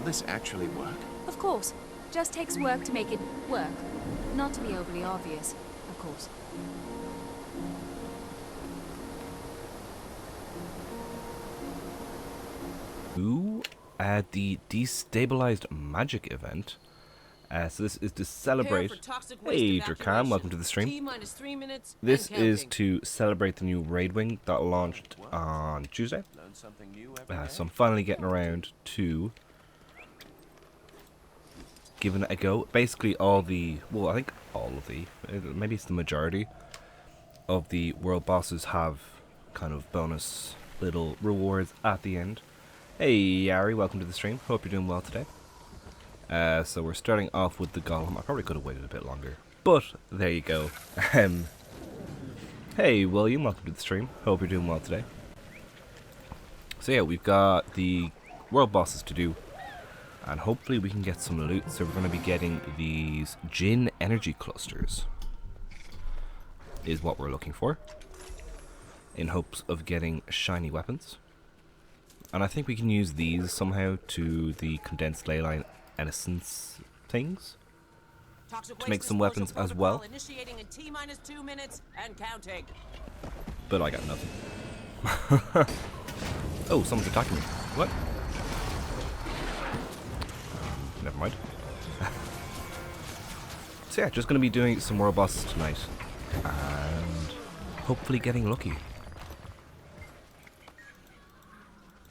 this actually work? Of course. Just takes work to make it work. Not to be overly obvious, of course. Ooh, the Destabilized magic event. So this is to celebrate. Hey, Drakan, welcome to the stream. This is to celebrate the new raid wing that launched on Tuesday. So I'm finally getting around to giving it a go. Basically, all the, well, I think all of the, maybe it's the majority of the world bosses have kind of bonus little rewards at the end. Hey, Yari, welcome to the stream. Hope you're doing well today. So we're starting off with the golem. I probably could have waited a bit longer, but there you go. Hey, William, welcome to the stream. Hope you're doing well today. So yeah, we've got the world bosses to do, and hopefully we can get some loot. So we're going to be getting these Jinn energy clusters, is what we're looking for, in hopes of getting shiny weapons. And I think we can use these somehow to the condensed leyline essence things to make some weapons as well. Initiating in T-2 minutes and counting. But I got nothing. Oh, someone's attacking me. What? Never mind. So yeah, just going to be doing some world bosses tonight, and hopefully getting lucky.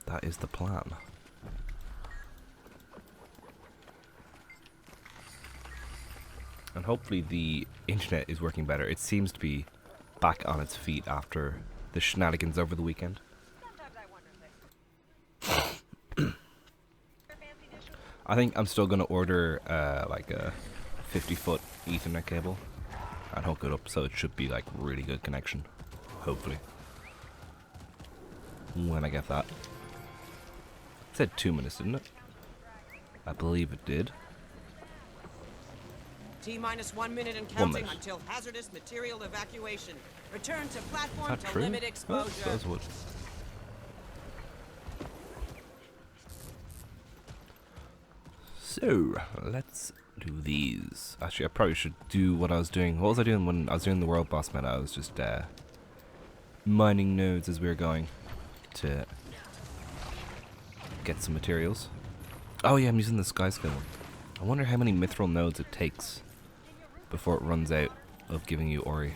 That is the plan. And hopefully the internet is working better. It seems to be back on its feet after the shenanigans over the weekend. I think I'm still going to order like a 50-foot Ethernet cable and hook it up, so it should be like really good connection, hopefully, when I get that. It said 2 minutes, didn't it? I believe it did. T-1 minute and counting until hazardous material evacuation. Return to platform to limit exposure. Oh, those would. So, let's do these. Actually, I probably should do what I was doing. What was I doing when I was doing the world boss meta? I was just mining nodes as we were going to get some materials. Oh yeah, I'm using the sky skill. I wonder how many mithril nodes it takes before it runs out of giving you Ori.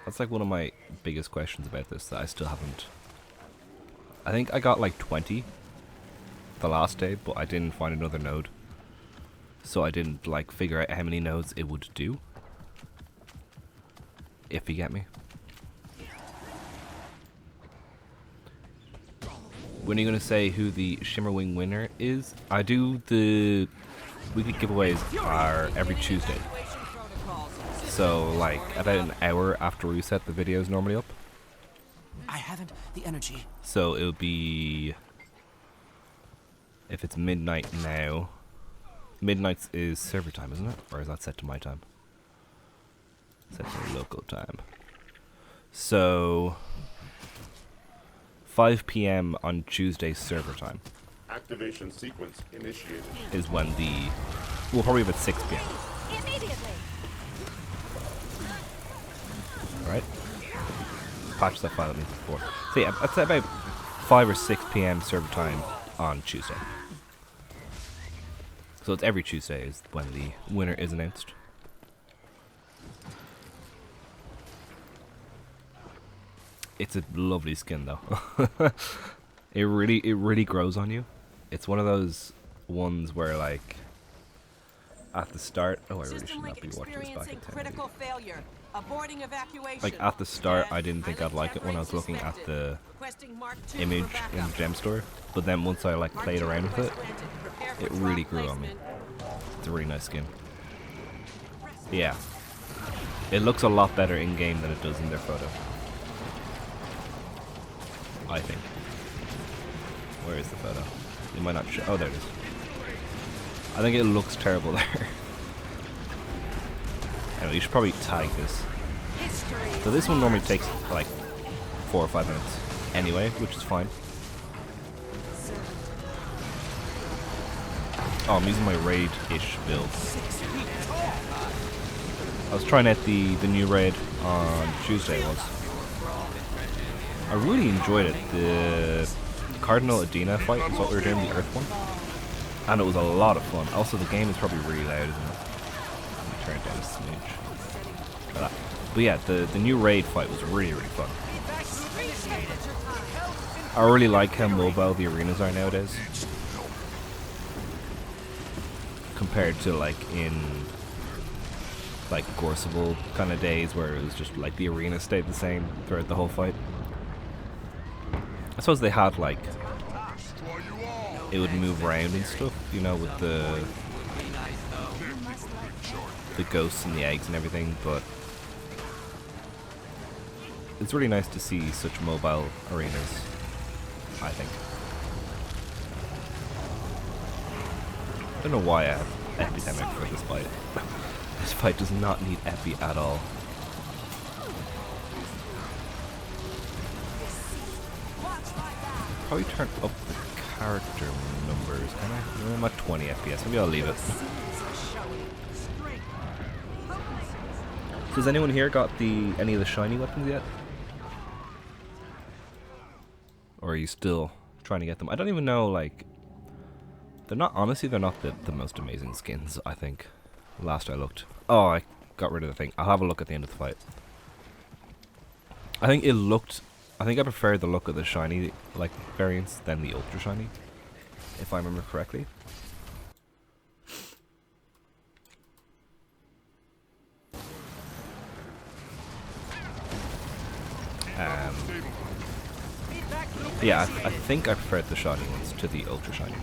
That's like one of my biggest questions about this that I still haven't. I think I got like 20 the last day, but I didn't find another node, so I didn't like figure out how many nodes it would do, if you get me. When are you going to say who the Shimmerwing winner is? I do the weekly giveaways are every Tuesday, so like about an hour after we set the videos normally up. I haven't the energy. So it'll be, if it's midnight now, midnight is server time, isn't it? Or is that set to my time? Set to local time. So 5 PM on Tuesday server time. Activation sequence initiated. Is when the, we'll probably have at 6 PM. Immediately. Alright. Patch that file that means before. So yeah, it's about 5 or 6 PM server time on Tuesday. So it's every Tuesday is when the winner is announced. It's a lovely skin though. It really grows on you. It's one of those ones where like at the start, oh I really should not be watching this back at 1080. Like at the start I didn't think I'd like it when I was looking at the image in the gem store, but then once I like played around with it, it really grew on me. It's a really nice skin. Yeah. It looks a lot better in game than it does in their photo, I think. Where is the photo? It might not show. Oh, there it is. I think it looks terrible there. Anyway, you should probably tag this. So this one normally takes like 4 or 5 minutes anyway, which is fine. Oh, I'm using my raid-ish build. I was trying out the new raid on Tuesday. I really enjoyed it. The Cardinal Adina fight is what we were doing, the Earth one. And it was a lot of fun. Also, the game is probably really loud, isn't it? Let me turn it down a smidge. Like that. But yeah, the new raid fight was really, really fun. I really like how mobile the arenas are nowadays. Compared to like in like Gorseable kind of days where it was just like the arena stayed the same throughout the whole fight. I suppose they had like it would move around and stuff, you know, with the ghosts and the eggs and everything, but it's really nice to see such mobile arenas, I think. I don't know why I have Epidemic for this fight. This fight does not need Epi at all. Probably turn up the character numbers, can I? I'm at 20 FPS, maybe I'll leave it. Has anyone here got any of the shiny weapons yet? Or are you still trying to get them? I don't even know, like... They're not the most amazing skins, I think. Last I looked. Oh, I got rid of the thing. I'll have a look at the end of the fight. I think I prefer the look of the shiny, like, variants than the ultra shiny. If I remember correctly. Yeah, I think I preferred the shiny ones to the ultra shiny.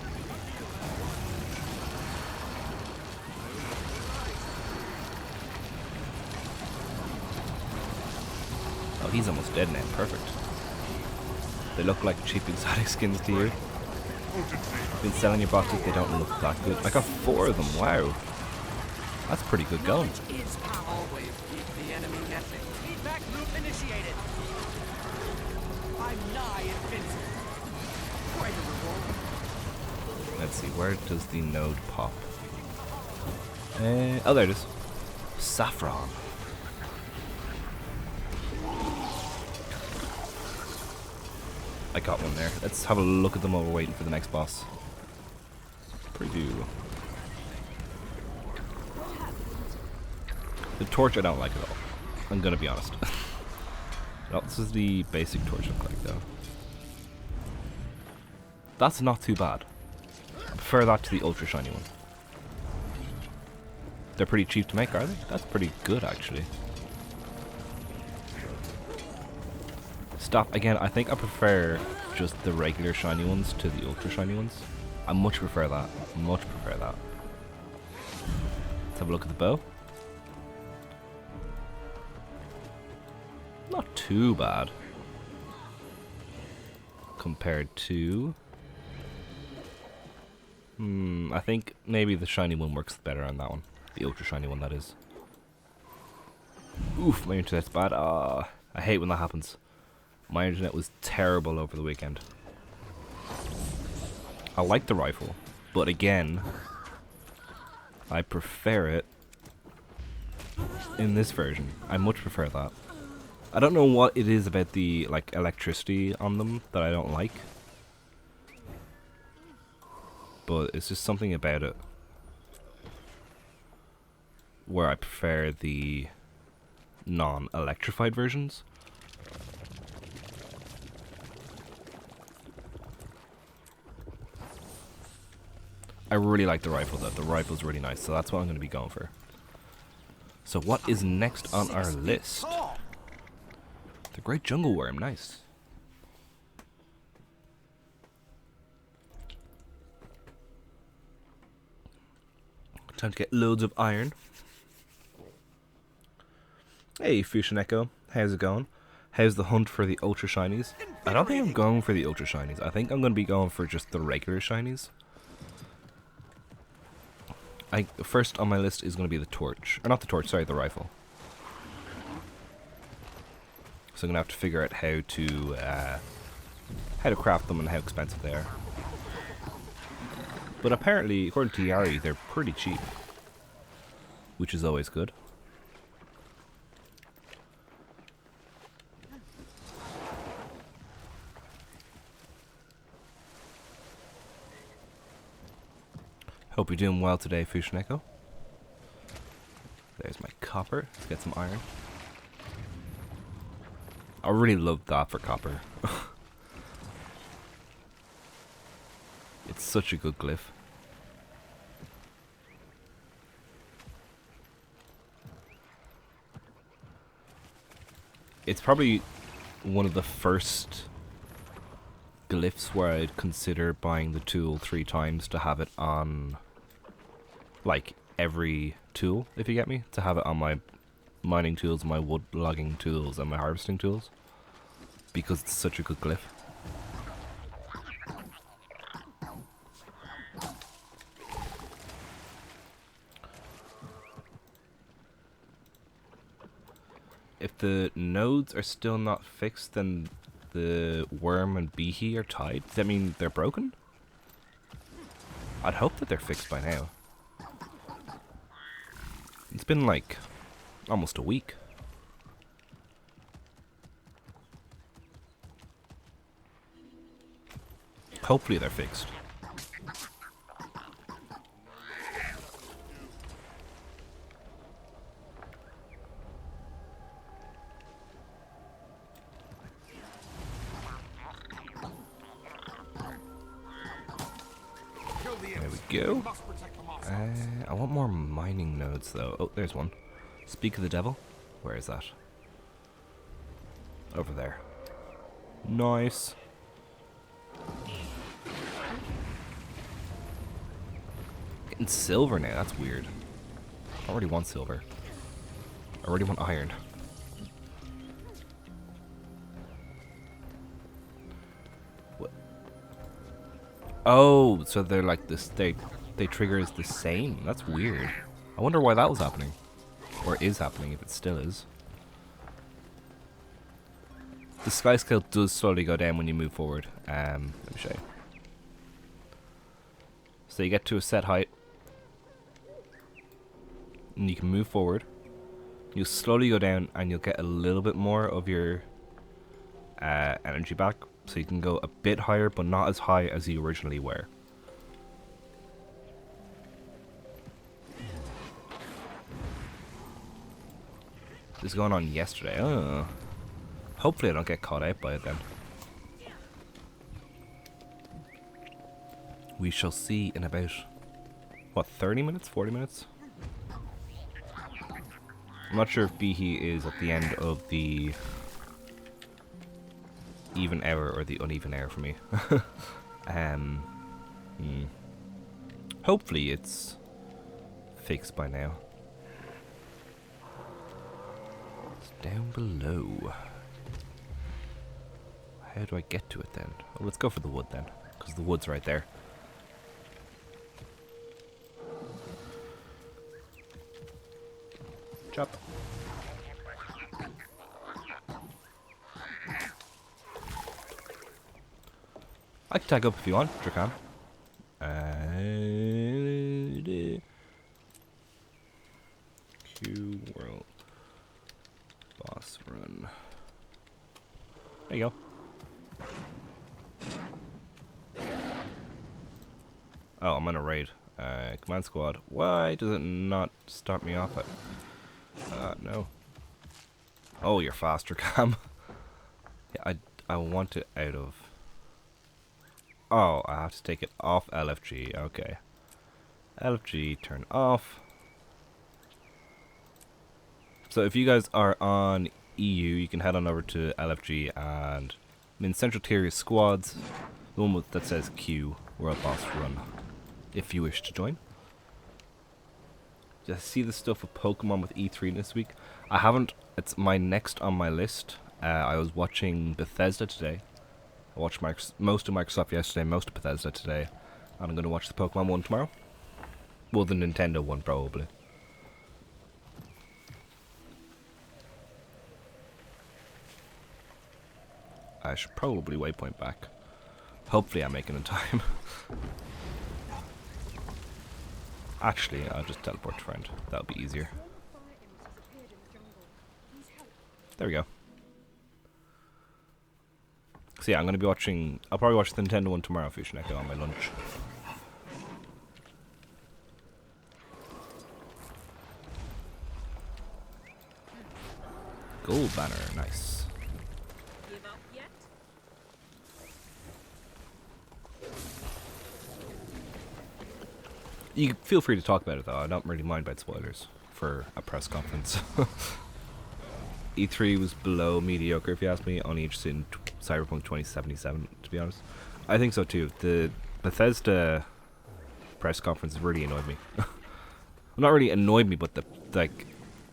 Oh, he's almost dead now. Perfect. They look like cheap exotic skins to you. I've been selling your boxes, they don't look that good. I got 4 of them, wow. That's pretty good going. Let's see, where does the node pop? Oh, there it is. Saffron. I got one there. Let's have a look at them while we're waiting for the next boss. Preview. The torch I don't like at all. I'm gonna be honest. No, this is the basic torch look like though. That's not too bad. I prefer that to the ultra shiny one. They're pretty cheap to make, are they? That's pretty good actually. Stop again. I think I prefer just the regular shiny ones to the ultra shiny ones. I much prefer that. Much prefer that. Let's have a look at the bow. Not too bad compared to. I think maybe the shiny one works better on that one. The ultra shiny one, that is. Oof, my internet's bad. I hate when that happens. My internet was terrible over the weekend. I like the rifle, but again, I prefer it in this version. I much prefer that. I don't know what it is about the like electricity on them that I don't like, but it's just something about it where I prefer the non-electrified versions. I really like the rifle though. The rifle's really nice, so that's what I'm going to be going for. So what is next on our list? The Great Jungle Worm, nice. Time to get loads of iron. Hey Fushineko, how's it going? How's the hunt for the ultra shinies? I don't think I'm going for the ultra shinies. I think I'm going to be going for just the regular shinies. First on my list is going to be the torch. Or not the torch, sorry, the rifle. So I'm going to have to figure out how to craft them and how expensive they are. But apparently, according to Yari, they're pretty cheap. Which is always good. Hope you're doing well today, Fushineko. There's my copper. Let's get some iron. I really love that for copper. It's such a good glyph. It's probably one of the first glyphs where I'd consider buying the tool 3 times to have it on, like, every tool, if you get me. To have it on my mining tools, my wood logging tools, and my harvesting tools. Because it's such a good glyph. If the nodes are still not fixed, then the worm and behe are tied. Does that mean they're broken? I'd hope that they're fixed by now. It's been like almost a week. Hopefully they're fixed. There we go. I want more mining nodes though. Oh, there's one. Speak of the devil. Where is that? Over there. Nice. Getting silver now, that's weird. I already want silver. I already want iron. What? Oh, so they're like this, they trigger as the same. That's weird. I wonder why that was happening. Or is happening, if it still is. The sky scale does slowly go down when you move forward. Let me show you. So you get to a set height. And you can move forward. You'll slowly go down and you'll get a little bit more of your energy back. So you can go a bit higher, but not as high as you originally were. This is going on yesterday. Oh. Hopefully I don't get caught out by it then. We shall see in about, what, 30 minutes? 40 minutes? I'm not sure if Behe is at the end of the even hour or the uneven hour for me. Hopefully it's fixed by now. It's down below. How do I get to it then? Oh, let's go for the wood then, because the wood's right there. Chop. I can tag up if you want, Drakan. Q World Boss Run. There you go. Oh, I'm on a raid. Command squad. Why does it not start me off at... no. Oh, you're faster, Cam. Yeah, I want it out of... Oh, I have to take it off LFG. Okay. LFG, turn off. So if you guys are on EU, you can head on over to LFG and... I'm in Central Tyria squads. The one that says Q, World Boss Run. If you wish to join. Did I see the stuff with Pokemon with E3 this week? I haven't. It's my next on my list. I was watching Bethesda today. I watched most of Microsoft yesterday, most of Bethesda today. And I'm going to watch the Pokemon one tomorrow. Well, the Nintendo one probably. I should probably waypoint back. Hopefully I make it in time. Actually, I'll just teleport to friend. That'll be easier. There we go. So yeah, I'm gonna be watching. I'll probably watch the Nintendo one tomorrow, Fusion Echo, on my lunch. Gold banner, nice. Give up yet? You feel free to talk about it though. I don't really mind about spoilers for a press conference. E3 was below mediocre, if you ask me. Only interested in Cyberpunk 2077, to be honest. I think so too. The Bethesda press conference really annoyed me. Well, not really annoyed me, but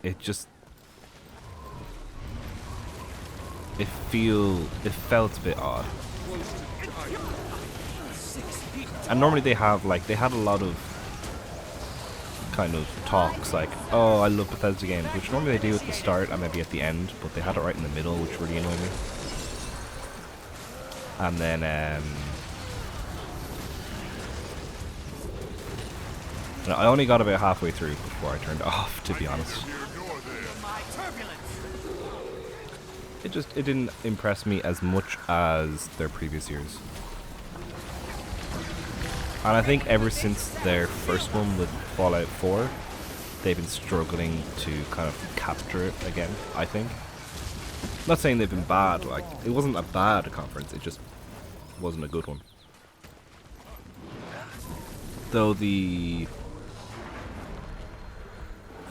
it just it felt a bit odd. And normally they had a lot of kind of talks like, oh, I love Bethesda games, which normally they do at the start and maybe at the end, but they had it right in the middle, which really annoyed me. And then I only got about halfway through before I turned it off, to be honest. It didn't impress me as much as their previous years. And I think ever since their first one with Fallout 4, they've been struggling to kind of capture it again, I think. I'm not saying they've been bad, like, it wasn't a bad conference, it just wasn't a good one. Though the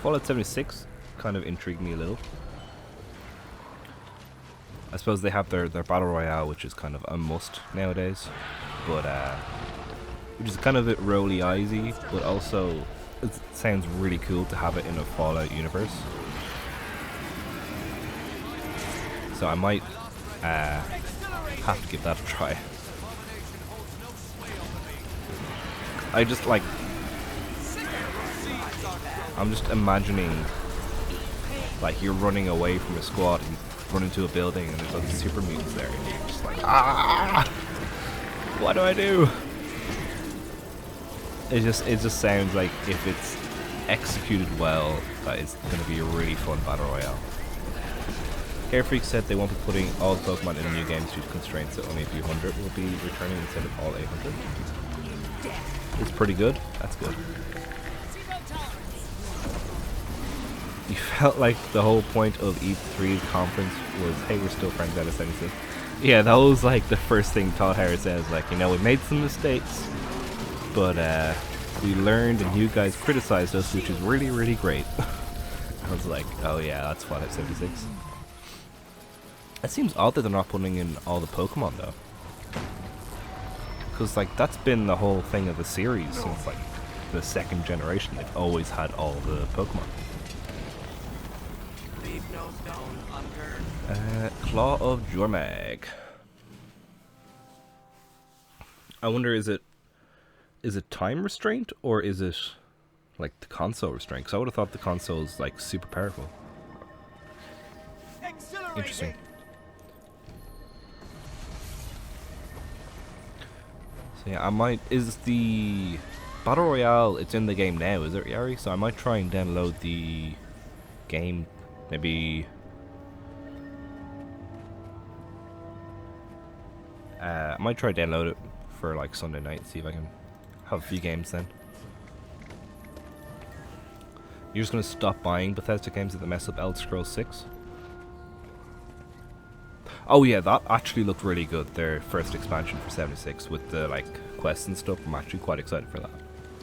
Fallout 76 kind of intrigued me a little. I suppose they have their Battle Royale, which is kind of a must nowadays, but which is kind of a bit roly eyesy, but also it sounds really cool to have it in a Fallout universe. So I might have to give that a try. I just like, I'm just imagining like you're running away from a squad and you run into a building and there's all these super mutants there and you're just like, ah, what do I do? It just sounds like if it's executed well, that it's going to be a really fun battle royale. Carefreak said they won't be putting all the Pokemon in the new games due to constraints, that only a few hundred will be returning instead of all 800. It's pretty good. That's good. You felt like the whole point of E3's conference was, hey, we're still friends out of 76. Yeah, that was like the first thing Todd Harris says, like, you know, we made some mistakes, but we learned and you guys criticized us, which is really, really great. I was like, oh yeah, that's Fallout 76. It seems odd that they're not putting in all the Pokemon though. Because like that's been the whole thing of the series since like the second generation. They've always had all the Pokemon. Claw of Jormag. I wonder, is it time restraint or is it like the console restraint? Because I would have thought the console's like super powerful. Interesting. So yeah, I might, is the Battle Royale, it's in the game now, is it, Yari? So I might try and download the game, maybe I might try to download it for like Sunday night, see if I can have a few games then. You're just going to stop buying Bethesda games that mess up Elder Scrolls 6? Oh yeah, that actually looked really good, their first expansion for 76 with the like quests and stuff. I'm actually quite excited for that.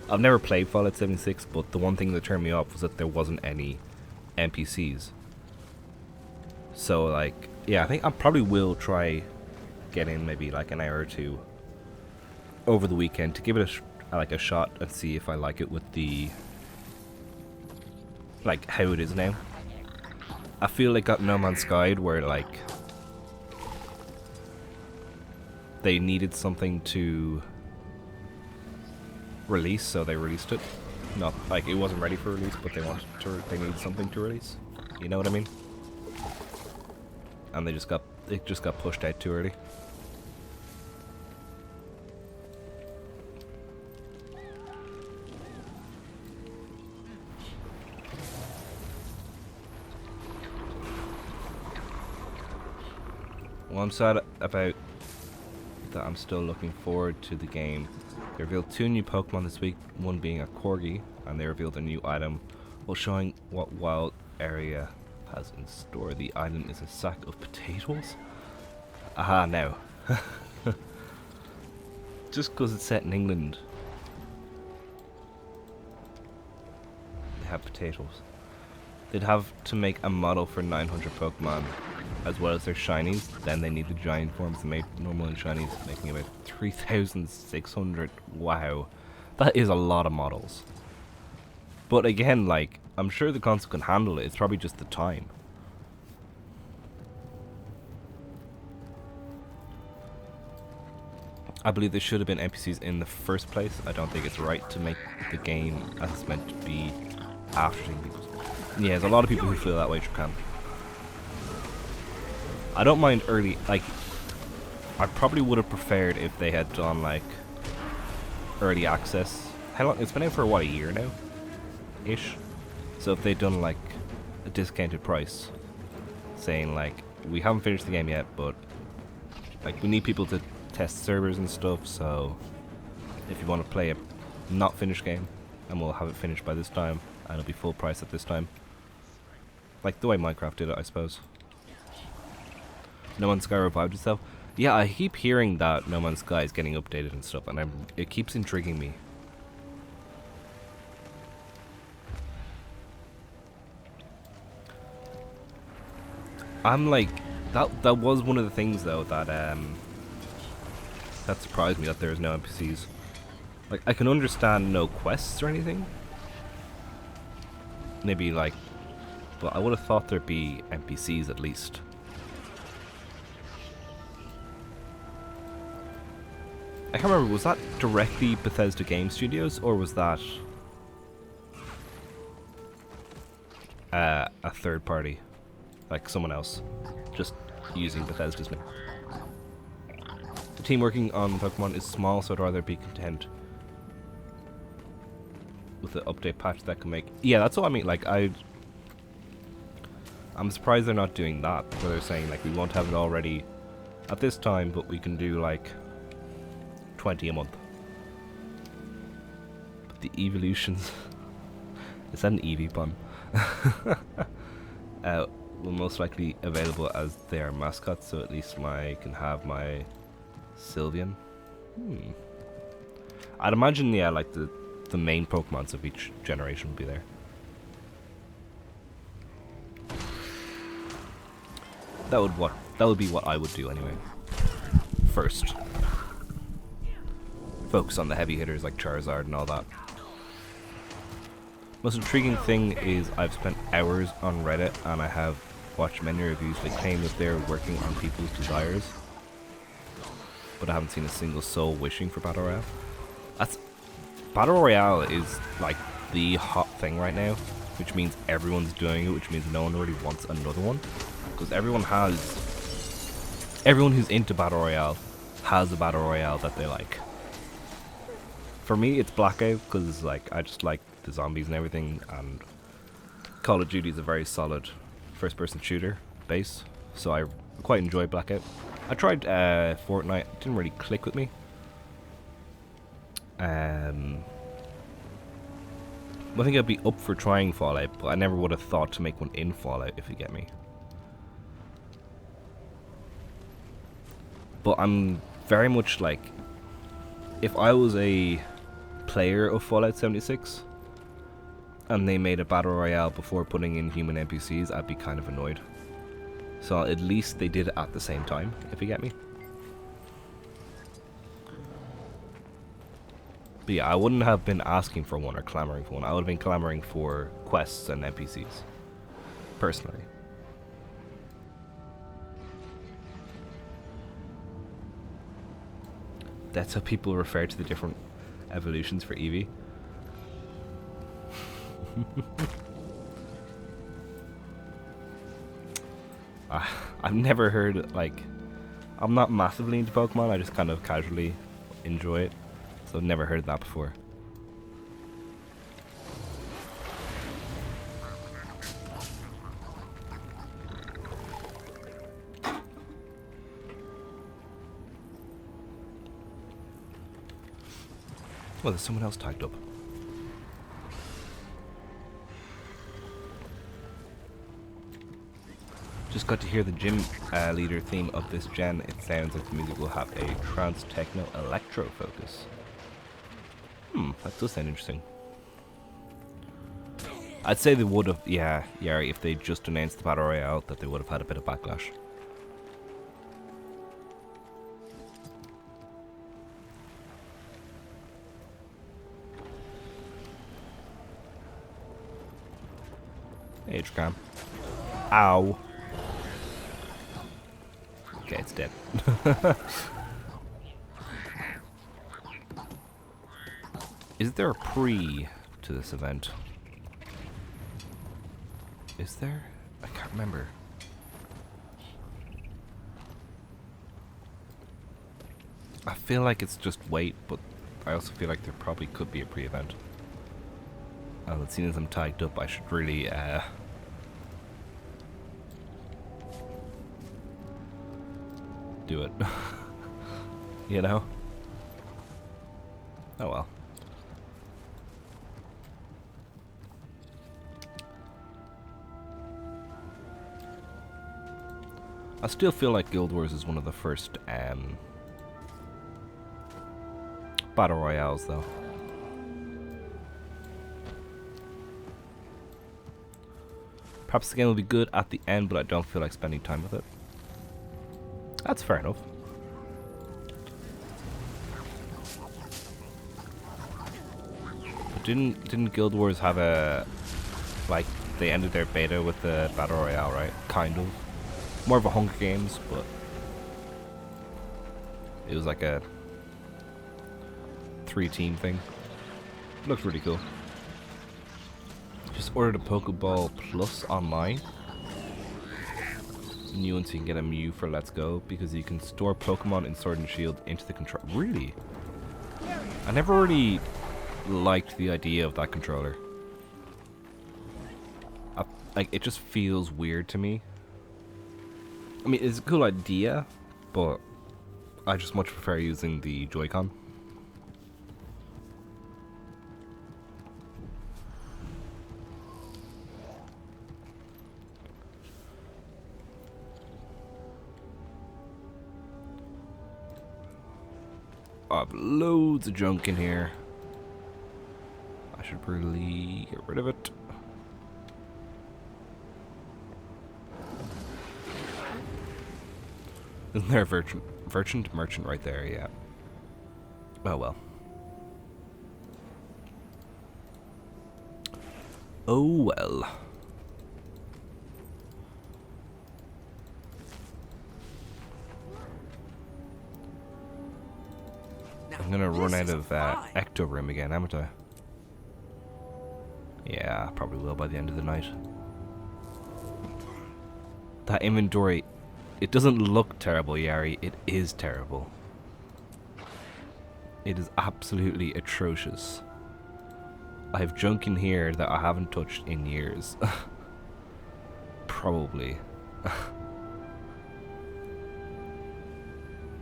I've never played Fallout 76, but the one thing that turned me off was that there wasn't any NPCs. So like, yeah, I think I probably will try get in maybe like an hour or two over the weekend to give it a shot and see if I like it with the like how it is now. I feel like got No Man's Sky where like they needed something to release, so they released it. Not like it wasn't ready for release, but they needed something to release. You know what I mean? And it just got pushed out too early. Well, I'm sad about that. I'm still looking forward to the game. They revealed 2 new Pokemon this week, one being a Corgi, and they revealed a new item while showing what wild area has in store. The item is a sack of potatoes. Aha, now. Just because it's set in England, they have potatoes. They'd have to make a model for 900 Pokemon as well as their shinies. Then they need the giant forms to make normal and shinies, making about 3,600. Wow, that is a lot of models. But again, like, I'm sure the console can handle it. It's probably just the time. I believe there should have been NPCs in the first place. I don't think it's right to make the game as it's meant to be after taking people's... Yeah, there's a lot of people who feel that way, Japan. I don't mind early, like, I probably would have preferred if they had done, like, early access. How long? It's been out for, what, a year now? Ish. So if they'd done, like, a discounted price, saying, like, we haven't finished the game yet, but, like, we need people to test servers and stuff, so if you want to play a not finished game, and we'll have it finished by this time, and it'll be full price at this time. Like the way Minecraft did it, I suppose. No Man's Sky revived itself. Yeah, I keep hearing that No Man's Sky is getting updated and stuff, and it keeps intriguing me. I'm like, that was one of the things though that that surprised me, that there's no NPCs. Like, I can understand no quests or anything. Maybe like, but I would have thought there'd be NPCs at least. I can't remember, was that directly Bethesda Game Studios, or was that a third party? Like someone else, just using Bethesda's name. The team working on Pokemon is small, so I'd rather be content with the update patch that can make... Yeah, that's what I mean, like, I'm surprised they're not doing that, where they're saying, like, we won't have it already at this time, but we can do, like, 20 a month. But the evolutions... Is that an Eevee pun? Will most likely available as their mascots, so at least I can have my Sylveon. I'd imagine, yeah, like the main Pokemons of each generation will be there. That would be what I would do anyway. First, focus on the heavy hitters like Charizard and all that. Most intriguing thing is I've spent hours on Reddit and I have watched many reviews that claim that they're working on people's desires, but I haven't seen a single soul wishing for Battle Royale. Battle Royale is like the hot thing right now, which means everyone's doing it, which means no one really wants another one, because everyone who's into Battle Royale has a Battle Royale that they like. For me, it's Blackout, because like I just like the zombies and everything, and Call of Duty is a very solid first-person shooter base, so I quite enjoy Blackout. I tried Fortnite, it didn't really click with me. I think I'd be up for trying Fallout, but I never would have thought to make one in Fallout, if you get me. But I'm very much like, if I was a player of Fallout 76 and they made a battle royale before putting in human NPCs, I'd be kind of annoyed. So at least they did it at the same time, if you get me. But yeah, I wouldn't have been asking for one or clamoring for one. I would have been clamoring for quests and NPCs, personally. That's how people refer to the different evolutions for Eevee. I've never heard, like, I'm not massively into Pokemon, I just kind of casually enjoy it, so I've never heard that before. Well, there's someone else tagged up. Just got to hear the gym leader theme of this gen. It sounds like the music will have a trance techno electro focus. That does sound interesting. I'd say they would have, yeah, Yari, if they just announced the Battle Royale, that they would have had a bit of backlash. Age cam. Ow. Okay, it's dead. Is there a pre to this event? Is there? I can't remember. I feel like it's just wait, but I also feel like there probably could be a pre-event. And seeing as I'm tagged up, I should really do it. You know? Oh well. I still feel like Guild Wars is one of the first Battle Royales though. Perhaps the game will be good at the end, but I don't feel like spending time with it. That's fair enough. But didn't Guild Wars have a, like, they ended their beta with the Battle Royale, right? Kind of. More of a Hunger Games, but it was like a 3-team thing. Looks really cool. Just ordered a Pokeball Plus online. New one so you can get a Mew for Let's Go, because you can store Pokemon in Sword and Shield into the controller. Really? I never really liked the idea of that controller. Like, it just feels weird to me. I mean, it's a cool idea, but I just much prefer using the Joy-Con. I have loads of junk in here. I should probably get rid of it. Isn't there a merchant right there? Yeah. Oh well. Oh well. I'm gonna run out of Ecto Room again, haven't I? Yeah, I probably will by the end of the night. That inventory, it doesn't look terrible, Yari. It is terrible. It is absolutely atrocious. I have junk in here that I haven't touched in years. Probably.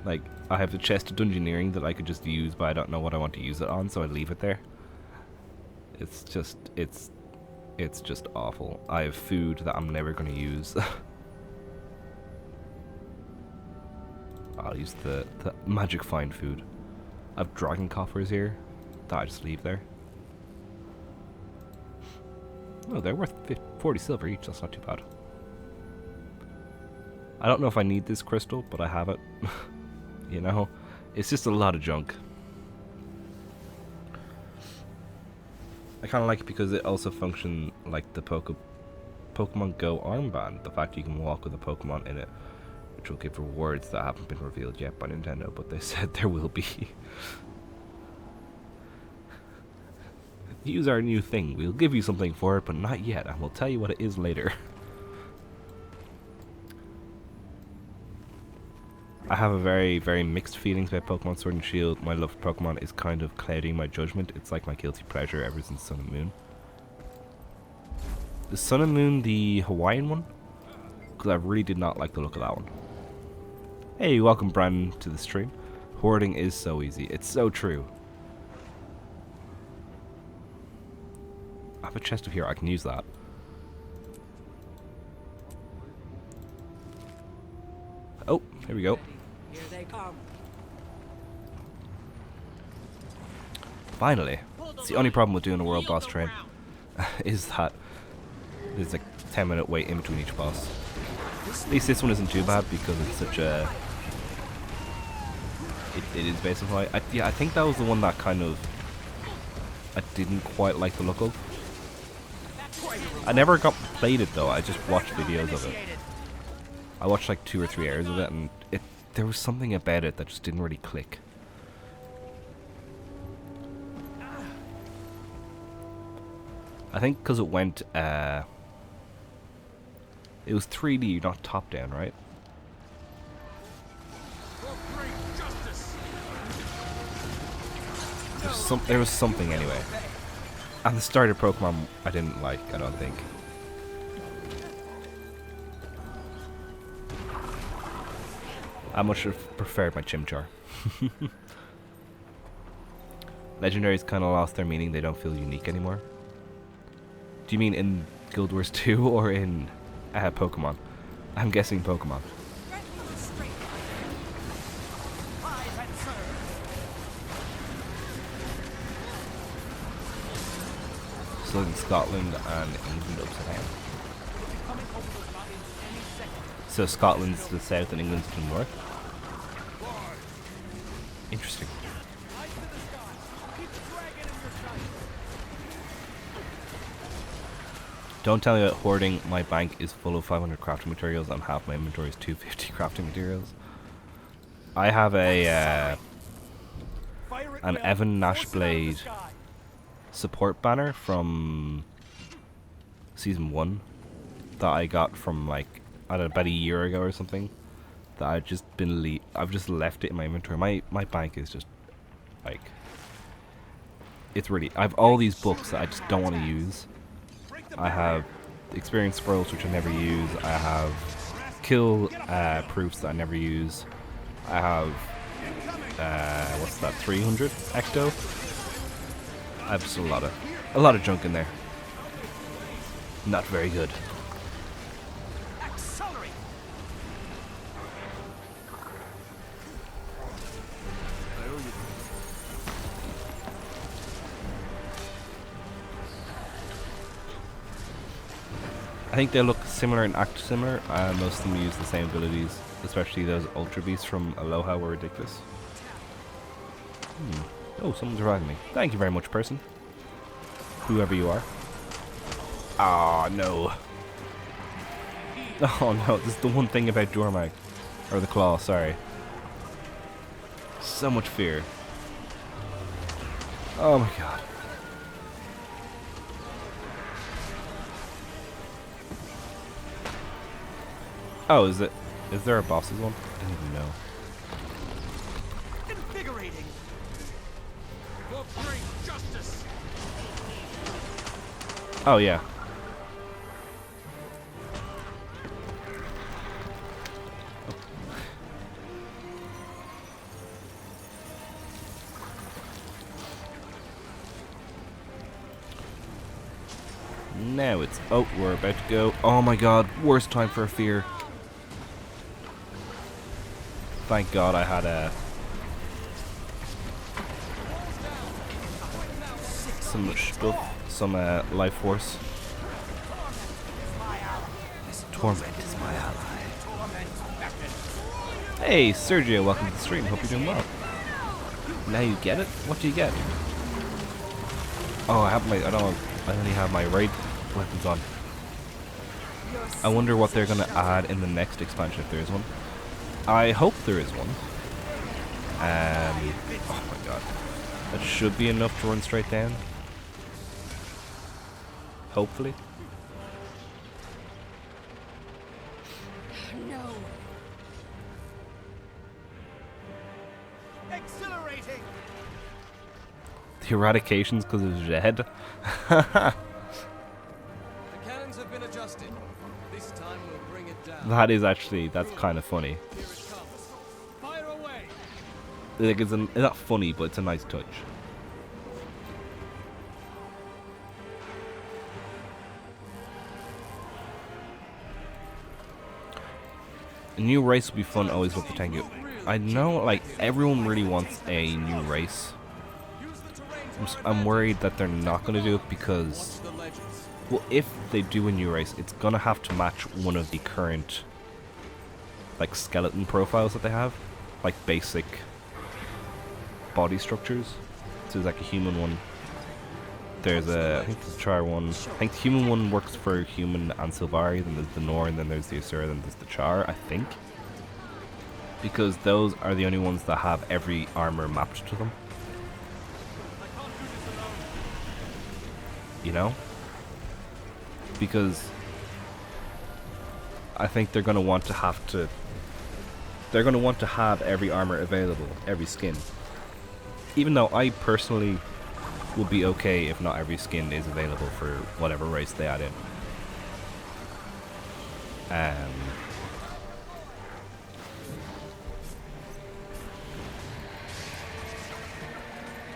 Like, I have the chest of Dungeoneering that I could just use, but I don't know what I want to use it on, so I leave it there. It's just awful. I have food that I'm never going to use. I'll use the magic find food. I have dragon coffers here that I just leave there. Oh, they're worth 40 silver each. That's not too bad. I don't know if I need this crystal, but I have it. You know? It's just a lot of junk. I kind of like it because it also functions like the Pokemon Go armband. The fact you can walk with a Pokemon in it, which will give rewards that haven't been revealed yet by Nintendo, but they said there will be. Use our new thing. We'll give you something for it, but not yet, and we'll tell you what it is later. I have a very, very mixed feelings about Pokemon Sword and Shield. My love for Pokemon is kind of clouding my judgment. It's like my guilty pleasure ever since Sun and Moon. Is Sun and Moon the Hawaiian one? Because I really did not like the look of that one. Hey, welcome Brandon to the stream. Hoarding is so easy. It's so true. I have a chest up here. I can use that. Oh, here we go. Here they come. Finally. It's the only problem with doing a world boss train. Is that there's a 10-minute wait in between each boss. At least this one isn't too bad because it's such a... It is basically... yeah, I think that was the one that kind of... I didn't quite like the look of. I never played it though, I just watched videos of it. I watched like 2 or 3 hours of it and there was something about it that just didn't really click. I think because it went, it was 3D, not top down, right? There was something anyway. And the starter Pokemon I didn't like, I don't think. I much preferred my Chimchar. Legendaries kind of lost their meaning, they don't feel unique anymore. Do you mean in Guild Wars 2 or in Pokemon? I'm guessing Pokemon. So in Scotland and England upside down. So Scotland's to the south and England's to the north. Interesting. Don't tell me about hoarding. My bank is full of 500 crafting materials and half my inventory is 250 crafting materials. I have a an Evan Nashblade support banner from season 1 that I got from like about a year ago or something. That I've just left it in my inventory. My bank is just like, it's really, I have all these books that I just don't want to use. I have experience scrolls which I never use. I have kill proofs that I never use. I have what's that, 300 ecto. I have just a lot of junk in there. Not very good. I think they look similar and act similar. Most of them use the same abilities, especially those Ultra Beasts from Aloha were ridiculous. Oh, someone's reviving me. Thank you very much, person. Whoever you are. Ah, no. Oh no, this is the one thing about Dormag. Or the Claw, sorry. So much fear. Oh my god. Oh, is there a boss's one? I didn't even know. Invigorating. For great justice. Oh yeah. Now it's, oh, we're about to go. Oh my god, worst time for a fear. Thank god I had some stuff, some life force. Torment is my ally. Hey Sergio, welcome to the stream. Hope you're doing well. Now you get it? What do you get? Oh, I only have my raid weapons on. I wonder what they're gonna add in the next expansion if there is one. I hope there is one. Oh my god. That should be enough to run straight down. Hopefully. No. Exhilarating. The eradications because of Jed. The cannons have been adjusted. This time we'll bring it down. That's kind of funny. Here it comes. Fire away. Like it's not funny, but it's a nice touch. A new race would be fun, always love the Tengu. I know, like, everyone really wants a new race. I'm worried that they're not going to do it because, well, if they do a new race, it's going to have to match one of the current, like, skeleton profiles that they have. Like, basic body structures. So there's, like, a human one. There's a, I think there's a Char one. I think the human one works for human and Sylvari, then there's the Nor, and then there's the Asura, then there's the Char, I think. Because those are the only ones that have every armor mapped to them. You know? Because I think they're going to want to they're going to want to have every armor available, every skin. Even though I personally would be okay if not every skin is available for whatever race they add in.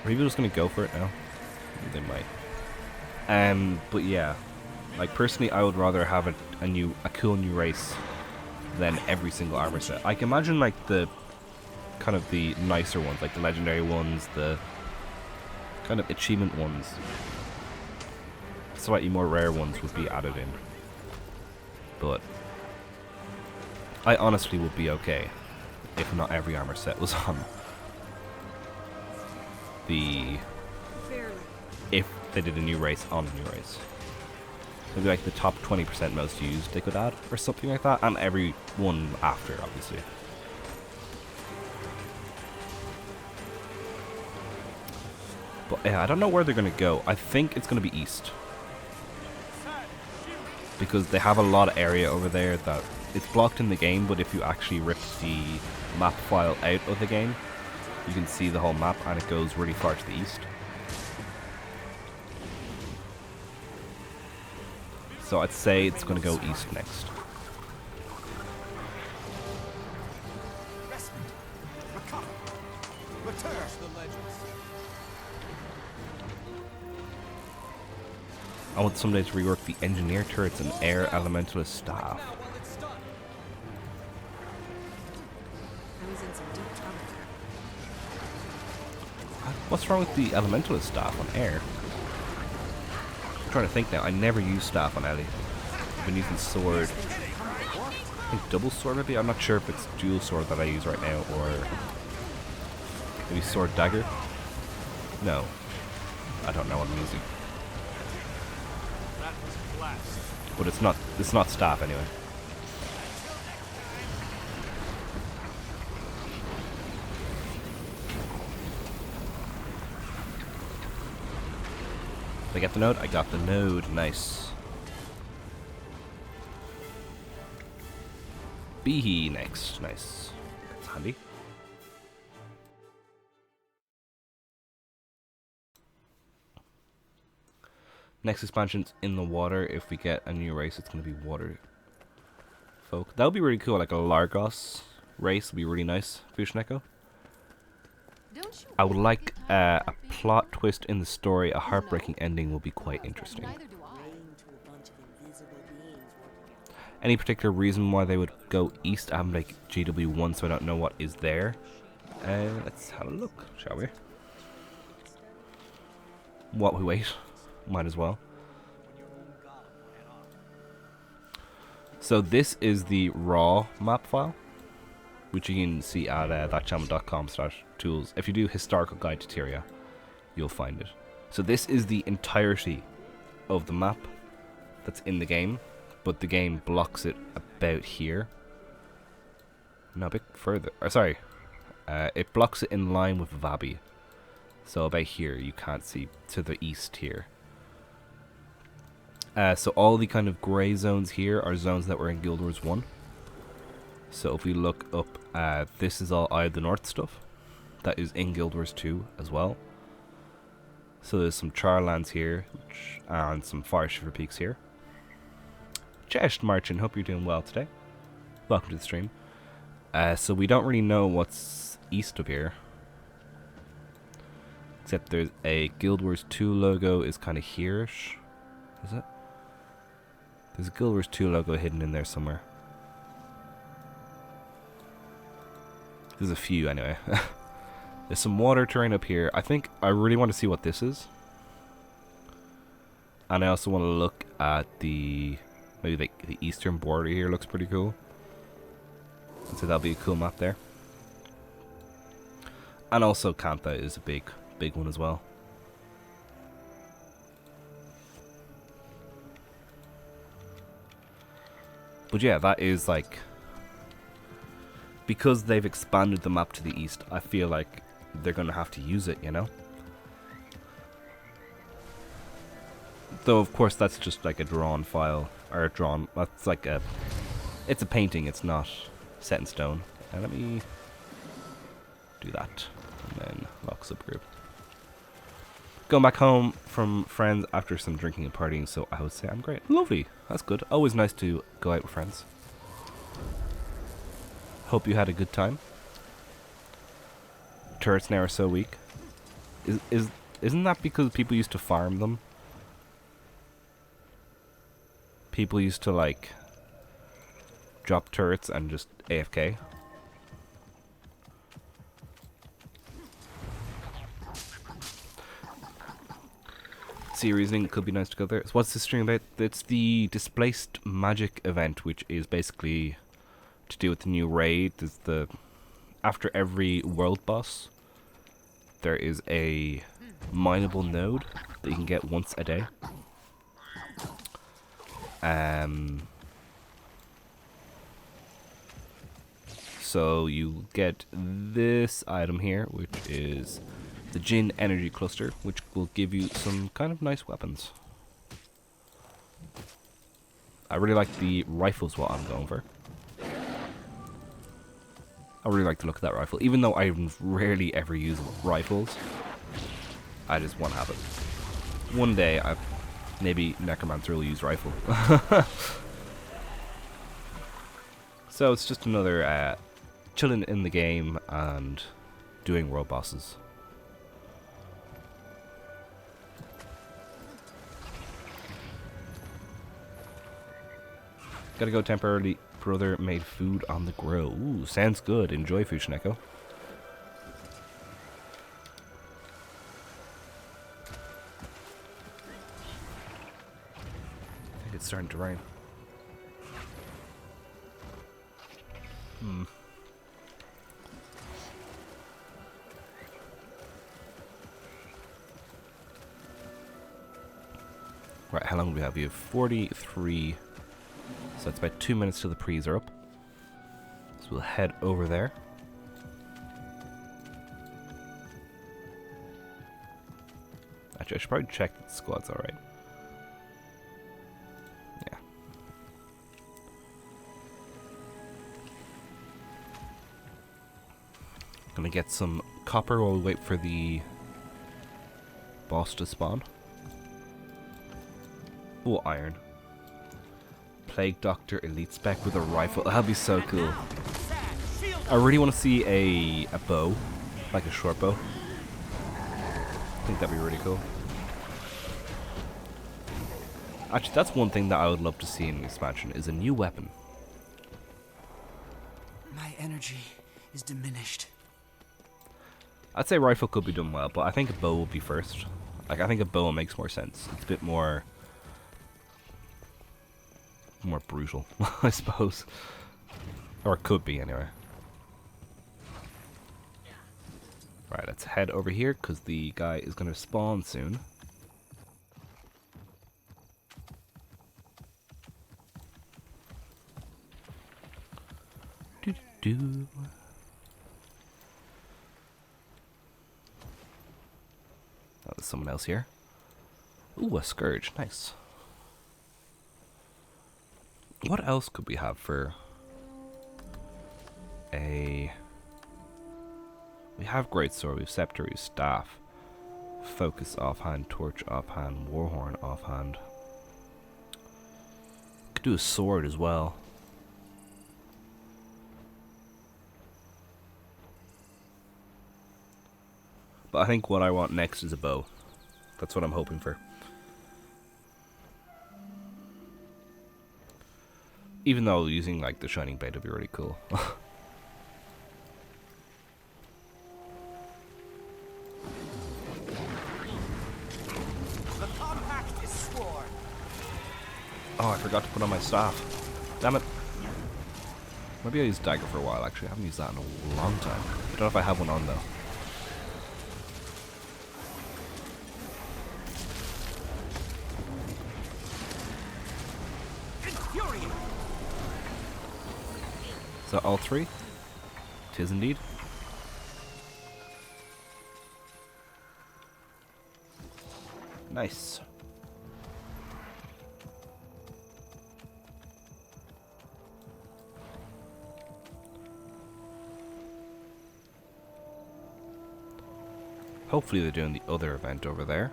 Are people just gonna go for it now? They might. But yeah, like personally, I would rather have a cool new race than every single armor set. I can imagine like the kind of the nicer ones, like the legendary ones, the kind of achievement ones, slightly more rare ones would be added in. But I honestly would be okay if not every armor set was on the, if they did a new race on a new race. Maybe like the top 20% most used they could add or something like that, and every one after obviously. But yeah, I don't know where they're going to go. I think it's going to be east. Because they have a lot of area over there that it's blocked in the game, but if you actually rip the map file out of the game, you can see the whole map and it goes really far to the east. So I'd say it's going to go east next. I want someday to rework the engineer turrets and air elementalist staff. What's wrong with the elementalist staff on air? I'm trying to think now. I never use staff on Ellie. I've been using sword. I think double sword maybe? I'm not sure if it's dual sword that I use right now or maybe sword dagger. No. I don't know what I'm using. But it's not staff anyway. Did I get the node? I got the node. Nice. Behe next. Nice. That's handy. Next expansion's in the water. If we get a new race, it's going to be water folk. That would be really cool. Like a Largos race would be really nice. Fushneko. I would like a plot twist in the story. A heartbreaking ending will be quite interesting. Any particular reason why they would go east? I haven't like GW1, so I don't know what is there. Let's have a look, shall we? What we wait. Might as well. So this is the raw map file, which you can see at thatchannel.com/tools. If you do historical guide to Tyria, you'll find it. So this is the entirety of the map that's in the game, but the game blocks it about here. No, a bit further. Sorry, it blocks it in line with Vabi. So about here, you can't see to the east here. So all the kind of grey zones here are zones that were in Guild Wars 1. So if we look up, this is all Eye of the North stuff. That is in Guild Wars 2 as well. So there's some Charlands here, and some Fire Shiver Peaks here. Jest Marchin, hope you're doing well today. Welcome to the stream. So we don't really know what's east of here. Except there's a Guild Wars 2 logo is kind of here-ish. Is it? There's a Guild Wars 2 logo hidden in there somewhere. There's a few anyway. There's some water terrain up here. I think I really want to see what this is. And I also want to look at maybe the eastern border here. Looks pretty cool. So that'll be a cool map there. And also Kantha is a big one as well. But yeah, that is like, because they've expanded the map to the east, I feel like they're going to have to use it, you know? Though, of course, that's just like a drawn file, or that's like it's a painting, it's not set in stone. Now let me do that, and then lock subgroup. Going back home from friends after some drinking and partying, so I would say I'm great. Lovely, that's good. Always nice to go out with friends. Hope you had a good time. Turrets now are so weak. Isn't that because people used to farm them? People used to like drop turrets and just AFK. See a reasoning, it could be nice to go there. So what's this stream about? It's the Displaced Magic event, which is basically to do with the new raid. There's after every world boss, there is a mineable node that you can get once a day. So you get this item here, which is the Jinn Energy Cluster, which will give you some kind of nice weapons. I really like the rifles, what I'm going for. I really like the look of that rifle. Even though I rarely ever use rifles, I just want to have it. One day, maybe Necromancer will use rifle. So it's just another chilling in the game and doing world bosses. Gotta go temporarily. Brother made food on the grill. Ooh, sounds good. Enjoy, Fushineko. I think it's starting to rain. Right, how long do we have? We have 43. So it's about 2 minutes till the pre's are up. So we'll head over there. Actually, I should probably check that the squad's alright. Yeah. Gonna get some copper while we wait for the boss to spawn. Oh, iron. Plague Doctor Elite Spec with a rifle. That'd be so cool. I really want to see a bow, like a short bow. I think that'd be really cool. Actually, that's one thing that I would love to see in the expansion, is a new weapon. My energy is diminished. I'd say rifle could be done well, but I think a bow will be first. Like, I think a bow makes more sense. It's a bit more brutal, I suppose. Or it could be, anyway. Right, let's head over here, because the guy is going to spawn soon. Doo-doo-doo. Oh, there's someone else here. Ooh, a Scourge. Nice. What else could we have for a... We have Greatsword, we have Scepter, we have Staff. Focus offhand, Torch offhand, Warhorn offhand. Could do a sword as well. But I think what I want next is a bow. That's what I'm hoping for. Even though using like the Shining Blade would be really cool. Oh, I forgot to put on my staff. Damn it. Maybe I'll use dagger for a while, actually. I haven't used that in a long time. I don't know if I have one on, though. Is that all three? Tis indeed. Nice. Hopefully they're doing the other event over there.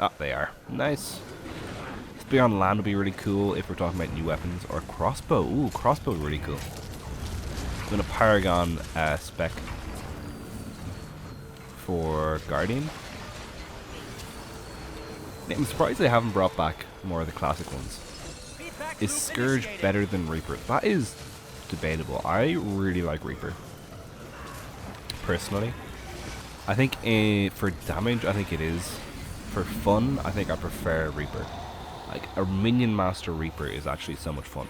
Ah, they are. Nice. Spear on land would be really cool if we're talking about new weapons. Or crossbow. Ooh, crossbow would be really cool. I'm going to Paragon spec for Guardian. I'm surprised they haven't brought back more of the classic ones. Is Scourge better than Reaper? That is debatable. I really like Reaper. Personally. I think for damage, I think it is. For fun, I think I prefer Reaper. Like, a Minion Master Reaper is actually so much fun.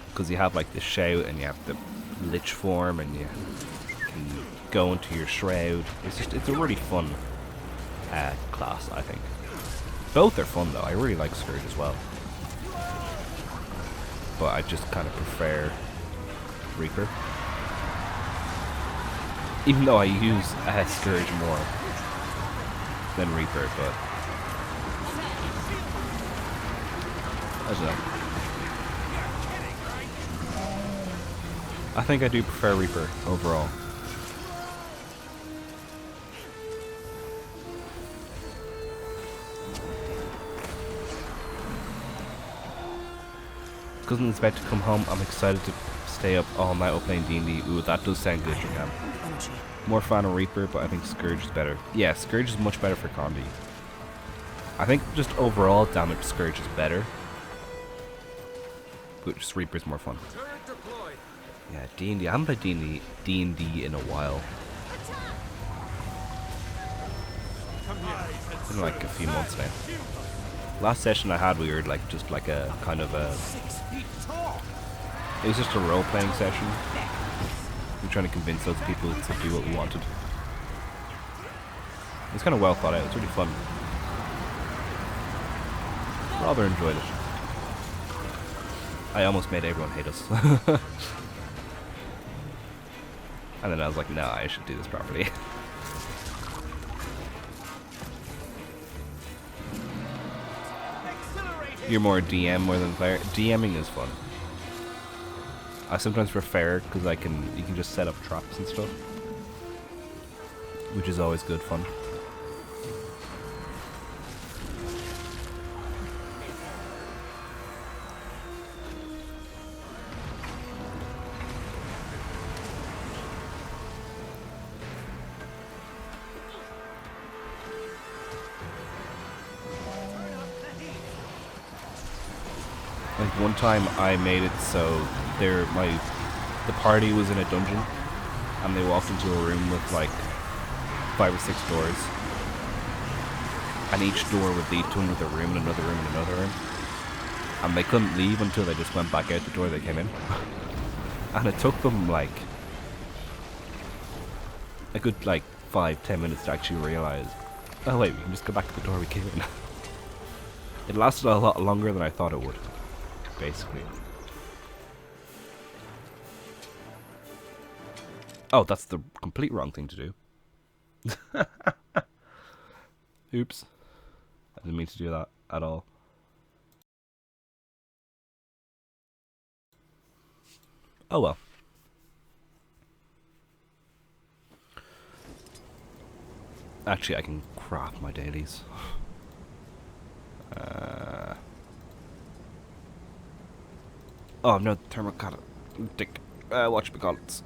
Because you have like the shout and you have the lich form and you can go into your shroud. It's a really fun class, I think. Both are fun though. I really like Scourge as well. But I just kind of prefer Reaper. Even though I use Scourge more than Reaper, but I don't know. I think I do prefer Reaper overall. Cousin's about to come home. I'm excited to stay up all night while playing D&D. Ooh, that does sound good, Jam. More fan of Reaper, but I think Scourge is better. Yeah, Scourge is much better for Condi. I think just overall damage Scourge is better. But just Reaper's more fun. Yeah, D&D. I haven't played D&D in a while. It's been like a few months now. Last session I had, we were like just like a kind of a. It was just a role-playing session. We were trying to convince those people to do what we wanted. It was kind of well thought out. It was really fun. Rather enjoyed it. I almost made everyone hate us. And then I was like, no, I should do this properly. You're more DM more than player. DMing is fun. I sometimes prefer because you can just set up traps and stuff, which is always good fun. Like one time I made it so the party was in a dungeon and they walked into a room with like 5 or 6 doors, and each door would lead to another room and another room and another room, and they couldn't leave until they just went back out the door they came in. And it took them like a good like 5-10 minutes to actually realize, oh wait, we can just go back to the door we came in. It lasted a lot longer than I thought it would, basically. Oh, that's the complete wrong thing to do. Oops. I didn't mean to do that at all. Oh well. Actually, I can craft my dailies. Oh no, thermocatalytic. Whatchamacallits?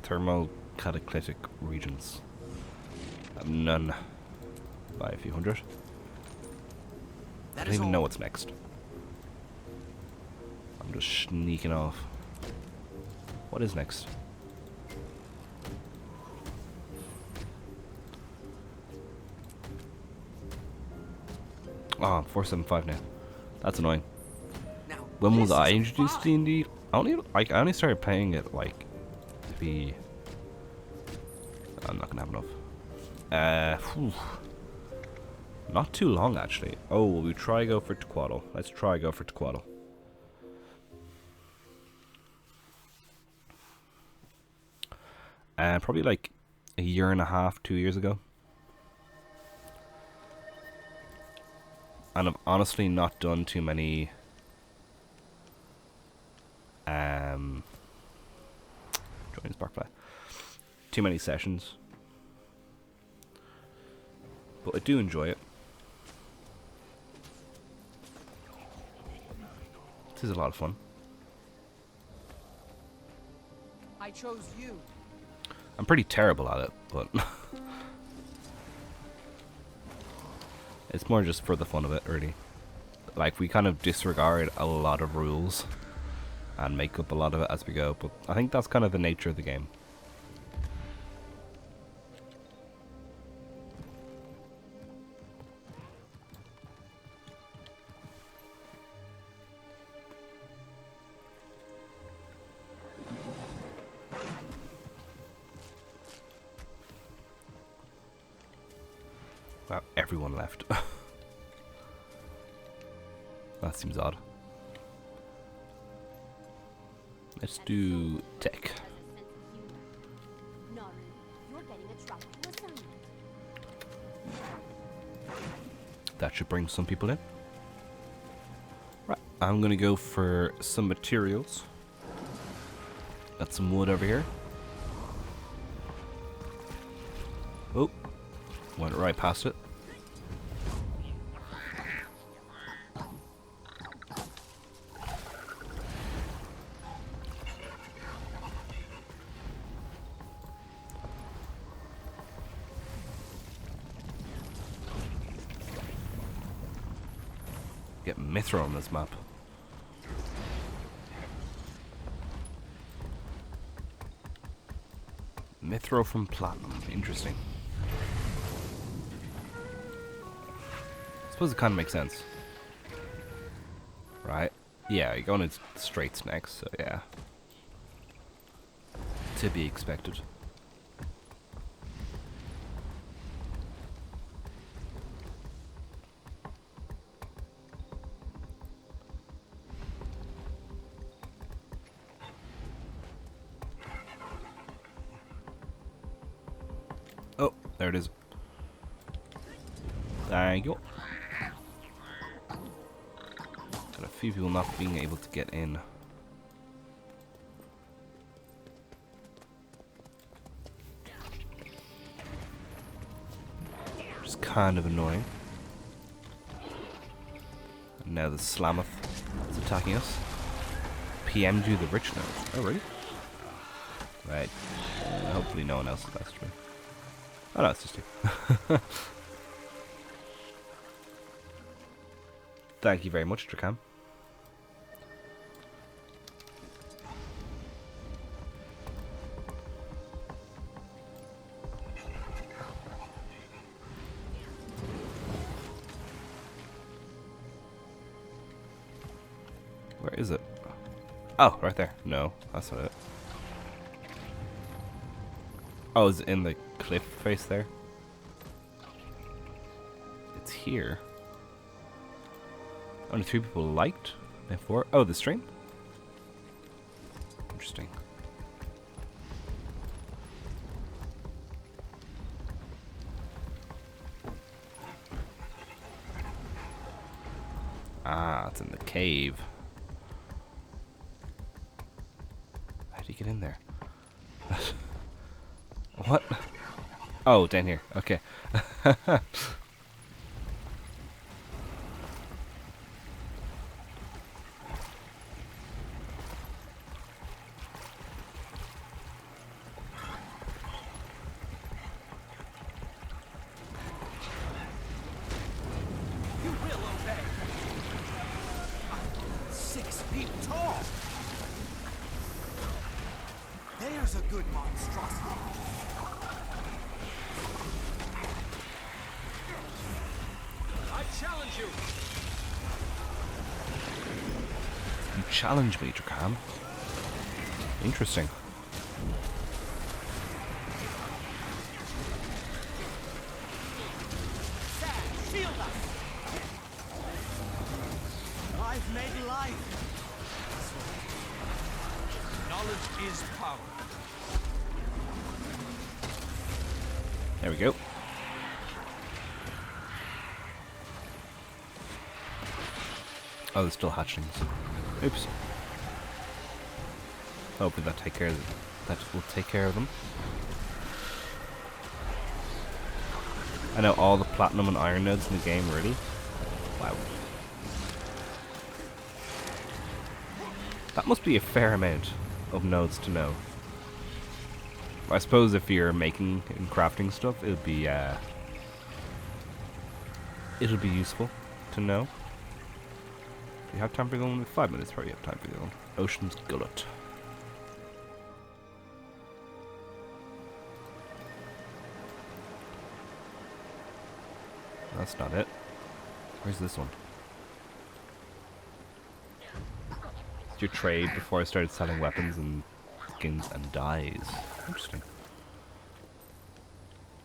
Thermocatalytic regions. None. By a few hundred. I don't even know what's next. I'm just sneaking off. What is next? Oh, I'm 475 now. That's annoying. Now, When was this I is a introduced to vibe. D&D? I only started playing it like to be. I'm not gonna have enough. Not too long actually. Oh, will we try go for Tequaddle? Let's try go for Tequaddle. Probably like a year and a half, 2 years ago. And I've honestly not done too many join Sparkfly. Too many sessions. But I do enjoy it. This is a lot of fun. I chose you. I'm pretty terrible at it, but it's more just for the fun of it, really. Like, we kind of disregard a lot of rules and make up a lot of it as we go, but I think that's kind of the nature of the game. Wow, everyone left. That seems odd. Let's do tech. That should bring some people in. Right, I'm gonna go for some materials. Got some wood over here. Oh, went right past it. Get Mithra on this map. Mithra from Platinum. Interesting. I suppose it kind of makes sense. Right? Yeah, you're going into the straights next, so yeah. To be expected. Oh, there it is. Thank you. Got a few people not being able to get in. Which is kind of annoying. And now the Slamoth is attacking us. PM do the rich nodes. Oh, really? Right. Hopefully no one else is that's true. Oh no, it's just you. Thank you very much, Drakam. Where is it? Oh, right there. No, that's not it. Oh, is it in the cliff face there? It's here. Only 3 people liked. And 4. Oh, the stream? Interesting. Ah, it's in the cave. How do you get in there? What? Oh, down here. Okay. You will obey. 6 feet tall. There's a good monstrosity. I challenge you. You challenge me, Drakam. Interesting. Shield us. I've made life. Knowledge is power. There we go. Oh, there's still hatchlings. Oops. Hopefully that will take care of them. I know all the platinum and iron nodes in the game already. Wow. That must be a fair amount of nodes to know. I suppose if you're making and crafting stuff, it'll be useful to know. Do you have time for going with 5 minutes? Probably have time for going. Ocean's Gullet. That's not it. Where's this one? It's your trade before I started selling weapons and skins and dyes. Interesting.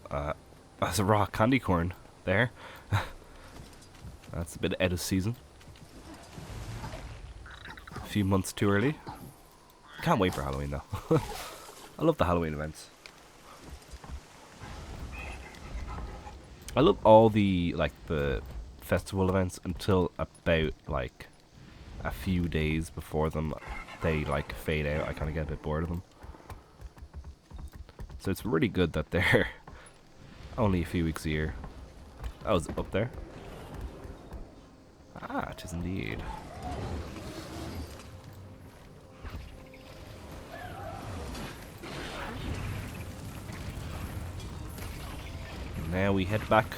That's a raw candy corn there. That's a bit out of season. A few months too early. Can't wait for Halloween though. I love the Halloween events. I love all the the festival events until about like a few days before them. They like fade out. I kind of get a bit bored of them. So it's really good that they're only a few weeks a year. I was up there. Ah, it is indeed. Now we head back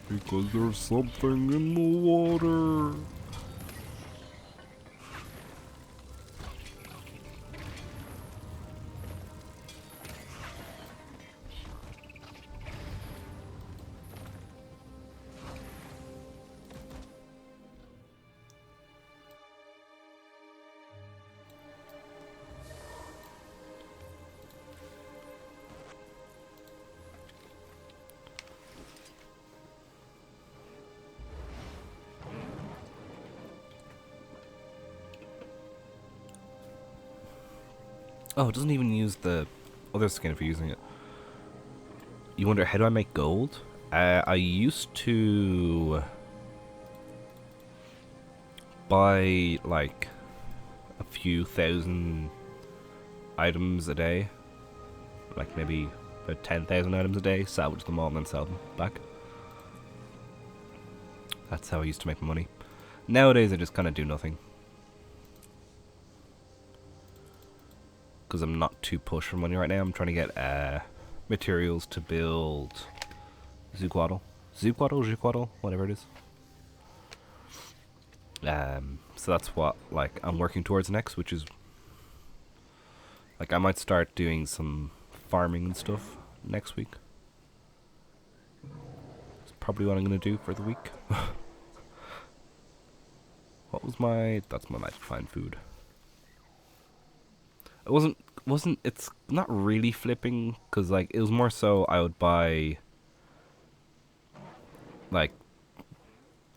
because there's something in the water. Oh, it doesn't even use the other skin for using it. You wonder, how do I make gold? I used to buy like a few thousand items a day. Like maybe about 10,000 items a day, salvage them all and then sell them back. That's how I used to make money. Nowadays I just kind of do nothing. Because I'm not too pushed for money right now. I'm trying to get materials to build Zuquaddle, whatever it is. So that's what like I'm working towards next, which is like I might start doing some farming and stuff next week. That's probably what I'm gonna do for the week. What was my? That's my magic find food. It wasn't it's not really flipping, because like it was more so I would buy like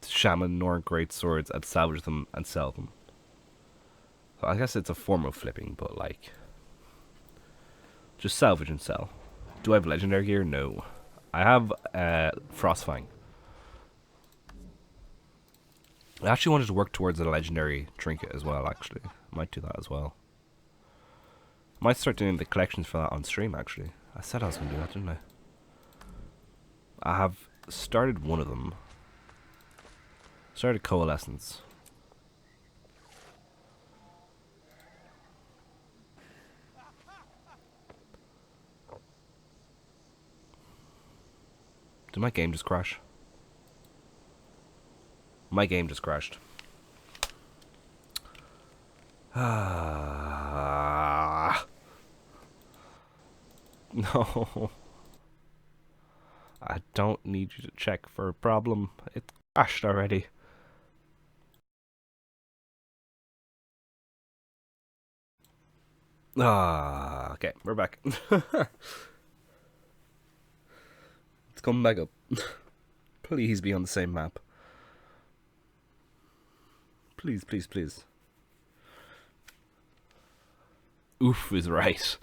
shaman nor great swords, I'd salvage them and sell them. So I guess it's a form of flipping, but like just salvage and sell. Do I have legendary gear? No. I have Frostfang. I actually wanted to work towards a legendary trinket as well, actually. Might do that as well. Might start doing the collections for that on stream, actually. I said I was going to do that, didn't I? I have started one of them. Started Coalescence. Did my game just crash? My game just crashed. Ah. No. I don't need you to check for a problem. It's crashed already. Ah, okay, we're back. It's coming back up. Please be on the same map. Please, please, please. Oof is right.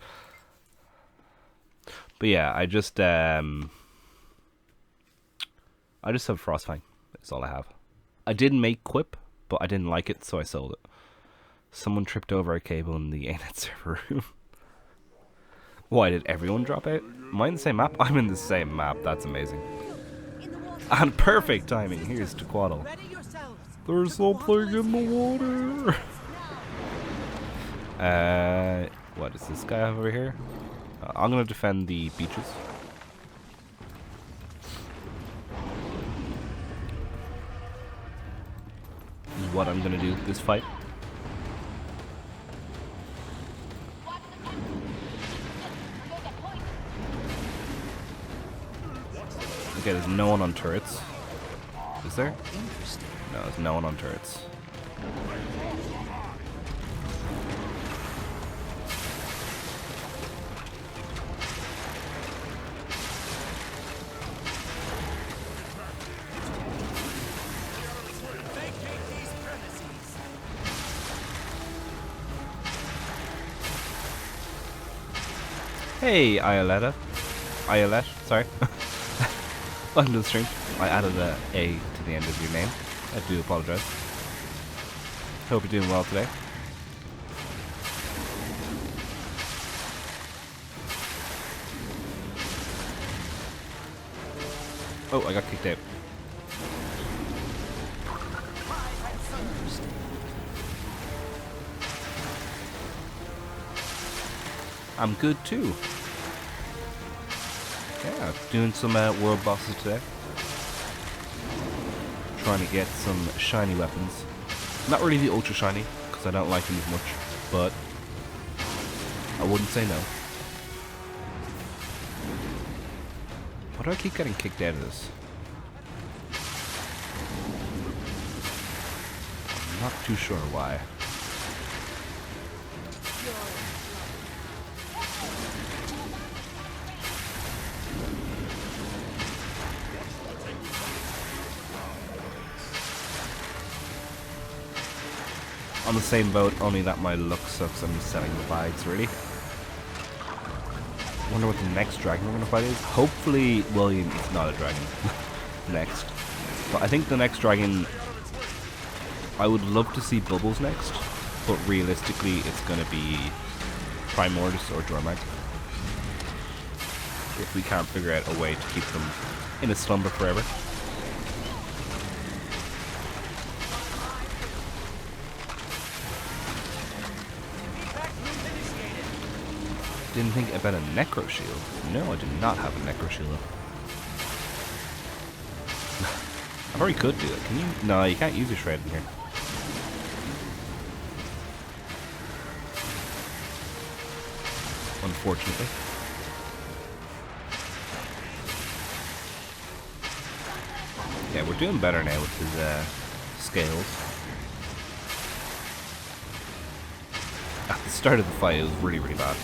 But yeah, I just have Frostfang. That's all I have. I did make Quip, but I didn't like it, so I sold it. Someone tripped over a cable in the ANET server room. Why did everyone drop out? Am I in the same map? I'm in the same map. That's amazing. And perfect timing. Here's to Quaddle. There's something in the water. What does this guy have over here? I'm gonna defend the beaches. This is what I'm gonna do this fight. Okay, there's no one on turrets. Is there? No, there's no one on turrets. Hey, Ioletta. Iolette, sorry. Welcome to the stream. I added a A to the end of your name. I do apologize. Hope you're doing well today. Oh, I got kicked out. I'm good too. Yeah, doing some world bosses today. Trying to get some shiny weapons. Not really the ultra shiny, because I don't like them as much, but I wouldn't say no. Why do I keep getting kicked out of this? I'm not too sure why. On the same boat, only that my luck sucks. I'm just selling the bags, really. Wonder what the next dragon we're gonna fight is. Hopefully, William is not a dragon. Next. But I think the next dragon, I would love to see Bubbles next, but realistically, it's gonna be Primordus or Dormag. If we can't figure out a way to keep them in a slumber forever. Didn't think about a Necro Shield. No, I did not have a Necro Shield. I probably could do it. Can you? No, you can't use a Shred in here. Unfortunately. Yeah, we're doing better now with his scales. At the start of the fight, it was really, really bad.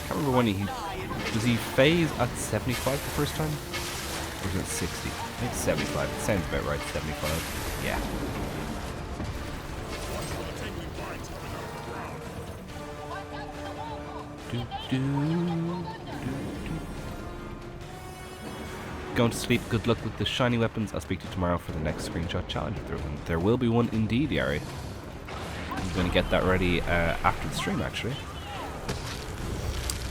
I remember when does he phase at 75 the first time? Or is it 60? I think it's 75. It sounds about right, 75. Yeah. Going to sleep. Good luck with the shiny weapons. I'll speak to you tomorrow for the next screenshot challenge. There will be one indeed, Yari. I'm going to get that ready after the stream, actually.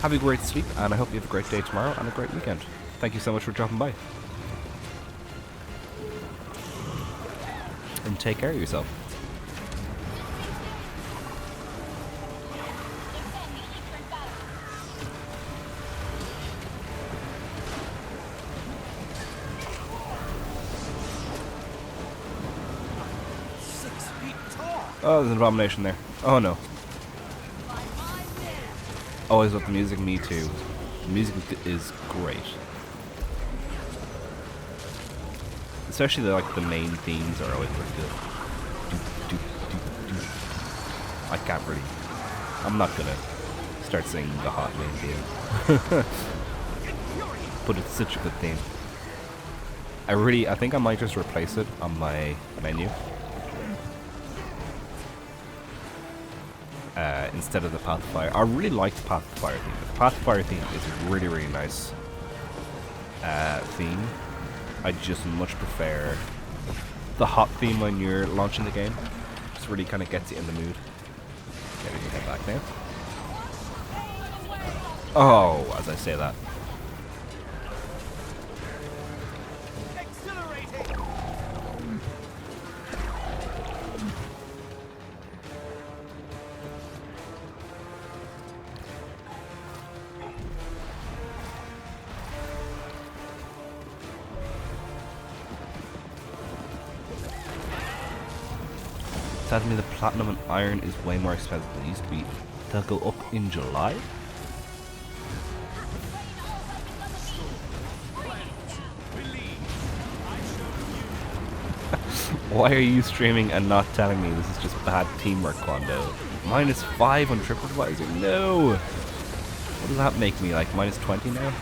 Have a great sleep, and I hope you have a great day tomorrow and a great weekend. Thank you so much for dropping by. And take care of yourself. Oh, there's an abomination there. Oh no. Always love the music, me too. The music is great. Especially the main themes are always pretty good. I can't really. I'm not gonna start singing the hot main theme. But it's such a good theme. I think I might just replace it on my menu. Instead of the Pathfire. I really like the Pathfire theme. The Pathfire theme is a really, really nice theme. I just much prefer the hot theme when you're launching the game. Just really kind of gets you in the mood. Okay, we can head back now. Oh, as I say that. Tells me the platinum and iron is way more expensive than it used to be. They'll go up in July? Why are you streaming and not telling me? This is just bad teamwork, Quando. -5 on TripAdvisor? No! What does that make me, like -20 now?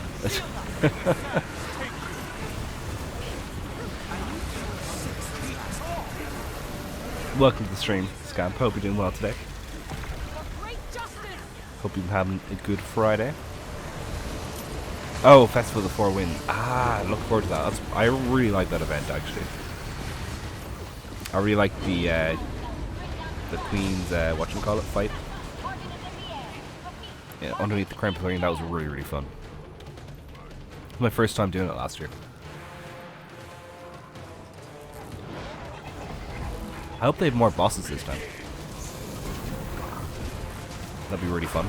Welcome to the stream, Scamp. Hope you're doing well today. Hope you've been having a good Friday. Oh, Festival of the Four Winds. Ah, I look forward to that. I really like that event, actually. I really like the Queen's, whatchamacallit, fight. Yeah, underneath the Crown Pavilion. That was really, really fun. It was my first time doing it last year. I hope they have more bosses this time. That'd be really fun.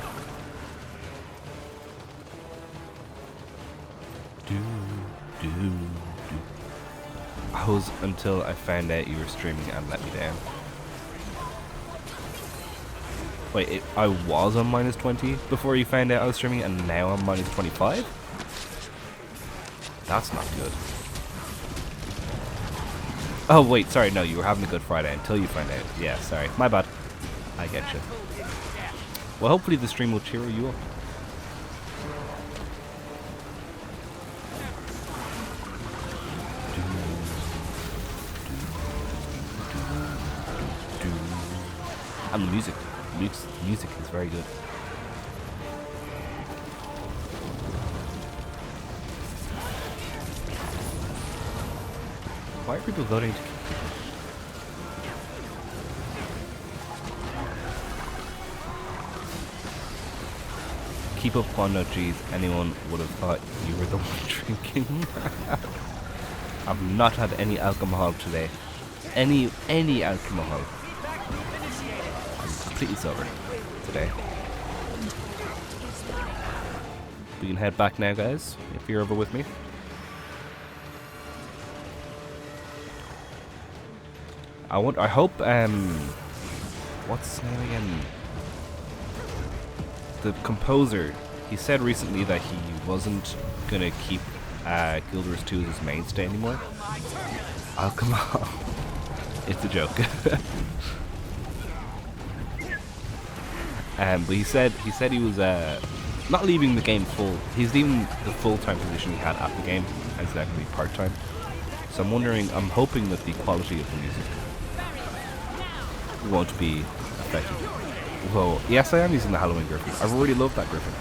I was until I found out you were streaming and let me down. Wait, I was on -20 before you found out I was streaming and now I'm -25? That's not good. Oh wait, sorry, no, you were having a good Friday until you find out. Yeah, sorry, my bad. I get you. Well, hopefully the stream will cheer you up. And the music. Music is very good. Why are people voting to keep up on no G's? Anyone would have thought you were the one drinking. I've not had any alcohol today. Any alcohol. I'm completely sober today. We can head back now, guys, if you're over with me. I hope, what's his name again? The composer, he said recently that he wasn't gonna keep Guild Wars 2 as his mainstay anymore. Alcohol. It's a joke. But he said he was not leaving the game full. He's leaving the full-time position he had at the game, and he's now going to be part-time. So I'm hoping that the quality of the music won't be affected. Whoa, yes, I am using the Halloween Griffin. I really love that Griffin.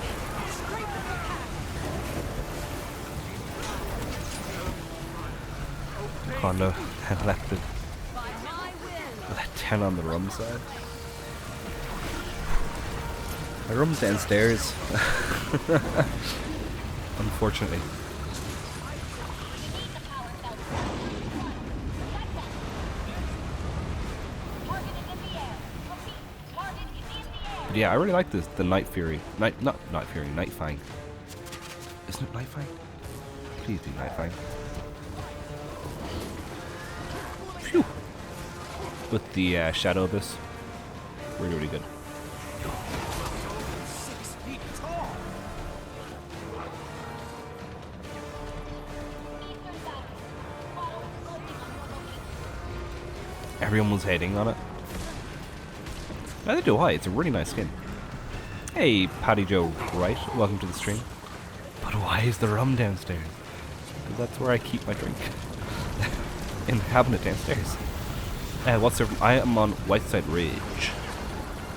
Kondo let 10 on the rum side. My rum's downstairs. Unfortunately. But yeah, I really like this. The Night Fury. Not Night Fury. Night Fang. Isn't it Night Fang? Please be Night Fang. Phew. With the Shadow Abyss. Really, really good. everyone was hating on it. Neither do I. It's a really nice skin. Hey, Paddy Joe Wright, welcome to the stream. But why is the rum downstairs? Because that's where I keep my drink. In the cabinet downstairs. What's there? I am on Whiteside Ridge.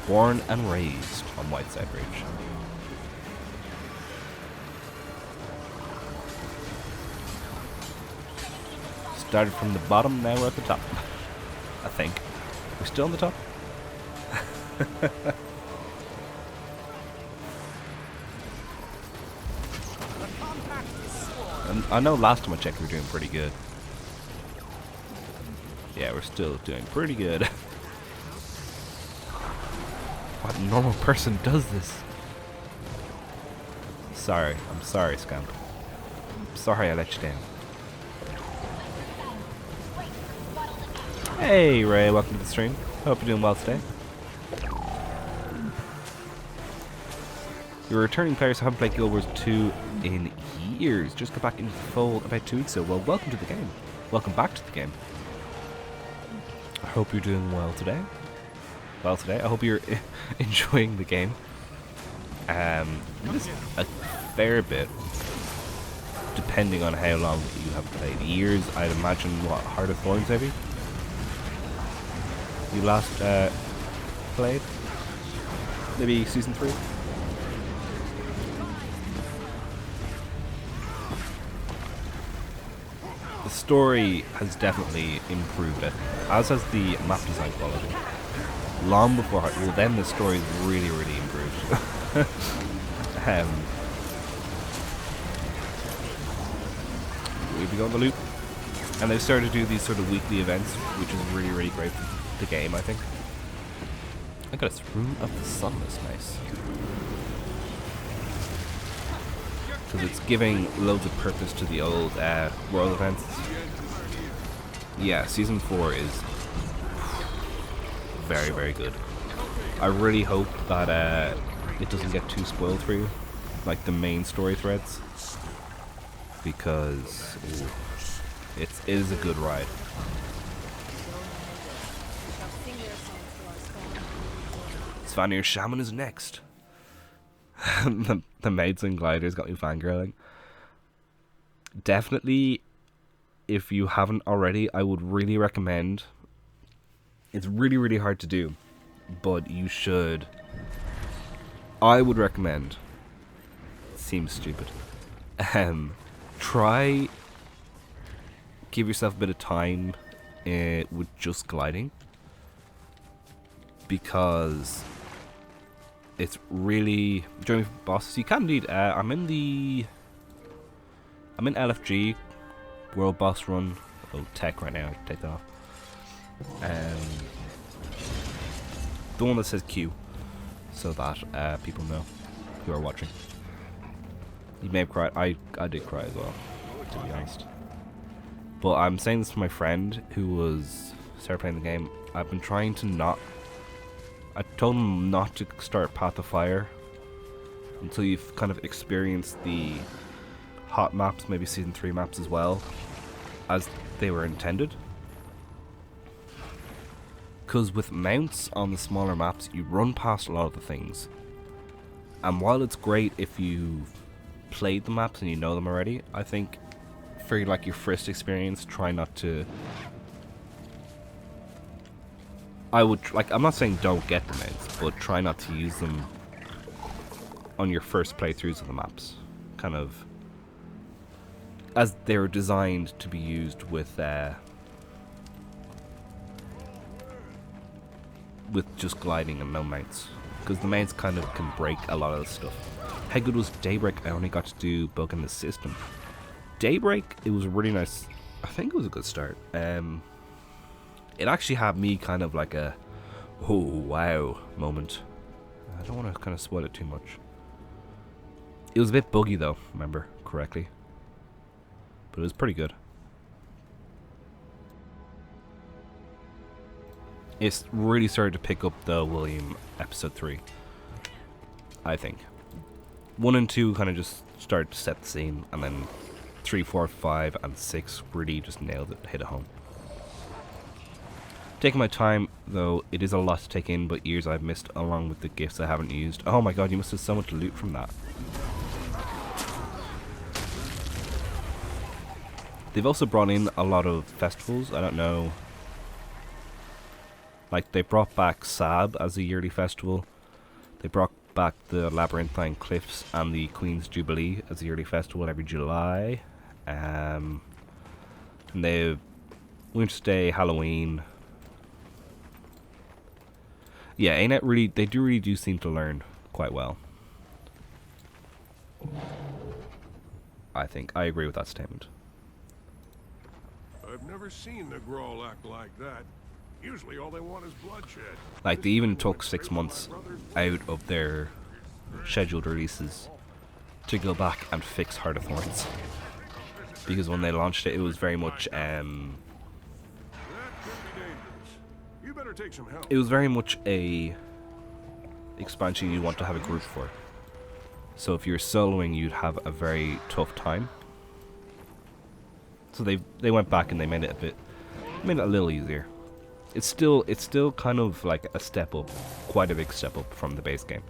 Born and raised on Whiteside Ridge. Started from the bottom, now we're at the top. I think. We're still on the top? And I know last time I checked we were doing pretty good. Yeah, we're still doing pretty good. What normal person does this? Sorry, I'm sorry, Scamp. I'm sorry I let you down. Hey Ray, welcome to the stream. Hope you're doing well today. You're a returning player, so I haven't played Guild Wars 2 in years. Just got back into the fold about 2 weeks ago. Well, welcome to the game. Welcome back to the game. I hope you're doing well today. I hope you're enjoying the game. Just a fair bit, depending on how long you have played. Years, I'd imagine. What, Heart of Thorns, maybe? You last played? Maybe Season 3? The story has definitely improved it, as has the map design quality. Long before Heart, well then the story really improved. We'll be going to loop. And they've started to do these sort of weekly events, which is really great for the game, I think. I got a Room of the Sun, that's nice. Because it's giving loads of purpose to the old world events. Yeah, Season 4 is very good. I really hope that it doesn't get too spoiled for you, like the main story threads, because it is a good ride. Svanir Shaman is next. the maids and gliders got me fangirling. Definitely, if you haven't already, I would really recommend. It's really hard to do, but you should. I would recommend. Seems stupid. Try. Give yourself a bit of time with just gliding, because it's really during bosses. You can indeed. I'm in LFG world boss run. Oh, tech right now. Take that off. The one that says Q, so that people know who are watching. You may have cried. I did cry as well, to be honest. But I'm saying this to my friend who started playing the game. I've been trying to not. I told him not to start Path of Fire until you've kind of experienced the hot maps, maybe Season 3 maps as well, as they were intended. Because with mounts on the smaller maps, you run past a lot of the things. And while it's great if you've played the maps and you know them already, I think for like your first experience, try not to. I'm not saying don't get the mounts, but try not to use them on your first playthroughs of the maps. Kind of as they were designed to be used with just gliding and no mounts, because the mounts kind of can break a lot of the stuff. How good was Daybreak? I only got to do bug in the system. Daybreak, it was really nice. I think it was a good start. It actually had me kind of like a oh wow moment. I don't want to kind of spoil it too much. It was a bit buggy though, remember correctly, but it was pretty good. It's really started to pick up though, William, episode 3. I think 1 and 2 kind of just started to set the scene, and then 3, 4, 5, and 6 really just nailed it, hit it home. Taking my time, though, it is a lot to take in, but years I've missed along with the gifts I haven't used. Oh my god, you must have so much loot from that. They've also brought in a lot of festivals. I don't know. Like, they brought back Sab as a yearly festival. They brought back the Labyrinthine Cliffs and the Queen's Jubilee as a yearly festival every July. And they've Winter's Day, Halloween. Yeah, ANET really, they really do seem to learn quite well. I think. I agree with that statement. I've never seen the Grawl act like that. Usually all they want is bloodshed. Like, they even took 6 months out of their scheduled releases to go back and fix Heart of Thorns. Because when they launched it, it was very much, You better take some help. it was very much a expansion you want to have a group for. So if you're soloing, you'd have a very tough time. So they went back and they made it a little easier. It's still kind of like a step up, quite a big step up from the base game.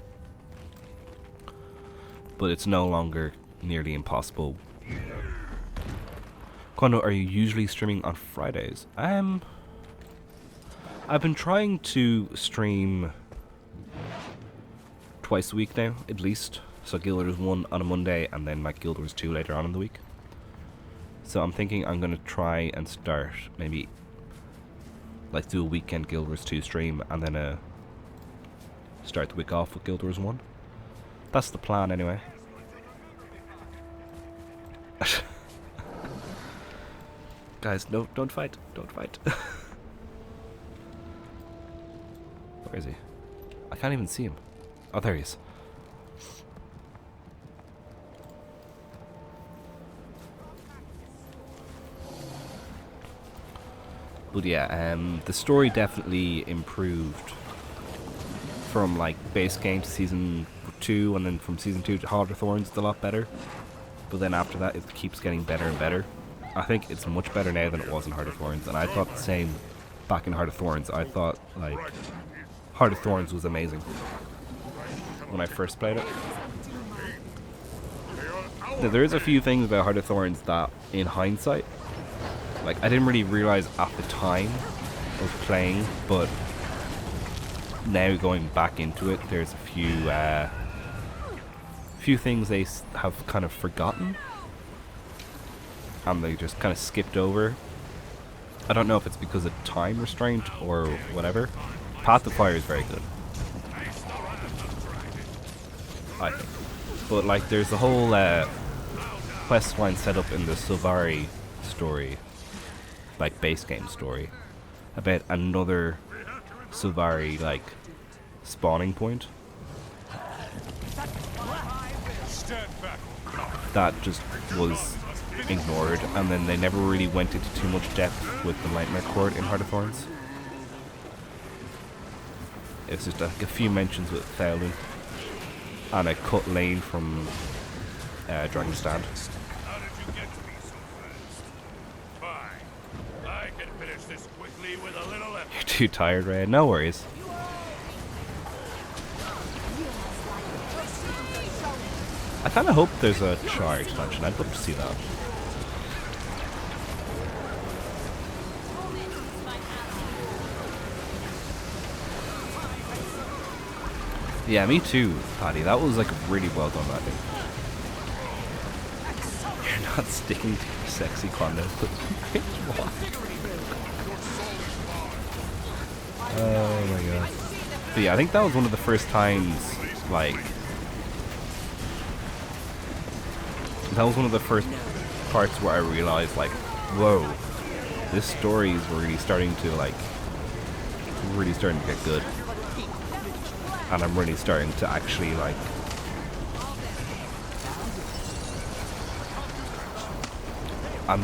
But it's no longer nearly impossible. Kondo, are you usually streaming on Fridays? I've been trying to stream twice a week now, at least. So Guild Wars 1 on a Monday, and then like Guild Wars 2 later on in the week. So I'm thinking I'm going to try and start, maybe, like do a weekend Guild Wars 2 stream, and then start the week off with Guild Wars 1. That's the plan anyway. Guys, no, don't fight. Don't fight. Where is he? I can't even see him. Oh, there he is. But yeah, the story definitely improved from like base game to season 2, and then from season 2 to Heart of Thorns, it's a lot better. But then after that, it keeps getting better and better. I think it's much better now than it was in Heart of Thorns, and I thought the same back in Heart of Thorns. I thought like Heart of Thorns was amazing when I first played it. Now, there is a few things about Heart of Thorns that, in hindsight, like I didn't really realize at the time of playing, but now going back into it, there's a few things they have kind of forgotten, and they just kind of skipped over. I don't know if it's because of time restraint or whatever. Path of Fire is very good, I think. But like, there's a whole quest line set up in the Silvari story, like base game story, about another Silvari like spawning point that just was ignored, and then they never really went into too much depth with the Nightmare Court in Heart of Thorns. It's just like a few mentions with Thailun and a cut lane from Dragon's Stand. How did you get to me so fast? Fine. I can finish this quickly with a little effort. You're too tired, Ray. No worries. I kind of hope there's a Char expansion. I'd love to see that. Yeah, me too, Paddy. That was like really well done, I think. You're not sticking to your sexy content. Oh my god. But yeah, I think that was one of the first times, like, that was one of the first parts where I realized, like, whoa, this story is really starting to get good. And I'm really starting to actually, like, I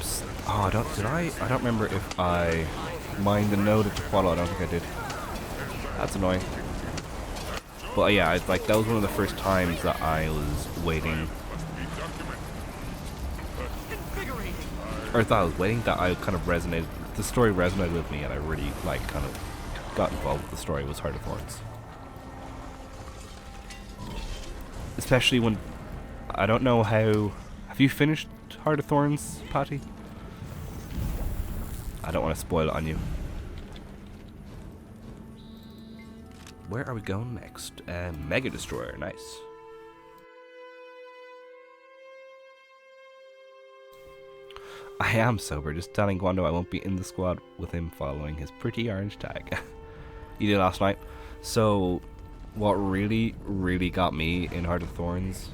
don't remember if I mined the node to follow. I don't think I did. That's annoying. But yeah, like, that was one of the first times that I was waiting. Or that I was waiting, that I kind of resonated. the story resonated with me and I really like kind of got involved with the story was Heart of Thorns. Especially when I don't know how. Have you finished Heart of Thorns, Patty? I don't want to spoil it on you. Where are we going next? Mega Destroyer, nice. I am sober, just telling Gwando I won't be in the squad with him following his pretty orange tag. He did last night. So, what really, really got me in Heart of Thorns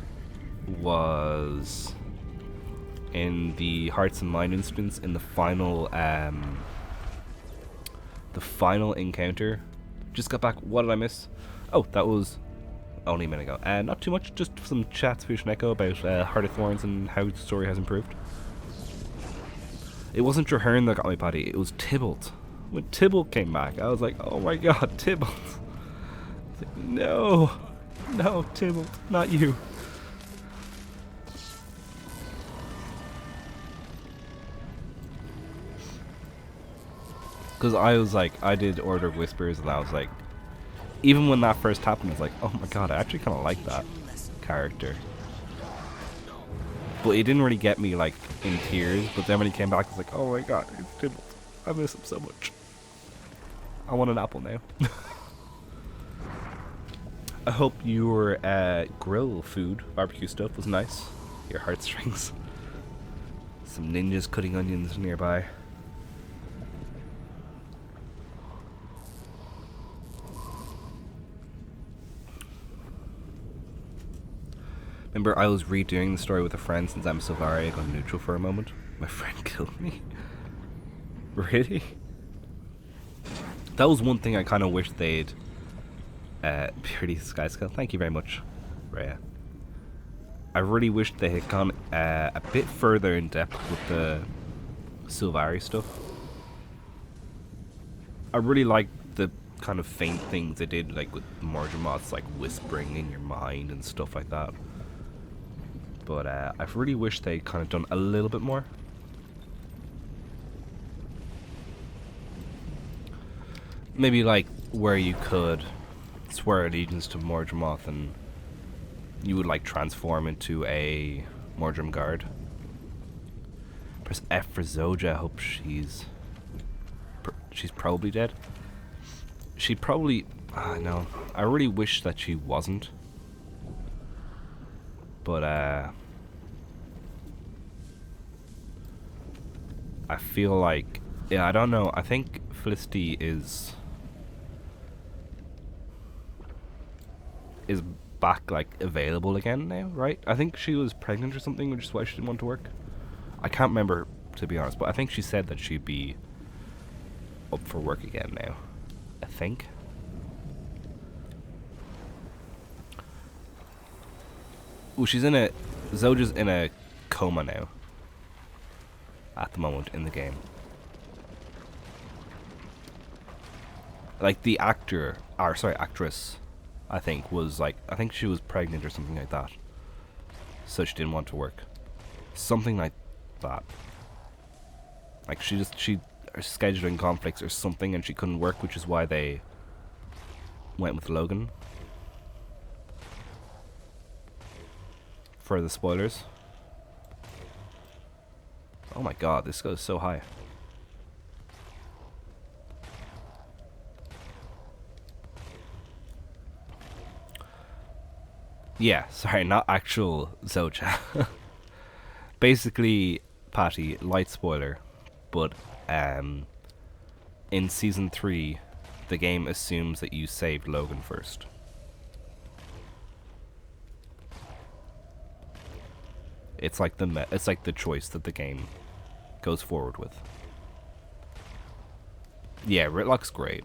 was in the Hearts and Mind instance in the final encounter. Just got back. What did I miss? Oh, that was only a minute ago. Not too much, just some chats with Echo about Heart of Thorns and how the story has improved. It wasn't Traherne that got me, Paddy. It was Tybalt. When Tybalt came back, I was like, oh my god, Tybalt. Like, no, Tybalt, not you. Because I was like, I did Order of Whispers, and I was like, even when that first happened, I was like, oh my god, I actually kind of like that character. But it didn't really get me like in tears. But then when he came back, I was like, oh my god, it's Tybalt. I miss him so much. I want an apple now. I hope your grill food, barbecue stuff was nice. Your heartstrings. Some ninjas cutting onions nearby. Remember, I was redoing the story with a friend since I'm Silvaria. I got neutral for a moment. My friend killed me. Really? That was one thing I kind of wish they'd... Purity Skyscale, thank you very much, Rhea. I really wish they had gone a bit further in depth with the Silvari stuff. I really liked the kind of faint things they did, like with Morgemoth's like whispering in your mind and stuff like that. But I really wish they'd kind of done a little bit more. Maybe like where you could swear allegiance to Morgemoth and you would like transform into a Mordrim guard. Press F for Zoja. I hope she's probably dead. She probably... no. I really wish that she wasn't. But I feel like... Yeah, I don't know. I think Felicity is back, like, available again now, right? I think she was pregnant or something, which is why she didn't want to work. I can't remember, to be honest, but I think she said that she'd be up for work again now. I think. Ooh, Zoja's in a coma now. At the moment in the game. Like the actress, I think she was pregnant or something like that. So she didn't want to work. Something like that. Like her scheduling conflicts or something and she couldn't work, which is why they went with Logan. For the spoilers. Oh my god, this goes so high. Yeah, sorry, not actual Zoja. Basically, Patty, light spoiler, but in Season 3, the game assumes that you saved Logan first. It's like the choice that the game goes forward with. Yeah, Ritlock's great.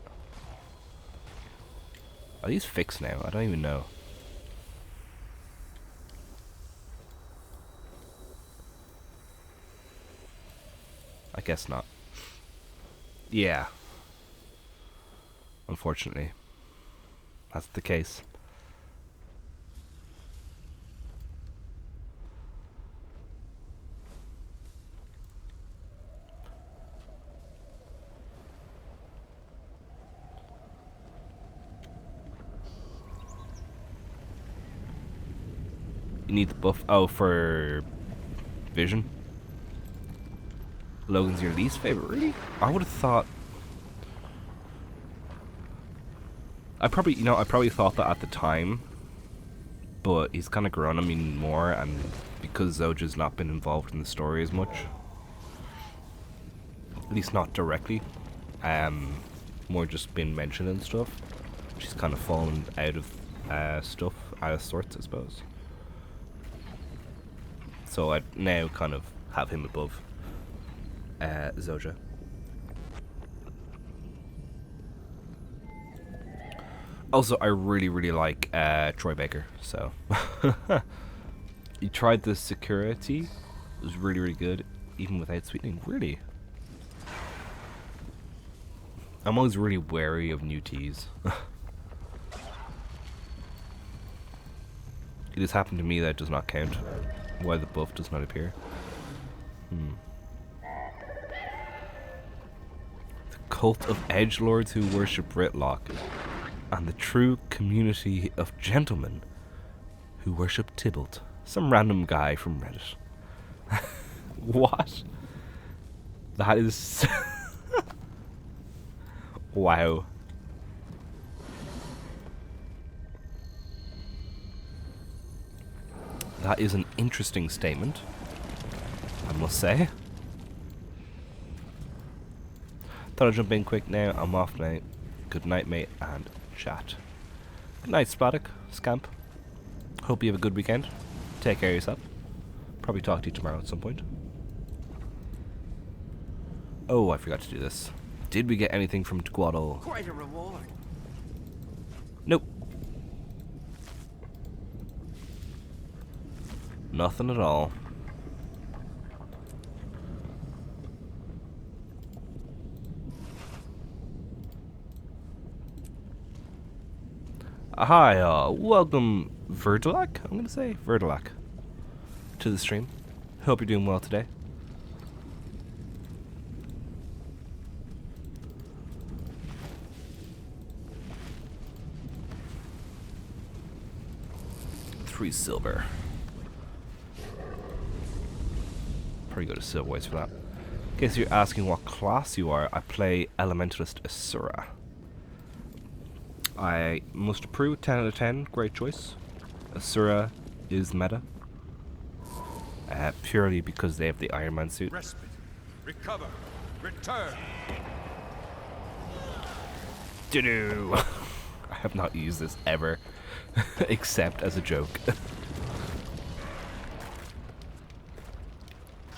Are these fixed now? I don't even know. I guess not. Yeah. Unfortunately. That's the case. You need the buff. Oh, for vision. Logan's your least favorite, really? I would have thought. I probably thought that at the time, but he's kind of grown on me more, and because Zoja's not been involved in the story as much, at least not directly, more just been mentioned and stuff. She's kind of fallen out of stuff, out of sorts, I suppose. So I now kind of have him above Zoja. Also, I really like Troy Baker, so. You tried the security. It was really good, even without sweetening. Really? I'm always really wary of new teas. It has happened to me that does not count. Why the buff does not appear. The cult of edgelords who worship Ritlock, and the true community of gentlemen who worship Tybalt. Some random guy from Reddit. What? That is... Wow. That is an interesting statement, I must say. Thought I'd jump in quick now. I'm off now. Good night, mate, and chat. Good night, Splatic, Scamp. Hope you have a good weekend. Take care of yourself. Probably talk to you tomorrow at some point. Oh, I forgot to do this. Did we get anything from Guado? Quite a reward. Nope. Nothing at all. Hi, welcome Verdalac, I'm gonna say Verdalac, to the stream. Hope you're doing well today. $3 silver. Probably go to Silverways for that. In case you're asking what class you are, I play Elementalist Asura. I must approve. 10 out of 10. Great choice. Asura is meta. Purely because they have the Iron Man suit. Respite. Recover. Return. Doo-doo. I have not used this ever, except as a joke.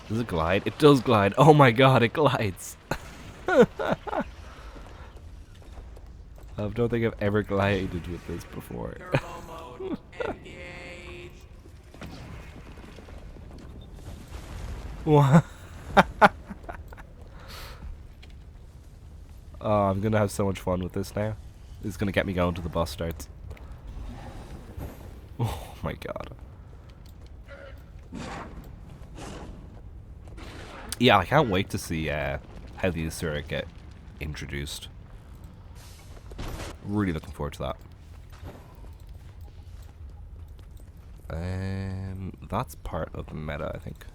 Does it glide? It does glide. Oh my god, it glides. I don't think I've ever glided with this before. Turbo mode. Engage. What? Oh, I'm gonna have so much fun with this now. It's gonna get me going to the boss starts. Oh my god. Yeah, I can't wait to see how the Asura get introduced. Really looking forward to that. That's part of the meta, I think.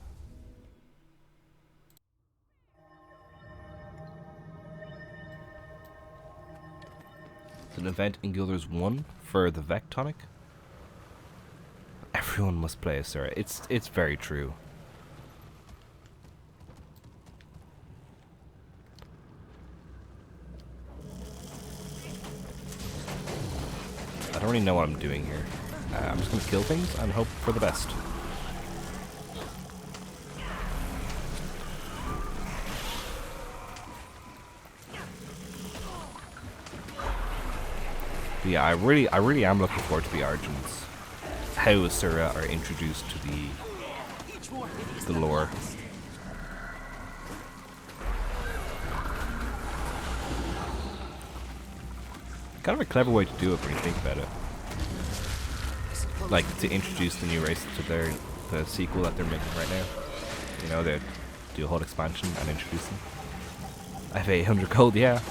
It's an event in Guilders 1 for the Vectonic. Everyone must play Asura. It's very true. I don't really know what I'm doing here. I'm just going to kill things and hope for the best. But yeah, I really am looking forward to the origins. How Asura are introduced to the lore. Kind of a clever way to do it when you think about it. Like, to introduce the new race to the sequel that they're making right now. You know, they do a whole expansion and introduce them. I have 800 gold, yeah.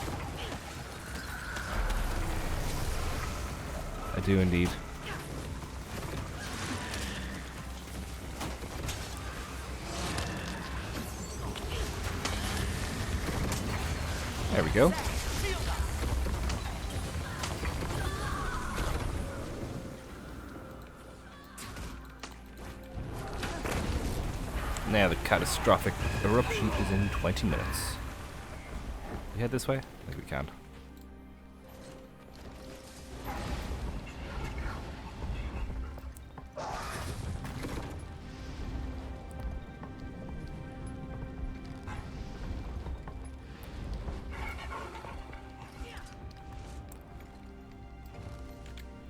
I do indeed. we go. Now the catastrophic eruption is in 20 minutes. We head this way? I think we can.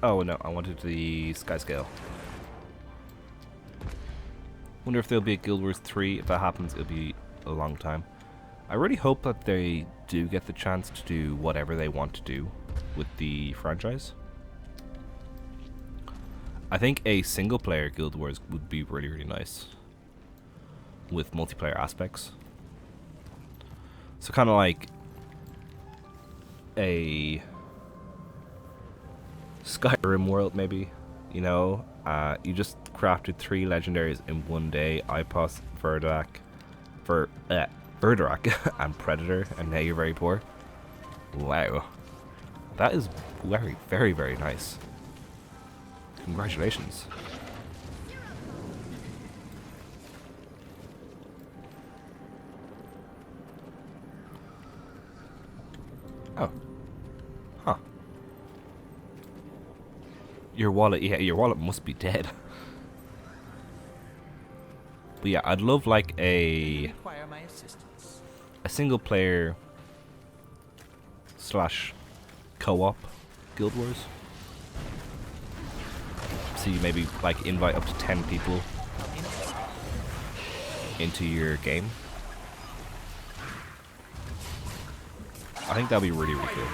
Oh no, I wanted the sky scale. Wonder if there'll be a Guild Wars 3. If that happens, it'll be a long time. I really hope that they do get the chance to do whatever they want to do with the franchise. I think a single player Guild Wars would be really, really nice with multiplayer aspects. So kind of like a Skyrim world, maybe, you know, you just crafted 3 legendaries in one day: Ipos, Verdac, and Predator, and now you're very poor. Wow, that is very, very, very nice. Congratulations. Oh. Huh. Your wallet, yeah, your wallet must be dead. But yeah, I'd love like a single player / co-op Guild Wars. So you maybe like invite up to 10 people into your game. I think that'd be really, really cool.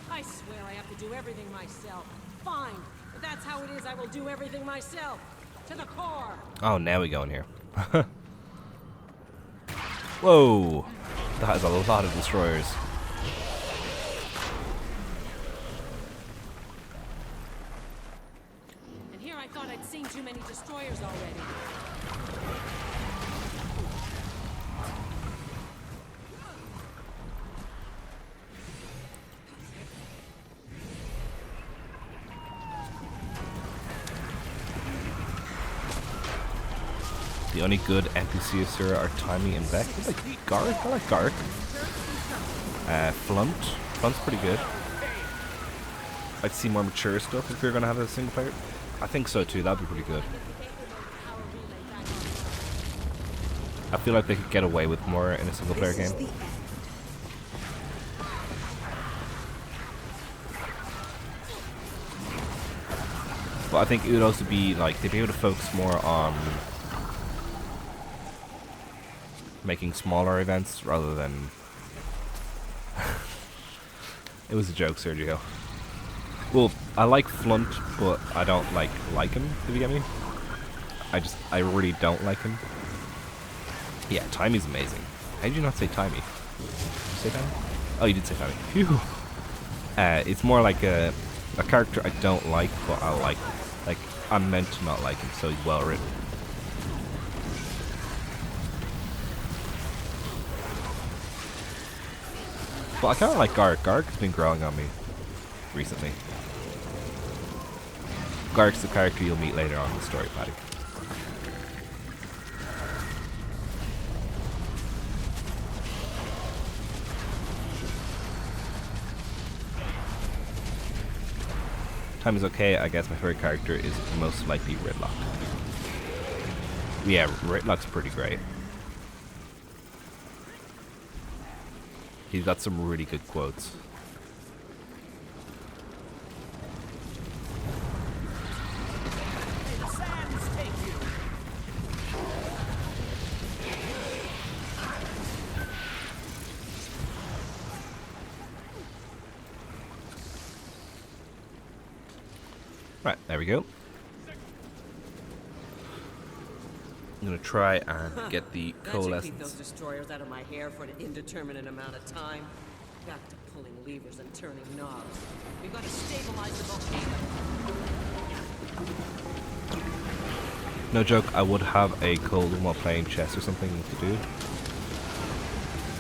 I swear I have to do everything myself. Fine. If that's how it is, I will do everything myself. To the core. Oh, now we go in here. Whoa! That is a lot of destroyers. And here I thought I'd seen too many destroyers already. The only good NPCs here are Timmy and Beck. I like Garrick. I like Garrick. Flunt. Flunt's pretty good. I'd see more mature stuff if you're going to have a single player. I think so too. That'd be pretty good. I feel like they could get away with more in a single player game. But I think it would also be like they'd be able to focus more on making smaller events rather than it was a joke, Sergio. Well, I like Flunt, but I don't like him, if you get me. I really don't like him. Yeah, Timey's amazing. How did you not say Timey? Did you say Timey? Oh, you did say Timey. Phew. It's more like a character I don't like, but I like. Like, I'm meant to not like him, so he's well written. But I kind of like Garrick. Garrick has been growing on me recently. Garrick's the character you'll meet later on in the story, Paddy. Time is okay. I guess my favorite character is most likely Ridlock. Yeah, Ridlock's pretty great. He's got some really good quotes. Right, there we go. I'm gonna try and get the That should keep coalescence. those destroyers out of my hair for an indeterminate amount of time. Back to pulling levers and turning knobs. We've got to stabilize the volcano. No joke, I would have a cold one while playing chess or something to do.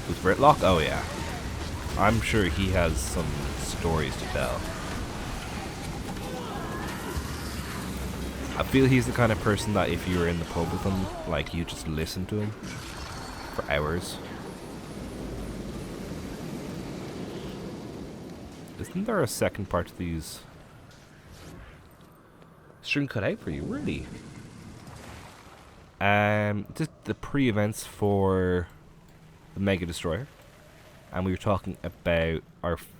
With Britlock? Oh yeah. I'm sure he has some stories to tell. I feel he's the kind of person that if you were in the pub with him, like, you just listen to him for hours. Isn't there a second part to these? Stream cut out for you, really? Just the pre-events for the Mega Destroyer, and we were talking about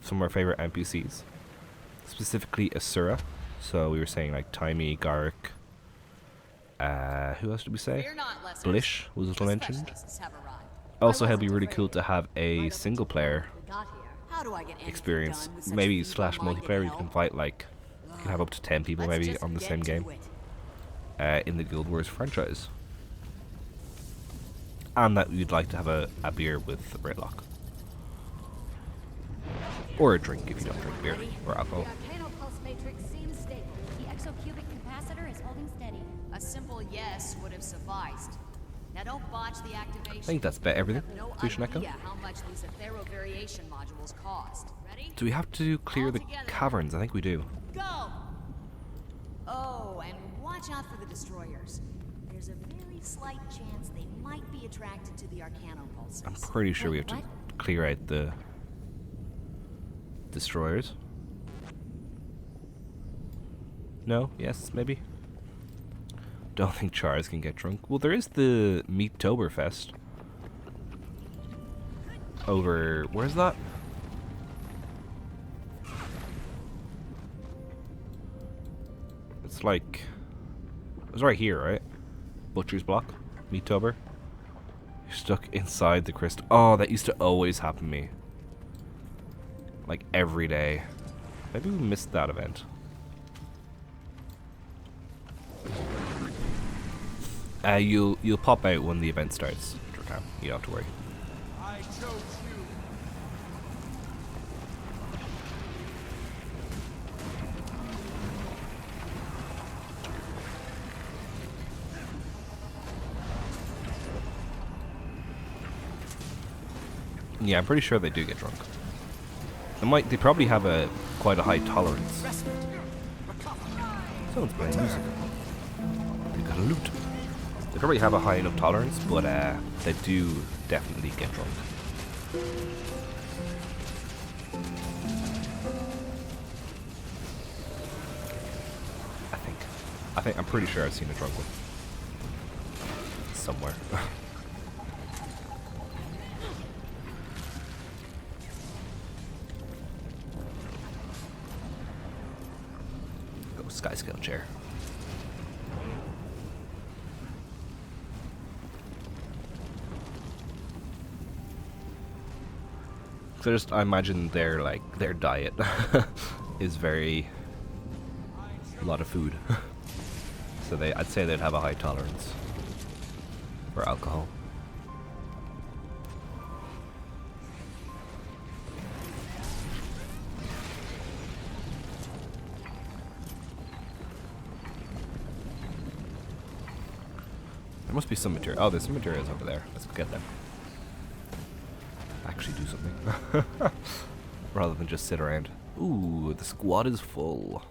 some of our favorite NPCs, specifically Asura. So we were saying like Taimi, Garrick. Who else did we say? Blish was also mentioned. Also, it'd be really cool to have a single player experience, maybe slash multiplayer. You can fight like you can have up to 10 people maybe on the same game in the Guild Wars franchise. And that you'd like to have a beer with Britlock. Or a drink if you don't drink beer or alcohol. A simple yes would have sufficed. Now don't botch the activation. I think that's about everything. No idea how much these Athero variation modules cost. Ready? Do we have to clear the caverns? I think we do. Go! Oh, and watch out for the destroyers. There's a very slight chance they might be attracted to the Arcano pulses. I'm pretty sure we have to clear out the destroyers. No? Yes? Maybe? Don't think Chars can get drunk. Well, there is the Meattoberfest. Over... where's that? It's like... it's right here, right? Butcher's Block. Meattober. You're stuck inside the crystal. Oh, that used to always happen to me. Like, every day. Maybe we missed that event. You'll pop out when the event starts. You don't have to worry. I chose you. Yeah, I'm pretty sure they do get drunk. They probably have quite a high tolerance. Someone's playing music. They got a loot. They probably have a high enough tolerance, but they do definitely get drunk. I'm pretty sure I've seen a drunk one somewhere. Go sky scale chair. So I imagine their diet is a lot of food. So I'd say they'd have a high tolerance for alcohol. There must be some material. Oh, there's some materials over there. Let's go get them. Actually do something. Rather than just sit around. Ooh, the squad is full.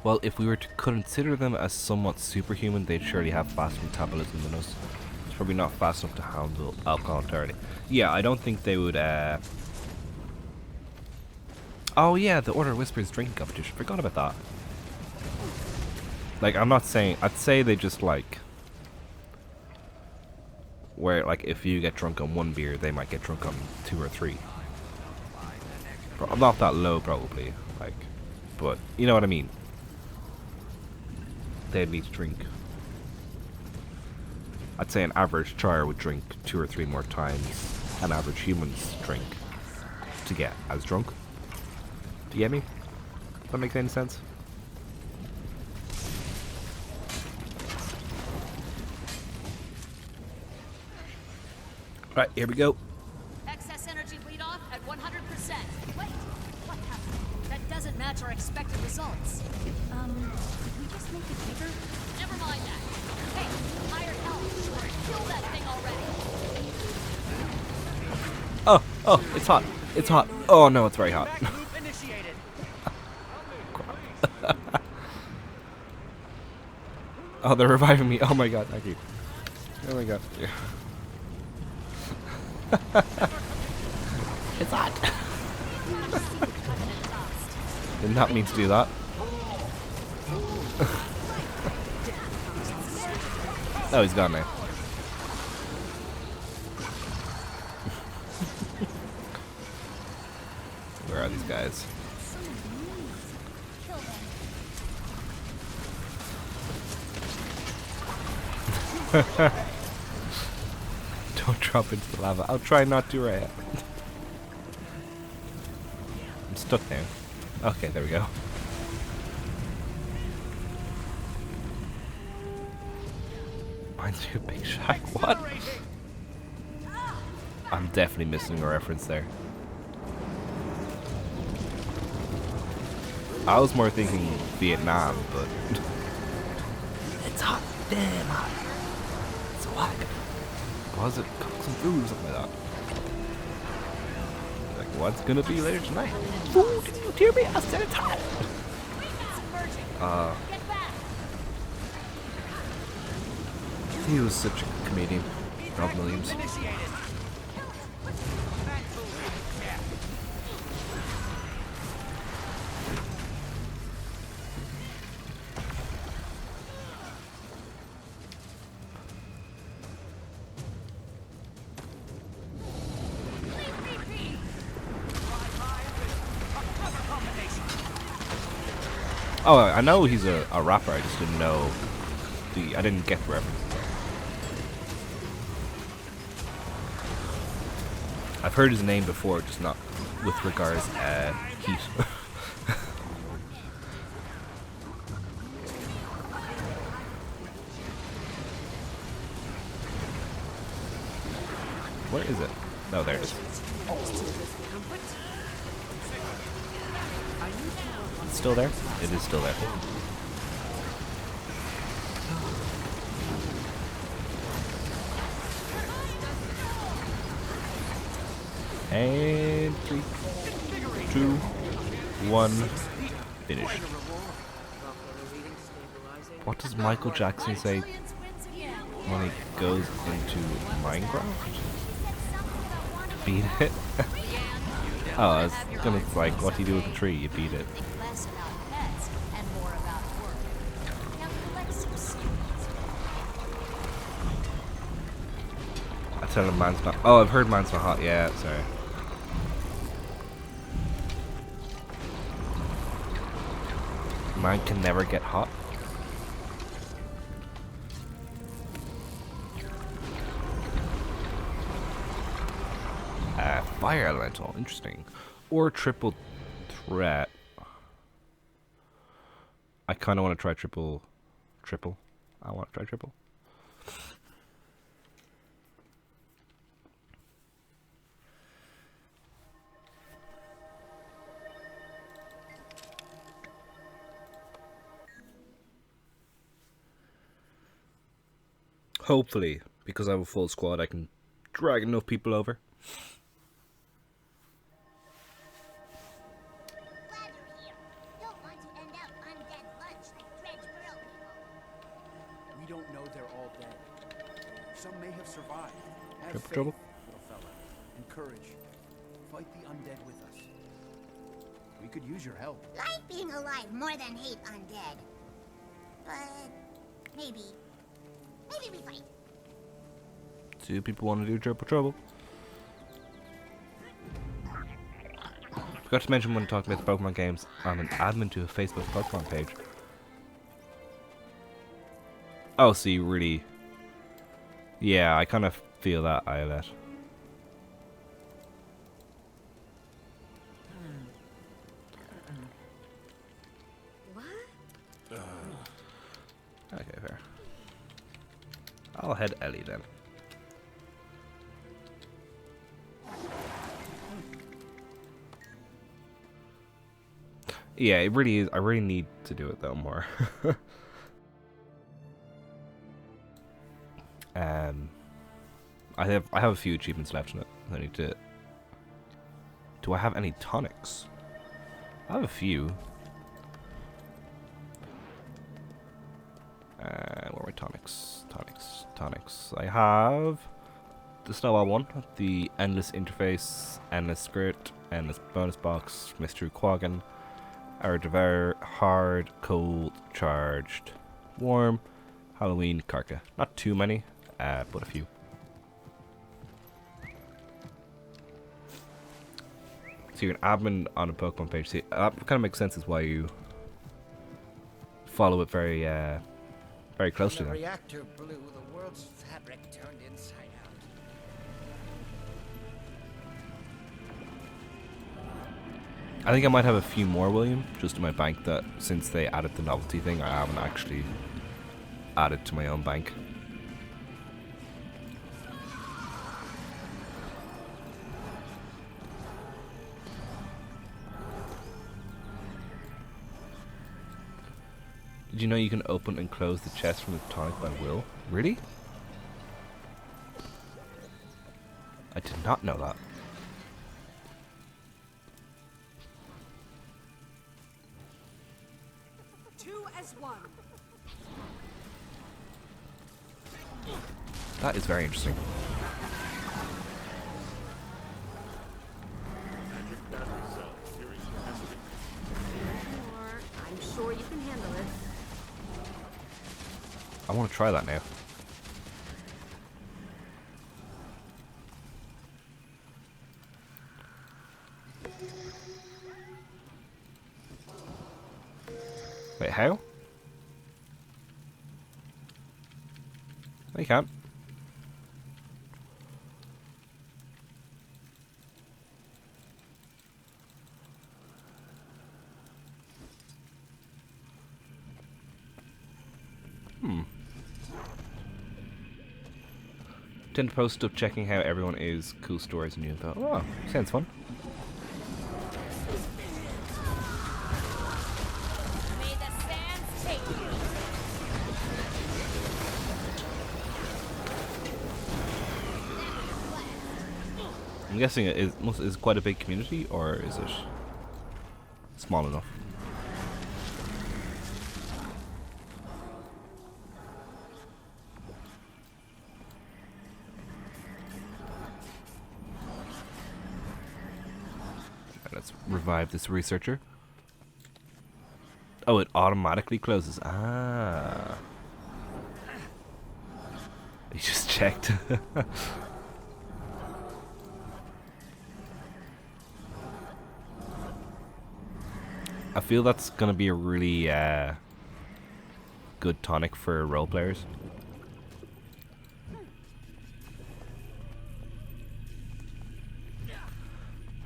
Well, if we were to consider them as somewhat superhuman, they'd surely have faster metabolism than us. It's probably not fast enough to handle alcohol entirely. Yeah, I don't think they would, Oh yeah, the Order of Whispers drinking competition. Forgot about that. Like, I'm not saying... I'd say they just, like... where, like, if you get drunk on one beer, they might get drunk on 2 or 3. Not that low, probably. Like, but, you know what I mean. They'd need to drink. I'd say an average Char would drink 2 or 3 more times an average human's drink to get as drunk. Do you get me? Does that make any sense? Right, here we go. Excess energy bleed off at 100%. Wait, what happened? That doesn't match our expected results. Did we just make it bigger? Never mind that. Hey, higher health. Kill that thing already. Oh, it's hot. It's hot. Oh no, it's very hot. Back loop initiated. Oh, they're reviving me. Oh my god, thank you. Oh my god. Yeah. It's hot. Did not mean to do that. Oh, he's gone now. Where are these guys? Don't drop into the lava. I'll try not to, right? I'm stuck now. Okay, there we go. Reminds me of Big Shack. What? I'm definitely missing a reference there. I was more thinking Vietnam, but it's hot. Damn hot. It's hot. Was it cook some food or something like that? Like, what's gonna be later tonight? Food! Did you hear me? I said it's hot. He was such a comedian. Rob Williams. Initiated. Oh, I know he's a rapper. I just didn't know I didn't get the reference. I've heard his name before, just not with regards heat. Where is it? Oh, there it is. It's still there? It is still there. And 3, 2, 1, finish. What does Michael Jackson say when he goes into Minecraft? Beat it? Oh, I was gonna like, what do you do with the tree? You beat it. Less about pets and more about work. Now collect some seeds. I tell him mine's not. Oh, I've heard mine's not hot. Yeah, sorry. Mine can never get hot. Fire elemental, interesting. Or triple threat. I kind of want to try triple. I want to try triple. Hopefully, because I have a full squad, I can drag enough people over. We don't know they're all dead. Some may have survived. Have faith, Trouble? little fella. And courage. Fight the undead with us. We could use your help. Like being alive more than hate undead. But maybe we fight. Two people want to do triple trouble. Forgot to mention when talking about the Pokemon games, I'm an admin to a Facebook Pokemon page. Oh, so you really... Yeah, I kind of feel that, Eyelet. What? Okay, fair. I'll head Ellie then. Yeah, it really is. I really need to do it though more. I have a few achievements left in it. I need to. Do I have any tonics? I have a few. Where are my tonics? Tonics. I have the Snowball one, the Endless Interface, Endless Skirt, Endless Bonus Box, Mystery Quaggan, Our Devour, Hard, Cold, Charged, Warm, Halloween, Karka. Not too many, but a few. So you're an admin on a Pokemon page. See, that kind of makes sense as why you follow it very closely. When the reactor blew, the world's fabric turned inside out. I think I might have a few more, William, just in my bank that since they added the novelty thing, I haven't actually added to my own bank. Did you know you can open and close the chest from the tonic by will? Really? I did not know that. Two as one. That is very interesting. Magic battery cell series capacity. I'm sure you can handle it. I want to try that now. Wait, how? No, you can't. Tend to post stuff checking how everyone is, cool stories and new info. Oh, sounds fun. May the sands take you. I'm guessing it is quite a big community, or is it small enough? Let's revive this researcher. Oh, it automatically closes. Ah. You just checked. I feel that's gonna be a really good tonic for role players.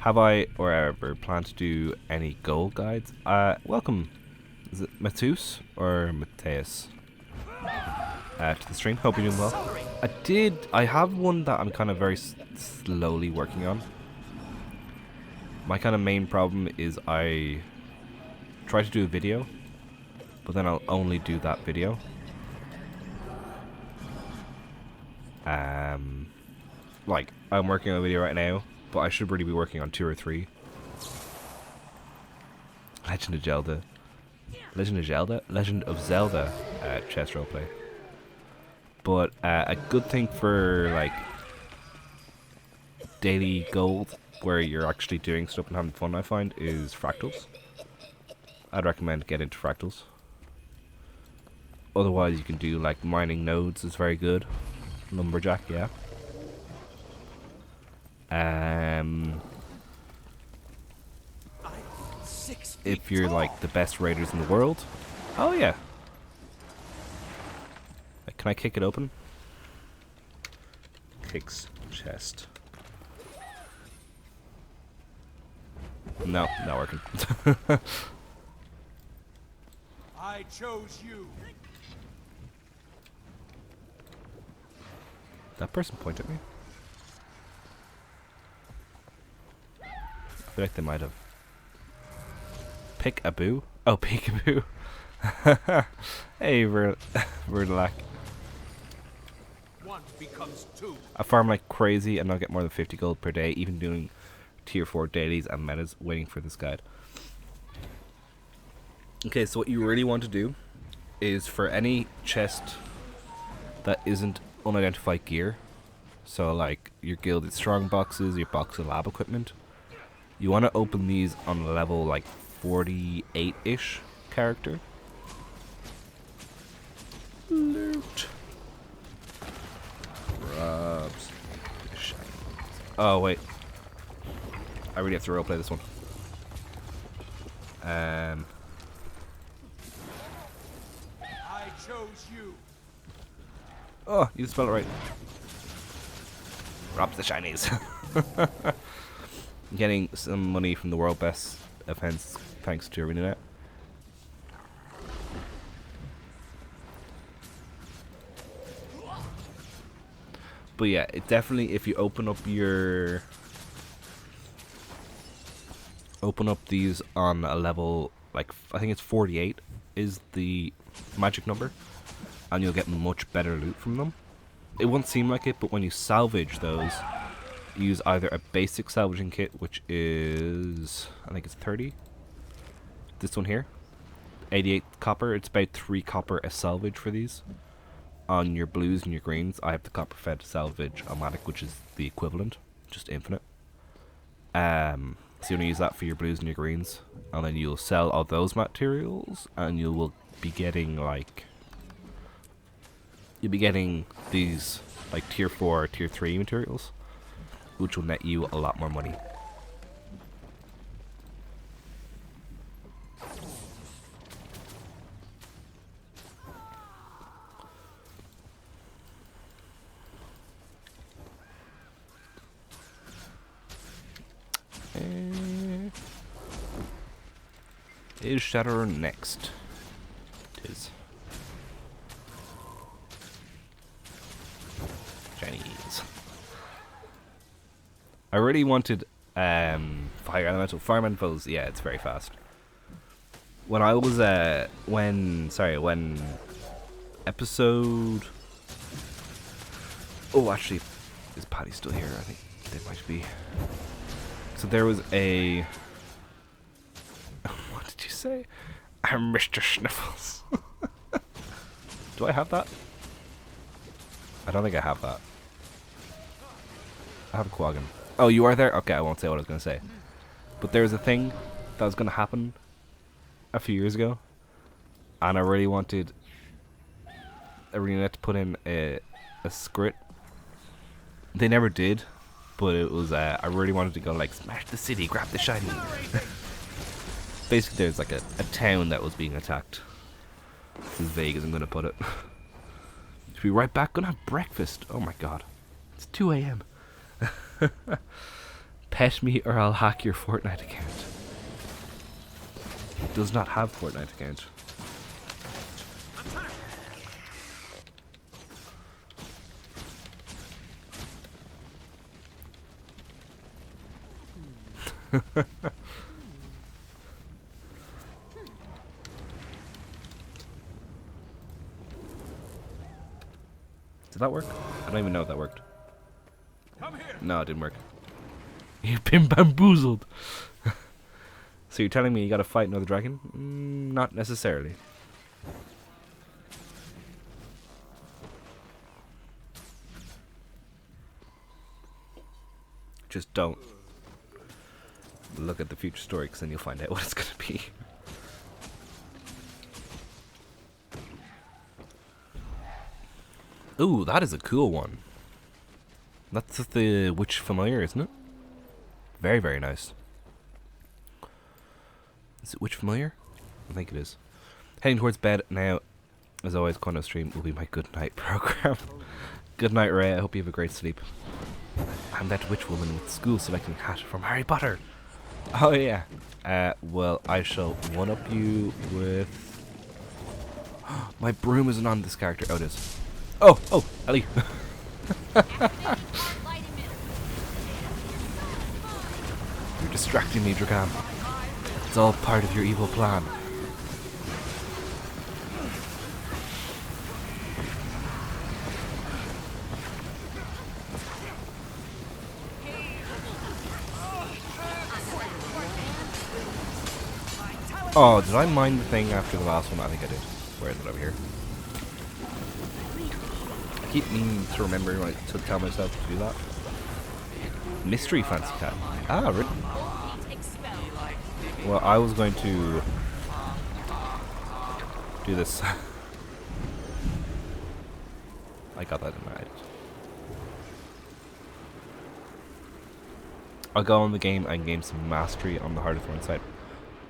Have I or ever planned to do any goal guides? Welcome. Is it Matus or Mateus? To the stream. Hope you're doing well. I have one that I'm kind of very slowly working on. My kind of main problem is I try to do a video, but then I'll only do that video. Like, I'm working on a video right now, but I should really be working on 2 or 3. Legend of Zelda chess roleplay. But a good thing for like daily gold, where you're actually doing stuff and having fun, I find, is fractals. I'd recommend get into fractals. Otherwise, you can do like mining nodes is very good. Lumberjack, yeah. If you're like the best raiders in the world, oh yeah. Can I kick it open? Kicks chest. No, not working. I chose you. That person pointed at me. I feel like they might have Pick-a-boo? Oh, peekaboo. Hey, Verdalac. One becomes two. I farm like crazy and I'll get more than 50 gold per day, even doing tier 4 dailies and metas, waiting for this guide. Okay, so what you really want to do is for any chest that isn't unidentified gear, so like your gilded strong boxes, your box of lab equipment, you want to open these on a level like 48-ish character. Loot. Grubs. Oh wait, I really have to roleplay this one. I chose you. Oh, you spelled it right. Robs the shinies. Getting some money from the world best events thanks to ArenaNet. But yeah, it definitely, if you open up these on a level like, I think it's 48 is the magic number, and you'll get much better loot from them. It won't seem like it, but when you salvage those, use either a basic salvaging kit, which is, I think it's 30. This one here, 88 copper. It's about 3 copper a salvage for these. On your blues and your greens, I have the copper fed salvage automatic, which is the equivalent, just infinite. So you want to use that for your blues and your greens, and then you'll sell all those materials, and you will be getting like, you'll be getting these like tier 4, tier 3 materials, which will net you a lot more money. Is Shatter next? It is. Chinese. I really wanted fire elemental. Fire elementals, yeah, it's very fast. When I was when episode, oh, actually, is Patty still here? I think they might be. So there was a, what did you say? I'm Mr. Sniffles. Do I have that? I don't think I have that. I have a Quaggan. Oh, you are there? Okay, I won't say what I was going to say. But there was a thing that was going to happen a few years ago, and I really wanted ArenaNet to put in a script. They never did, but it was, I really wanted to go like, smash the city, grab the shiny. Basically there's like a town that was being attacked. It's as vague as I'm going to put it. Should be right back, gonna have breakfast. Oh my god. It's 2 AM. Pet me or I'll hack your Fortnite account. It does not have Fortnite account. Did that work? I don't even know if that worked. No, it didn't work. You've been bamboozled. So you're telling me you gotta fight another dragon? Not necessarily. Just don't look at the future story, because then you'll find out what it's gonna be. Ooh, that is a cool one. That's the Witch Familiar, isn't it? Very, very nice. Is it Witch Familiar? I think it is. Heading towards bed now. As always, Kono stream will be my good night program. Good night, Ray. I hope you have a great sleep. I'm that witch woman with school selecting hat from Harry Potter. Oh yeah. Well, I shall one-up you with... My broom isn't on this character. Oh, it is. Oh, Ellie. You're distracting me, Dragan. It's all part of your evil plan. Oh, did I mine the thing after the last one? I think I did. Where is it over here? I keep meaning to remember like, to tell myself to do that. Mystery fancy cat. Ah, really? Well, I was going to do this. I got that in my head. I'll go on the game and gain some mastery on the Heart of Thorn side.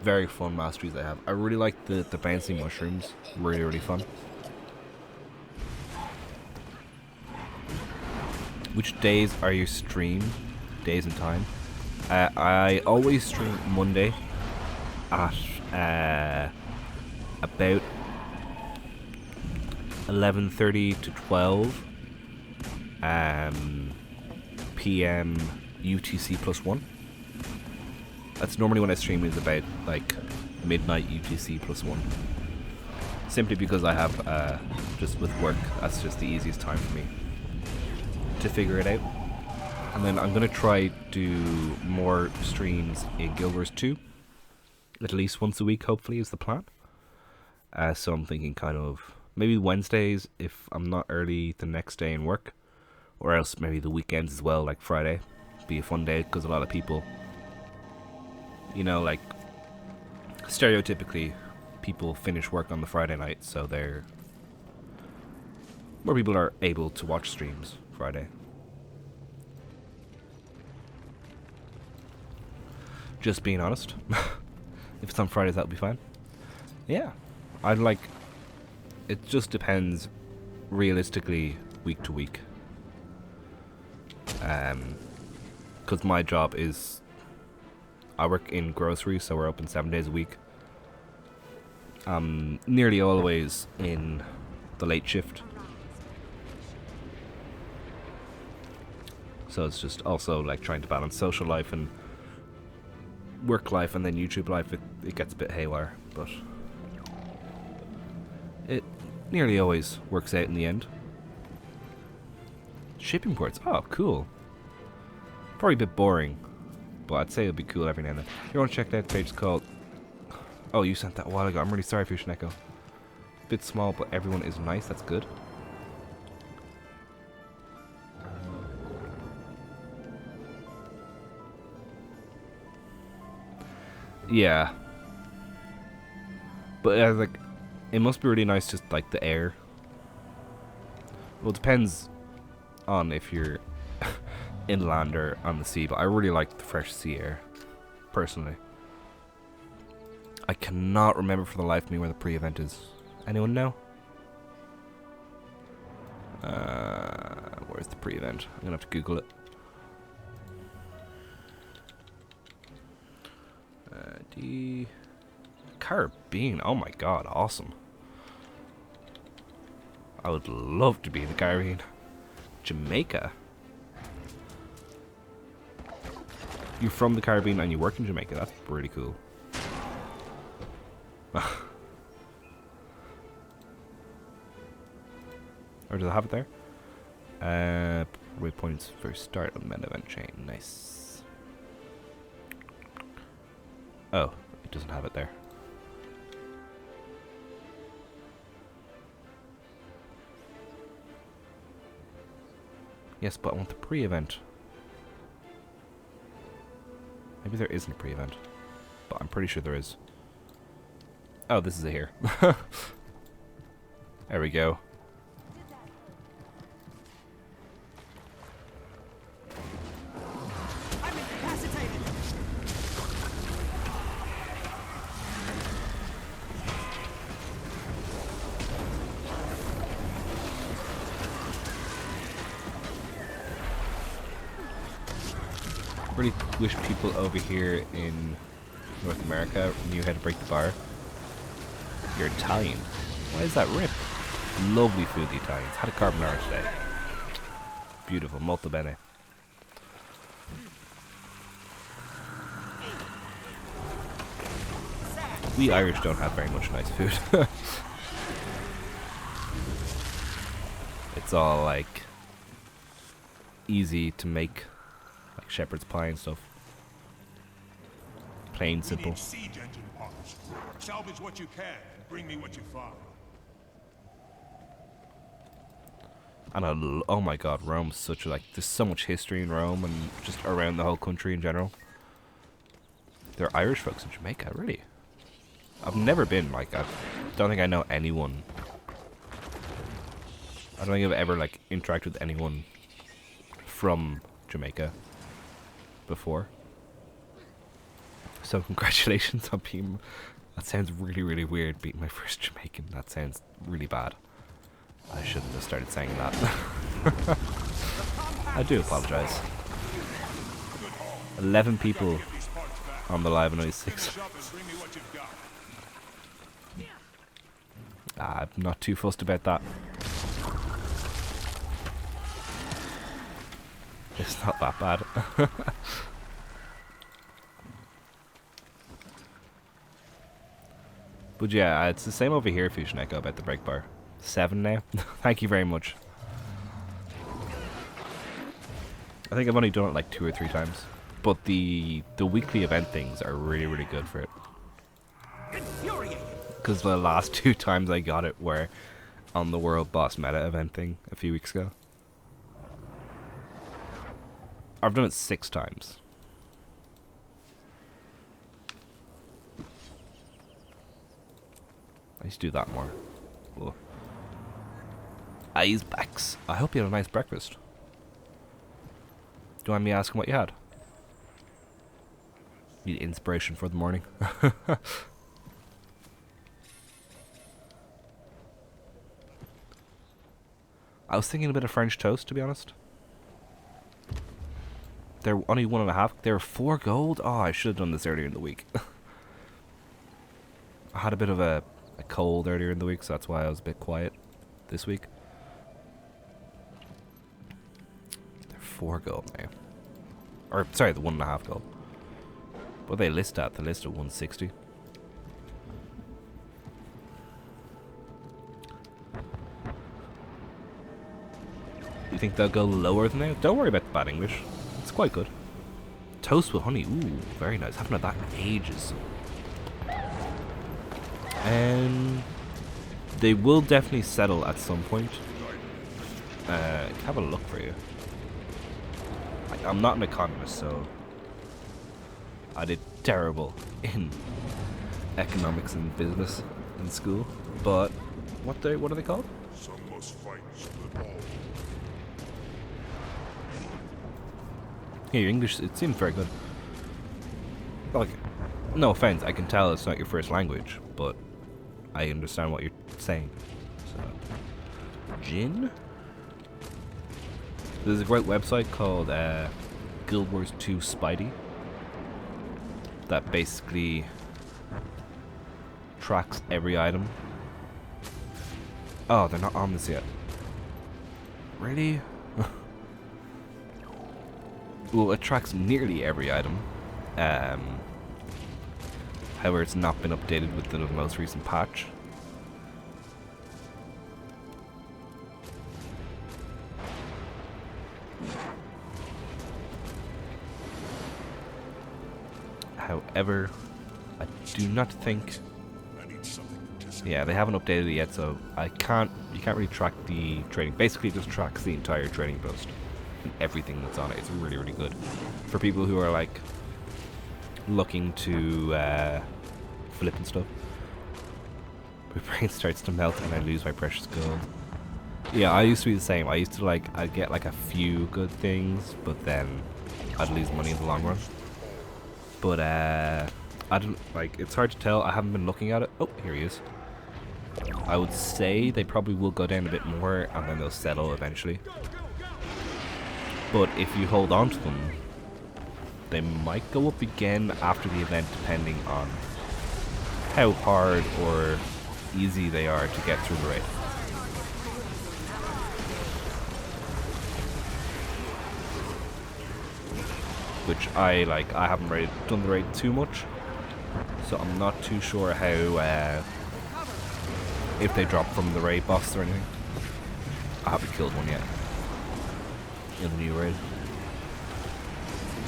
Very fun masteries I have. I really like the bouncing mushrooms. Really, really fun. Which days are your stream? Days and time? I always stream Monday at about 11:30 to 12 p.m. UTC +1. That's normally when I stream, is about like midnight UTC +1. Simply because I have just with work, that's just the easiest time for me to figure it out. And then I'm gonna try do more streams in Guild Wars 2, at least once a week. Hopefully, is the plan. So I'm thinking kind of maybe Wednesdays if I'm not early the next day in work, or else maybe the weekends as well, like Friday. Be a fun day because a lot of people, you know, like stereotypically, people finish work on the Friday night, so they're more people are able to watch streams Friday. Just being honest. If it's on Fridays, that'll be fine. Yeah, I'd like. It just depends, realistically, week to week. Because my job is, I work in grocery, so we're open 7 days a week. Nearly always in the late shift. So it's just also like trying to balance social life and work life, and then YouTube life. It gets a bit haywire, but it nearly always works out in the end. Shipping ports, oh cool. Probably a bit boring, but I'd say it'd be cool every now and then. You want to check that page? It's called, oh, you sent that a while ago. I'm really sorry, Fushineko. Bit small, but everyone is nice. That's good. Yeah, but like, it must be really nice, just like the air. Well, it depends on if you're inland or on the sea, but I really like the fresh sea air, personally. I cannot remember for the life of me where the pre-event is. Anyone know? Where's the pre-event? I'm gonna have to Google it. The Caribbean. Oh my god, awesome. I would love to be in the Caribbean. Jamaica. You're from the Caribbean and you work in Jamaica. That's pretty cool. Or does it have it there? Waypoints for start of the main event chain. Nice. Oh, it doesn't have it there. Yes, but I want the pre-event. Maybe there isn't a pre-event, but I'm pretty sure there is. Oh, this is it here. There we go. Really wish people over here in North America knew how to break the bar. You're Italian. Why is that rip? Lovely food, the Italians. Had a carbonara today. Beautiful, molto bene. We Irish don't have very much nice food. It's all like easy to make, like shepherd's pie and stuff. Plain simple. We need siege engine parts. Salvage what you can and bring me what you find. And oh my god, Rome's such a, like, there's so much history in Rome and just around the whole country in general. There are Irish folks in Jamaica, really. I've never been, like, I don't think I know anyone. I don't think I've ever, like, interacted with anyone from Jamaica before. So congratulations on being, that sounds really, really weird, being my first Jamaican. That sounds really bad. I shouldn't have started saying that. I do apologize. 11 people on the live and only 6. I'm not too fussed about that. It's not that bad. But yeah, it's the same over here, Fusion Echo, about the break bar. 7 now. Thank you very much. I think I've only done it like 2 or 3 times. But the weekly event things are really, really good for it. Because the last 2 times I got it were on the World Boss Meta event thing a few weeks ago. I've done it 6 times. I used to do that more. Whoa. Eyes backs. I hope you had a nice breakfast. Do you mind me asking what you had? Need inspiration for the morning. I was thinking a bit of French toast, to be honest. They're only 1.5. They're 4 gold. Oh, I should have done this earlier in the week. I had a bit of a cold earlier in the week, so that's why I was a bit quiet this week. They're 4 gold now. Or, sorry, the 1.5 gold. What they list at? They list at 160. You think they'll go lower than that? Don't worry about the bad English. It's quite good. Toast with honey. Ooh, very nice. Haven't had that in ages. And they will definitely settle at some point. Have a look for you. I'm not an economist, so I did terrible in economics and business in school. But what are they called? Some must fight so that all. Yeah, your English, it seems very good. Like, no offense, I can tell it's not your first language, but I understand what you're saying. So, gin? There's a great website called Guild Wars 2 Spidey that basically tracks every item. Oh, they're not on this yet. Really? Well, it tracks nearly every item. However, it's not been updated with the most recent patch. However, I do not think. Yeah, they haven't updated it yet, so you can't really track the trading. Basically, it just tracks the entire trading post and everything that's on it. It's really, really good for people who are like looking to flip and stuff. My brain starts to melt and I lose my precious gold. Yeah, I used to be the same. I used to I'd get like a few good things, but then I'd lose money in the long run. But I don't it's hard to tell. I haven't been looking at it. Oh, here he is. I would say they probably will go down a bit more and then they'll settle eventually. But if you hold on to them, they might go up again after the event, depending on how hard or easy they are to get through the raid. Which I haven't done the raid too much, So I'm not too sure how, if they drop from the raid boss or anything. I haven't killed one yet. In the new raid.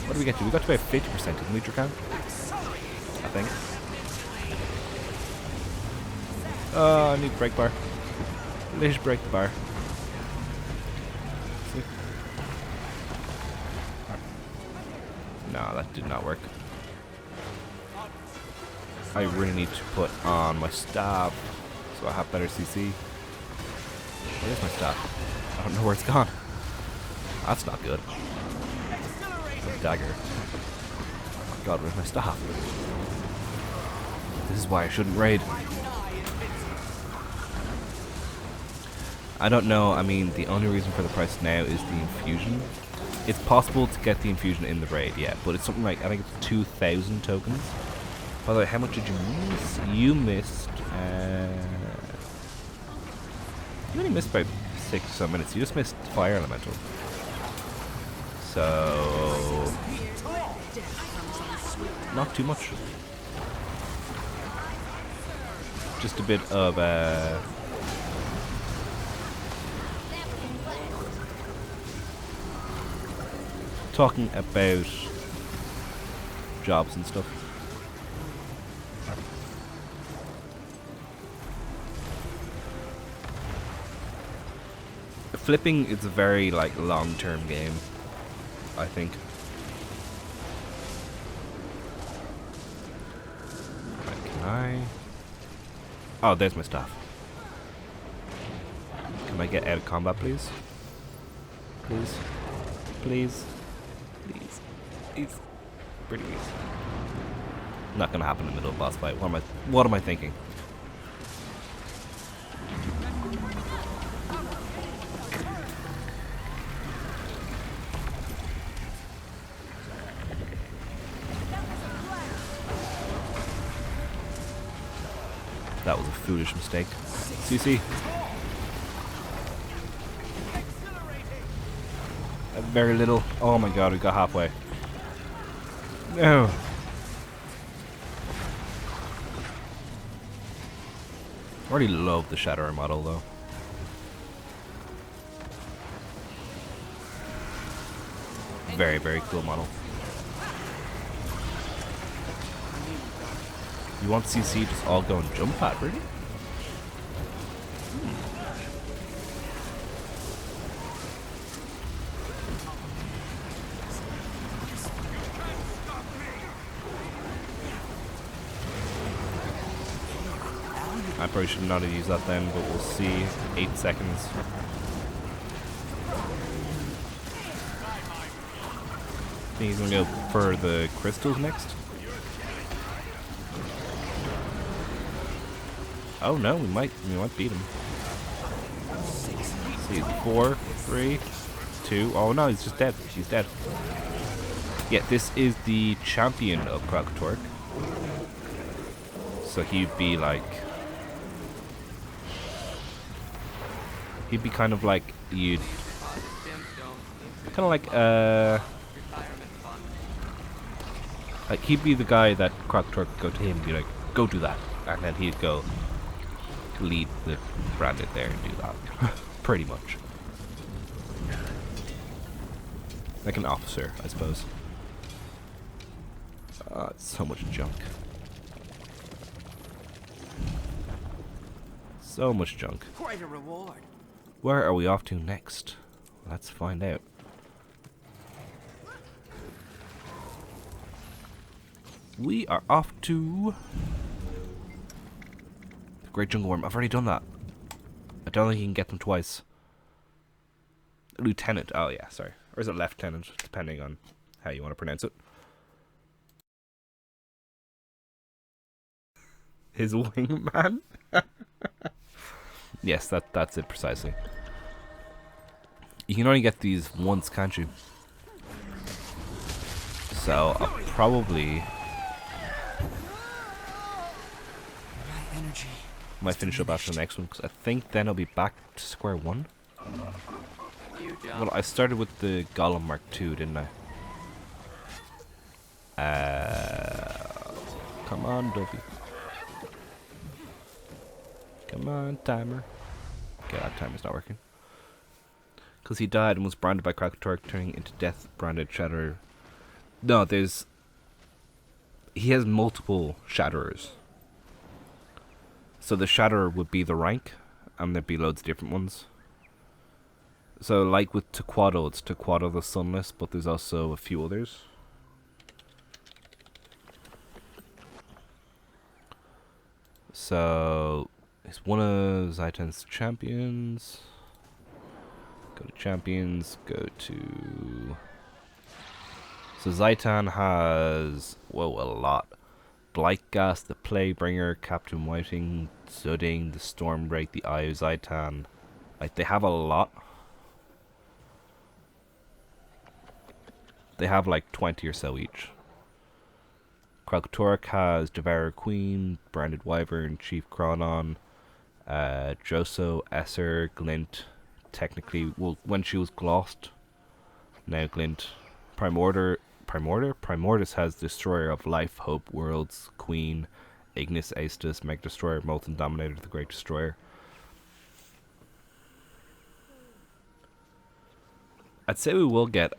What do we get to? We got to about 50%, didn't we, Drakan? I think. Oh, I need brake bar. Let's break the bar. See? No, that did not work. I really need to put on my staff so I have better CC. Where's my staff? I don't know where it's gone. That's not good. A dagger. Oh my god, where's my staff? This is why I shouldn't raid. I don't know, I mean, the only reason for the price now is the infusion. It's possible to get the infusion in the raid, yeah, but it's something like, I think it's 2,000 tokens. By the way, how much did you miss? You missed, you only missed about 6 or so minutes. You just missed Fire Elemental. So... not too much. Just a bit of, talking about jobs and stuff. Flipping is a very like long-term game, I think. Right, can I? Oh, there's my staff. Can I get out of combat, please? Please, please. Please. Pretty easy. Not gonna happen in the middle of a boss fight. What am I thinking? That was a foolish mistake. CC. Very little. Oh my god, we got halfway. No. I already love the Shatterer model though. Very, very cool model. You want CC just all go and jump at, really? I probably should not have used that then, but we'll see. 8 seconds. I think he's gonna go for the crystals next. Oh no, we might beat him. Let's see, 4, 3, 2. Oh no, he's just dead. He's dead. Yeah, this is the champion of Krakatork. So he'd be like. He'd be kind of like you'd. Kind of like he'd be the guy that Krakatork would go to him and be like, go do that. And then he'd go lead the branded there and do that. Pretty much. Like an officer, I suppose. So much junk. So much junk. Quite a reward. Where are we off to next? Let's find out. We are off to the Great Jungle Worm. I've already done that. I don't think you can get them twice. Lieutenant. Oh yeah, sorry. Or is it Lieutenant? Depending on how you want to pronounce it. His wingman? Yes, that's it precisely. You can only get these once, can't you? So I'll probably might finish up after the next one because I think then I'll be back to square one. Well, I started with the Golem Mark II, didn't I? Come on, Dopey. Come on, timer. Okay, that timer's not working. Because he died and was branded by Krakatorik, turning into death branded Shatterer. No, there's... He has multiple Shatterers. So the Shatterer would be the rank, and there'd be loads of different ones. So like with Tequado, it's Tequado the Sunless, but there's also a few others. So it's one of Zaitan's champions. Go to champions, go to... So Zaitan has, whoa, a lot. Blightgas, the Playbringer, Captain Whiting, Zudding, the Stormbreak, the Eye of Zaitan. Like, they have a lot. They have like 20 or so each. Krakatorik has Devourer Queen, Branded Wyvern, Chief Chronon, Joso, Esser, Glint. Technically, well, when she was glossed, now Glint. Primordus has Destroyer of Life, Hope, Worlds, Queen, Ignis, Aestus, Meg Destroyer, Molten Dominator, the Great Destroyer. I'd say we will get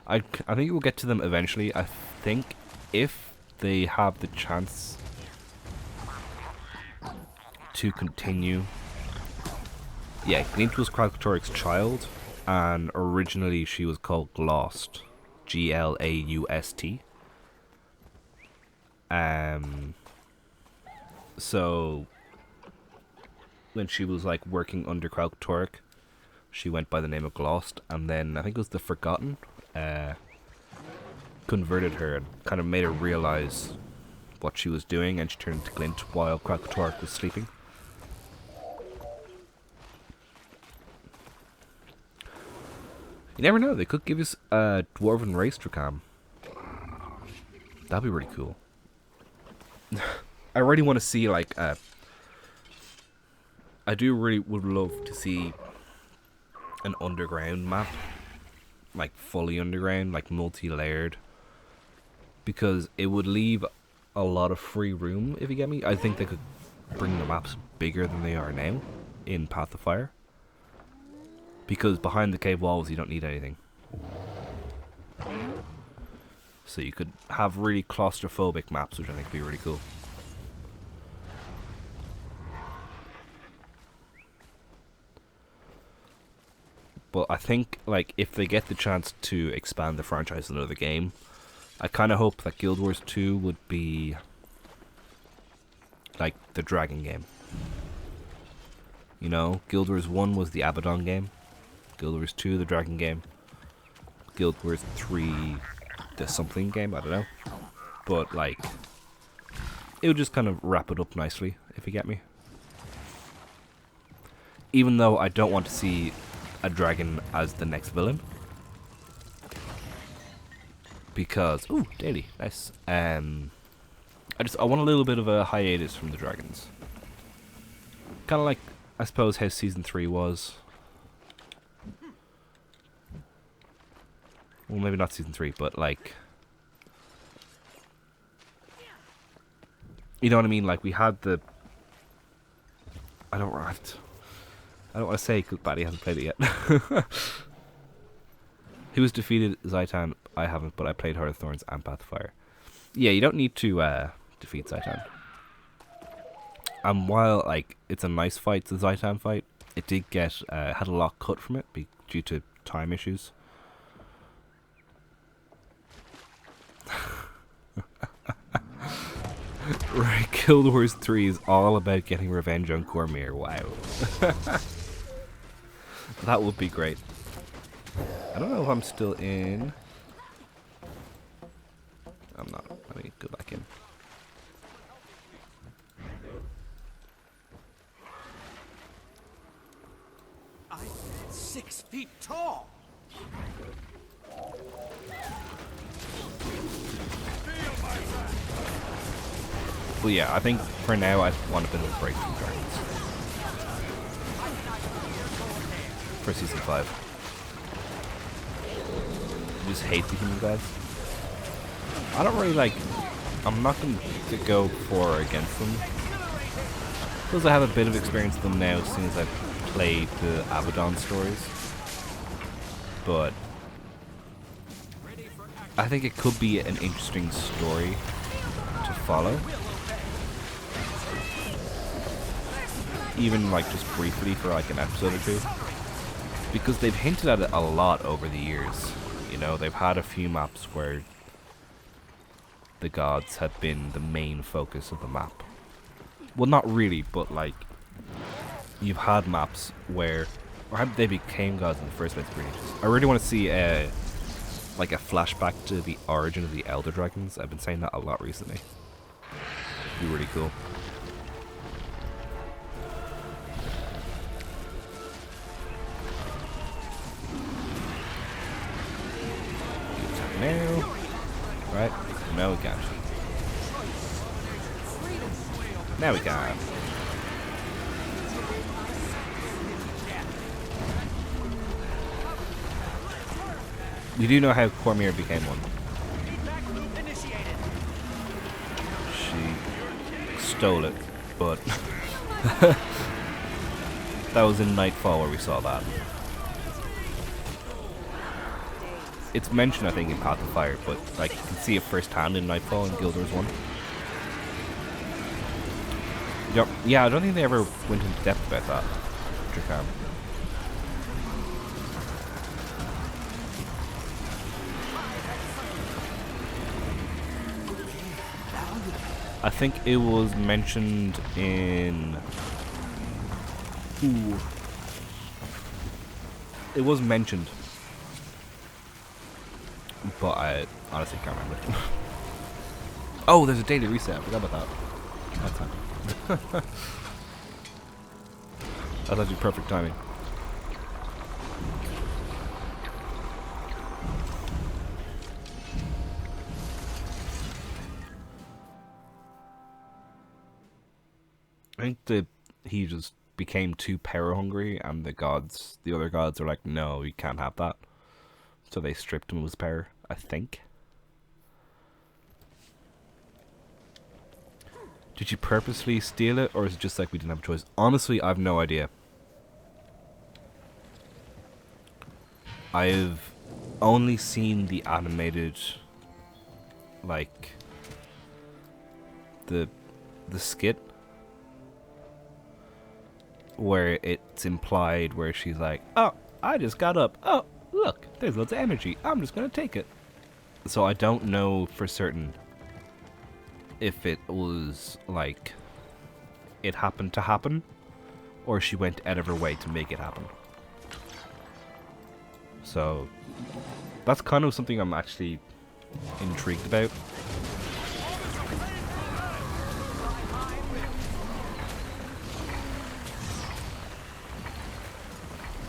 I think we'll get to them eventually. I think if they have the chance to continue. Yeah, Glint was Krakatorik's child, and originally she was called Glaust. Glaust. So when she was like working under Krakatorik, she went by the name of Glaust, and then I think it was the Forgotten converted her and kind of made her realize what she was doing, and she turned into Glint while Krakatorik was sleeping. You never know, they could give us a Dwarven race Drakam. That'd be really cool. I really want to see like I do really would love to see an underground map. Like fully underground, like multi-layered. Because it would leave a lot of free room, if you get me. I think they could bring the maps bigger than they are now in Path of Fire. Because behind the cave walls you don't need anything. So you could have really claustrophobic maps, which I think would be really cool. But I think, like, if they get the chance to expand the franchise to another game, I kind of hope that Guild Wars 2 would be like the Dragon game. You know, Guild Wars 1 was the Abaddon game. Guild Wars 2, the Dragon game. Guild Wars 3, the something game, I don't know. But, like, it would just kind of wrap it up nicely, if you get me. Even though I don't want to see a dragon as the next villain. Because, ooh, daily, nice. I want a little bit of a hiatus from the dragons. Kind of like, I suppose, how Season 3 was. Well, maybe not Season 3, but like... You know what I mean? Like, we had the... I don't want to say because Batty hasn't played it yet. He was defeated Zaitan. I haven't, but I played Heart of Thorns and Path of Fire. Yeah, you don't need to defeat Zaitan. And while like it's a nice fight, the Zaitan fight, it did get had a lot cut from it due to time issues. Right, Guild Wars 3 is all about getting revenge on Cormier. Wow. That would be great. I don't know if I'm still in. I'm not. Let me go back in. I'm 6 feet tall. Well, yeah, I think for now I want a bit of a break from dragons. For Season 5. I just hate the human gods. I don't really like... I'm not going to go for or against them. Because I have a bit of experience with them now as soon as I've played the Abaddon stories. But I think it could be an interesting story to follow. Even like just briefly for like an episode or two. Because they've hinted at it a lot over the years. You know, they've had a few maps where the gods have been the main focus of the map. Well, not really, but like you've had maps where, or how they became gods in the first place. Really, I really want to see like a flashback to the origin of the Elder Dragons. I've been saying that a lot recently. It'd be really cool. Now, right? No, we can't. Now we can. We do know how Cormier became one. She stole it, but that was in Nightfall where we saw that. It's mentioned, I think, in Path of Fire, but like you can see it firsthand in Nightfall and Guild Wars 1. Yep. Yeah, I don't think they ever went into depth about that. Dracam. I think it was mentioned in... Ooh. It was mentioned. But I honestly can't remember. Oh, there's a daily reset. I forgot about that. That's handy. That's actually perfect timing. I think that he just became too power hungry, and the other gods are like, no, you can't have that. So they stripped him of his power, I think. Did you purposely steal it, or is it just like we didn't have a choice? Honestly, I have no idea. I've only seen the animated, like, the skit where it's implied where she's like, oh, I just got up. Oh, look, there's loads of energy. I'm just gonna take it. So I don't know for certain if it was like it happened to happen, or she went out of her way to make it happen. So that's kind of something I'm actually intrigued about.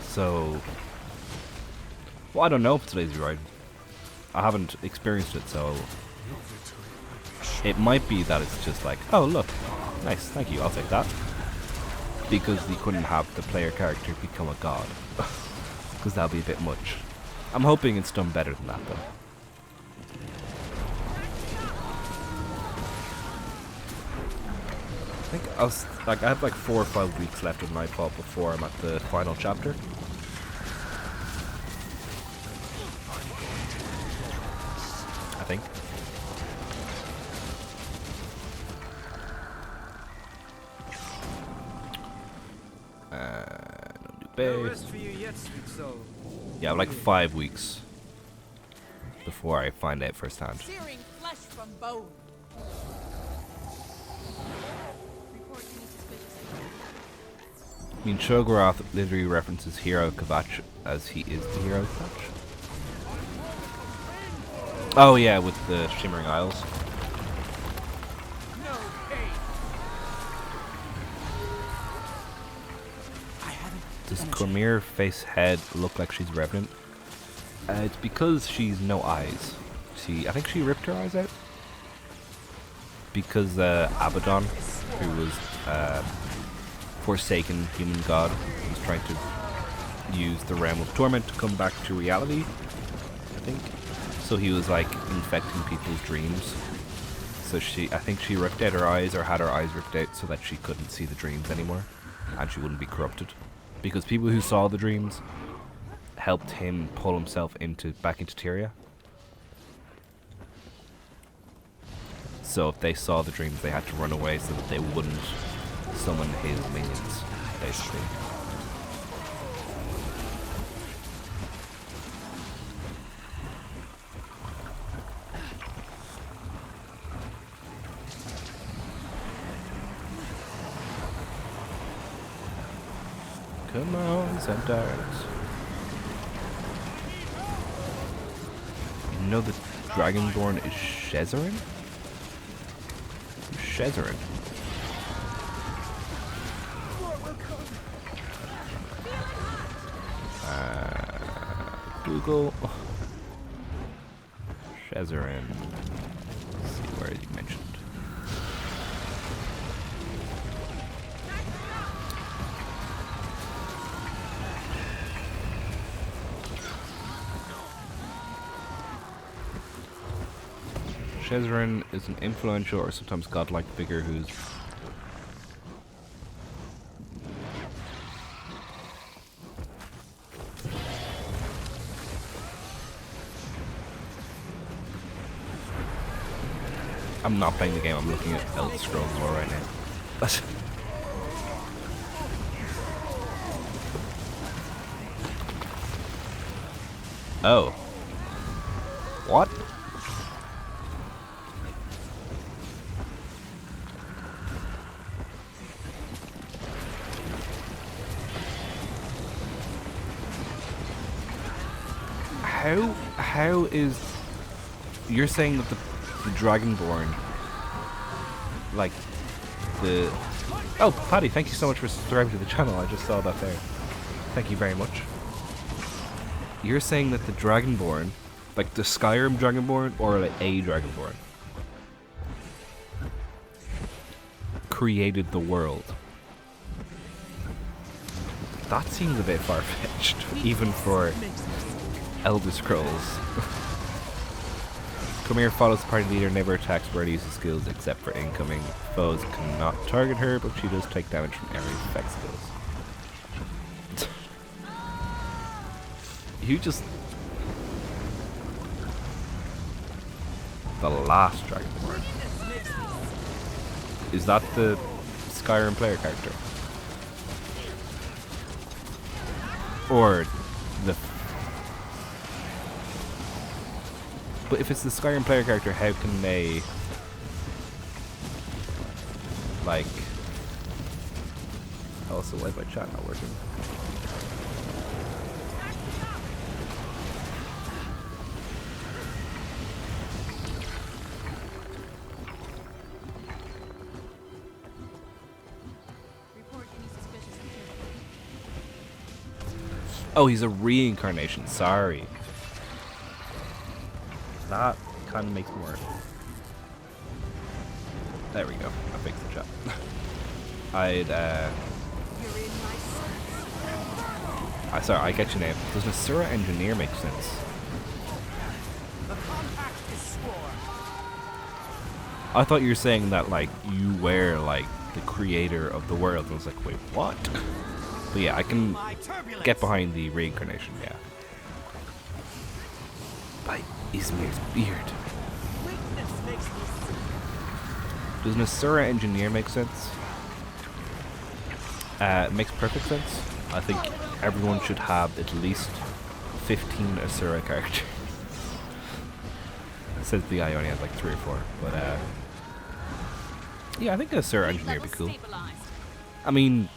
So, well, I don't know if it's lazy ride. I haven't experienced it, so it might be that it's just like, oh look, nice, thank you, I'll take that. Because you couldn't have the player character become a god. Because that'll be a bit much. I'm hoping it's done better than that though. I think I have like 4 or 5 weeks left of Nightfall before I'm at the final chapter. I think. Don't do base. Yeah, like 5 weeks before I find out firsthand. Searing flesh from bone. I mean, Shogorath literally references Hero Kvatch as he is the Hero Kvatch. Oh yeah, with the Shimmering Isles. Does Cormier face head look like she's Revenant? It's because she's no eyes. I think she ripped her eyes out. Because Abaddon, who was forsaken human god, was trying to use the realm of torment to come back to reality, I think. So he was like infecting people's dreams. So I think she ripped out her eyes, or had her eyes ripped out so that she couldn't see the dreams anymore. And she wouldn't be corrupted. Because people who saw the dreams helped him pull himself back into Tyria. So if they saw the dreams, they had to run away so that they wouldn't summon his minions, basically. Come on, Centaurs. You know the Dragonborn is Shezerin? Shezerin. Google. Shezerin. Let's see, where is he mentioned? Shezerin is an influential or sometimes godlike figure who's I'm not playing the game, I'm looking at Elder Scrolls more right now. Oh. What? How is... You're saying that the Dragonborn, like the... Oh, Paddy, thank you so much for subscribing to the channel. I just saw that there. Thank you very much. You're saying that the Dragonborn, like the Skyrim Dragonborn, or like a Dragonborn, created the world. That seems a bit far-fetched, even for Elder Scrolls. Come here follows the party leader, never attacks where it uses skills except for incoming. Foes cannot target her, but she does take damage from area effect skills. You just... The last Dragonborn. Is that the Skyrim player character? Or the... But if it's the Skyrim player character, how can they... Like... Also, why is my chat not working? Oh, he's a reincarnation, sorry. That kind of makes more... There we go, I fixed the chat. Sorry, I get your name. Does an Asura engineer make sense? I thought you were saying that, like, you were, like, the creator of the world. I was like, wait, what? But yeah, I can get behind the reincarnation, yeah. By Ismir's beard. Does an Asura engineer make sense? It makes perfect sense. I think everyone should have at least 15 Asura characters. Since the guy only has like 3 or 4, but yeah, I think an Asura engineer would be cool. I mean,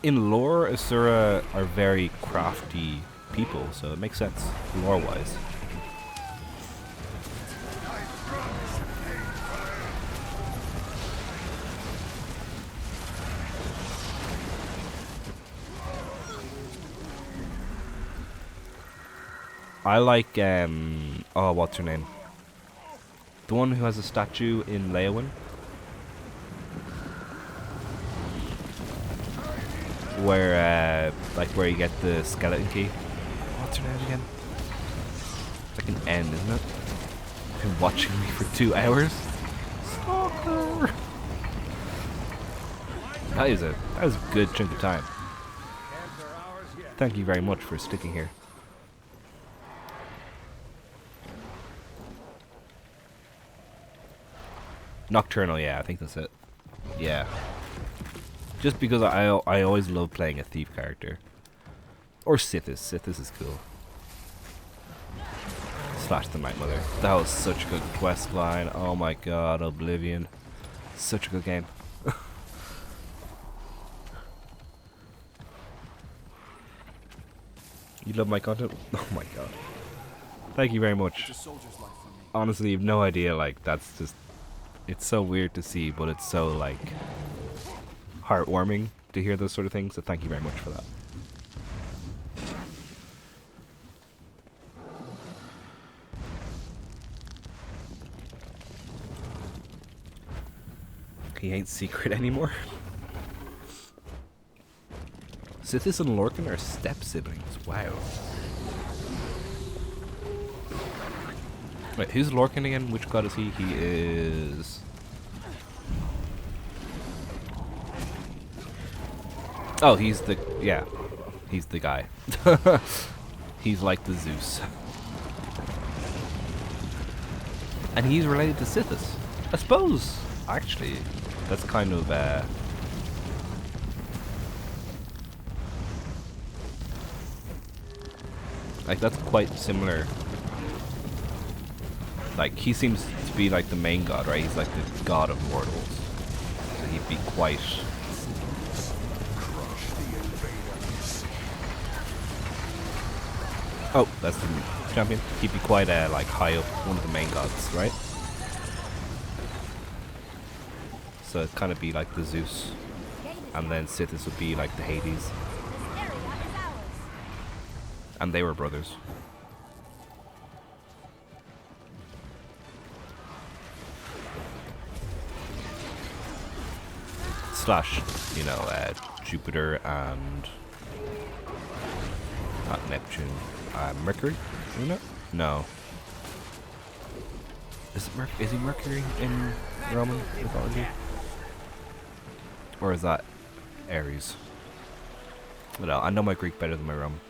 in lore, Asura are very crafty people, so it makes sense lore-wise. I like, oh, what's her name? The one who has a statue in Leyawen. Where, like, where you get the skeleton key. What's her name again? I fucking end, isn't it? Been watching me for 2 hours. Stalker. That was a good chunk of time. Thank you very much for sticking here. Nocturnal, yeah, I think that's it. Yeah. Just because I always love playing a thief character. Or Sithis. Sithis is cool. Slash the Night Mother. That was such a good quest line. Oh my god, Oblivion. Such a good game. You love my content? Oh my god. Thank you very much. Honestly, you've no idea, like, that's just... It's so weird to see, but it's so, like, heartwarming to hear those sort of things, so thank you very much for that. He ain't secret anymore. Sithis and Lorcan are step-siblings, wow. Wait, who's Lorcan again? Which god is he? He is... Oh, he's the... yeah. He's the guy. He's like the Zeus. And he's related to Sithis. I suppose, actually, that's kind of... like, that's quite similar. Like, he seems to be like the main god, right? He's like the god of mortals. So he'd be quite... Oh, that's the champion. He'd be quite, like, high up, one of the main gods, right? So it'd kind of be like the Zeus. And then Sithis would be like the Hades. And they were brothers. Slash, you know, Jupiter and not Neptune, Mercury, isn't it? No. Is he Mercury in Roman mythology? Or is that Ares? No, I know my Greek better than my Roman.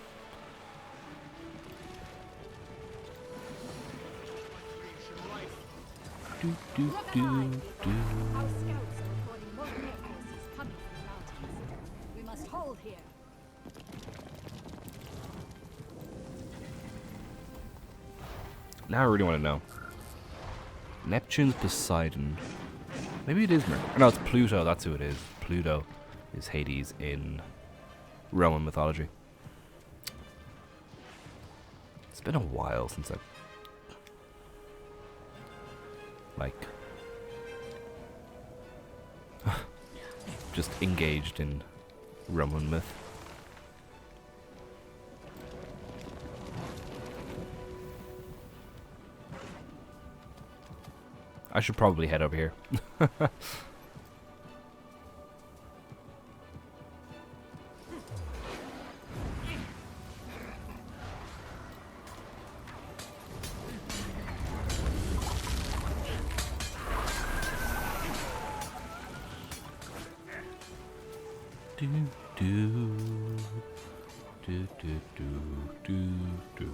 Do, do, do, do. Our scouts are reporting more air forces coming from the mountains. We must hold here. Now I really want to know. Neptune's Poseidon. Maybe it is Mercury. No, it's Pluto. That's who it is. Pluto is Hades in Roman mythology. It's been a while since I... like... just engaged in Roman myth. I should probably head over here. do do do do do do do.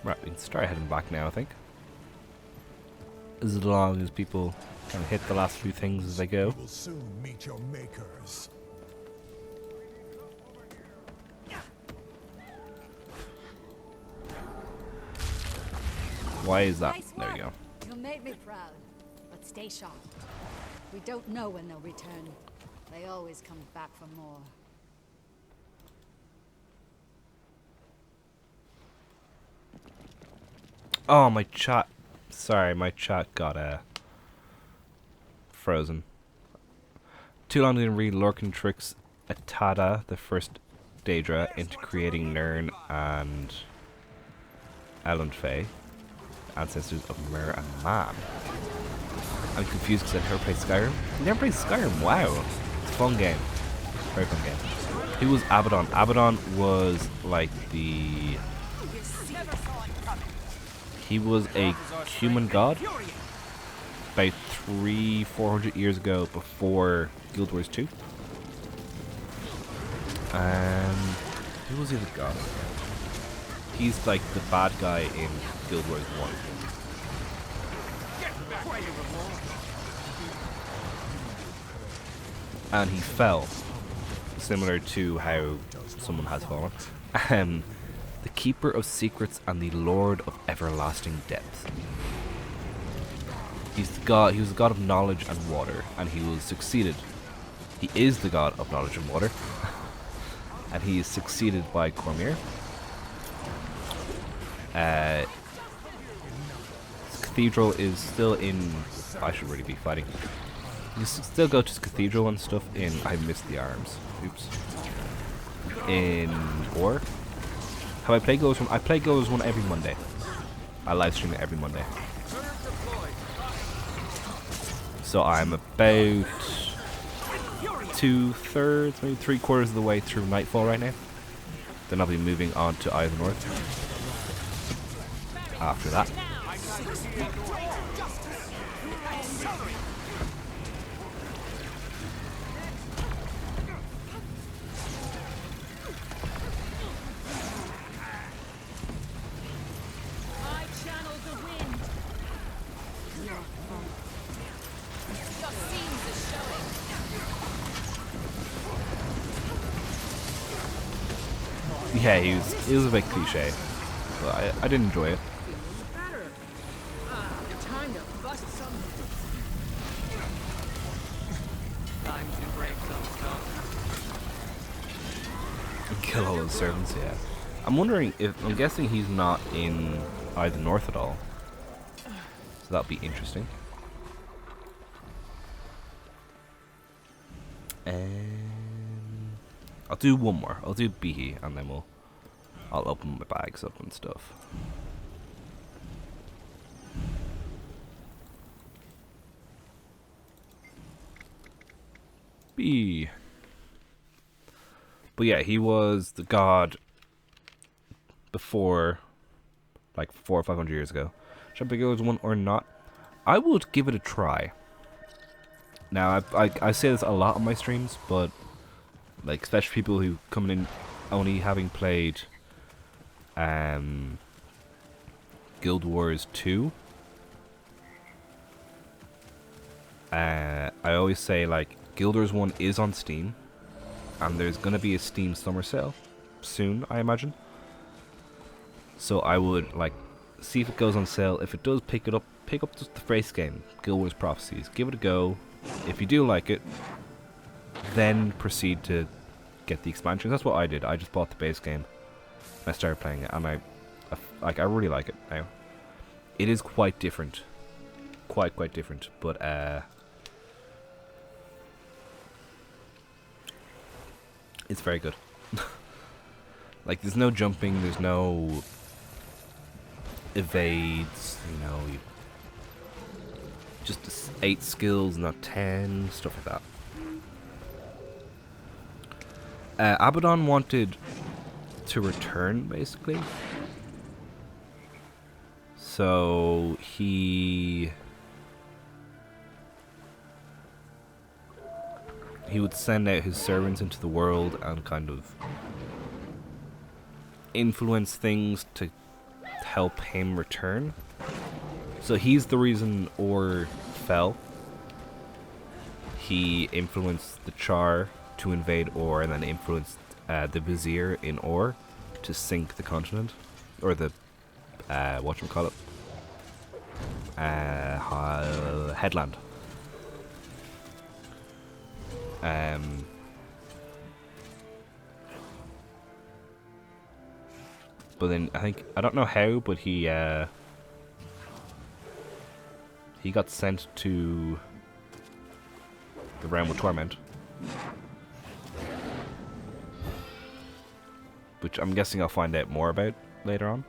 Right, we can start heading back now, I think. As long as people kind of hit the last few things as they go. You will soon meet your makers. Why is that? Nice There work. you go. You made me proud. But stay sharp. We don't know when they'll return. They always come back for more. Oh, my chat. Sorry, my chat got frozen. Too long didn't read Lorcan tricks Atada, the first Daedra, into creating Nirn and Elendfae, ancestors of Mer and Man. I'm confused because I've never played Skyrim. You never played Skyrim? Wow. It's a fun game. Very fun game. Who was Abaddon? Abaddon was like the... He was a human god about 300-400 years ago before Guild Wars 2. Who was he the god? He's like the bad guy in Guild Wars 1. And he fell, similar to how someone has fallen. The Keeper of Secrets and the Lord of Everlasting Depth. He's the god. He was the god of knowledge and water, and he was succeeded. He is the god of knowledge and water, and he is succeeded by Cormyr. His cathedral is still in. I should really be fighting. You still go to his cathedral and stuff in. I missed the arms. Oops. In Or. How I play Goes One? I play Goes One every Monday. I live stream it every Monday. So I'm about 2/3, maybe 3/4 of the way through Nightfall right now. Then I'll be moving on to Eye of the North. After that. Yeah, he was a bit cliche, but I did enjoy it. Kill all those servants, yeah. I'm wondering if I'm guessing he's not in Eye of the North at all, so that'll be interesting. I'll do one more. I'll do Behe, and then I'll open my bags up and stuff. B. But yeah, he was the god before, like 400 or 500 years ago. Should I pick it as one or not? I would give it a try. Now, I say this a lot on my streams, but like, especially people who come in only having played Guild Wars 2. I always say, like, Guild Wars 1 is on Steam, and there's gonna be a Steam summer sale soon, I imagine. So I would like see if it goes on sale. If it does, pick up just the base game, Guild Wars Prophecies. Give it a go. If you do like it, then proceed to get the expansions. That's what I did. I just bought the base game. I started playing it, and I really like it now. It is quite different, quite different, but it's very good. Like, there's no jumping, there's no evades, you know, just 8 skills, not 10, stuff like that. Abaddon wanted to return, basically. So he would send out his servants into the world and kind of influence things to help him return. So he's the reason Or fell. He influenced the Char to invade Or, and then influenced the Vizier in Or to sink the continent, or the whatchamacallit, headland. But then I don't know how, but he got sent to the realm of torment, which I'm guessing I'll find out more about later on.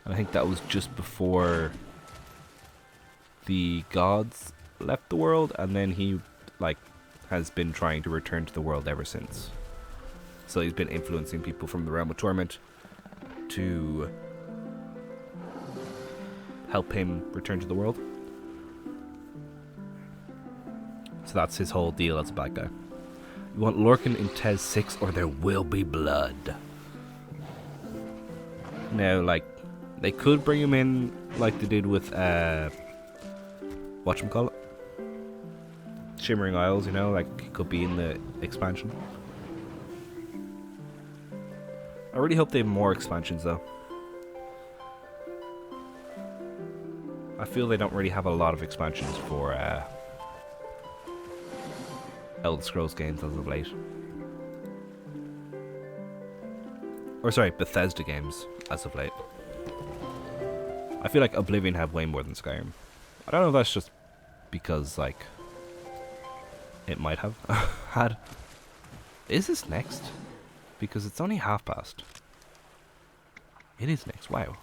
And I think that was just before the gods left the world, and then he like has been trying to return to the world ever since. So he's been influencing people from the realm of torment to help him return to the world. So that's his whole deal as a bad guy. You want Lorcan in Tez 6 or there will be blood. Now, like, they could bring him in like they did with whatchamacallit? Shimmering Isles, you know, like he could be in the expansion. I really hope they have more expansions though. I feel they don't really have a lot of expansions for Elder Scrolls games as of late. Or sorry, Bethesda games as of late. I feel like Oblivion have way more than Skyrim. I don't know if that's just because like it might have had. Is this next? Because it's only past. It is next. Wow.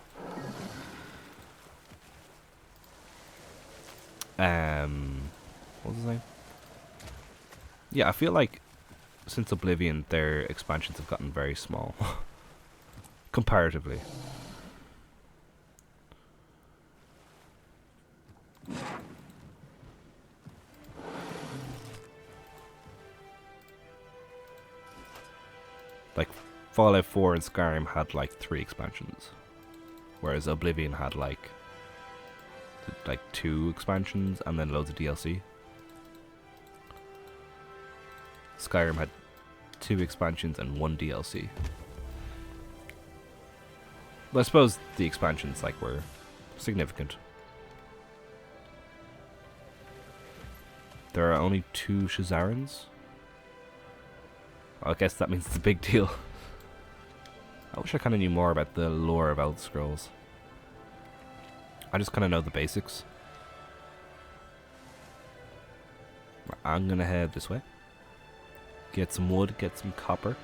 What was his name? Yeah, I feel like since Oblivion, their expansions have gotten very small, comparatively. Like Fallout 4 and Skyrim had like 3 expansions, whereas Oblivion had like 2 expansions and then loads of DLC. Skyrim had 2 expansions and 1 DLC. But I suppose the expansions were significant. There are only 2 Shazarans. I guess that means it's a big deal. I wish I kind of knew more about the lore of Elder Scrolls. I just kind of know the basics. I'm gonna head this way. Get some wood, get some copper.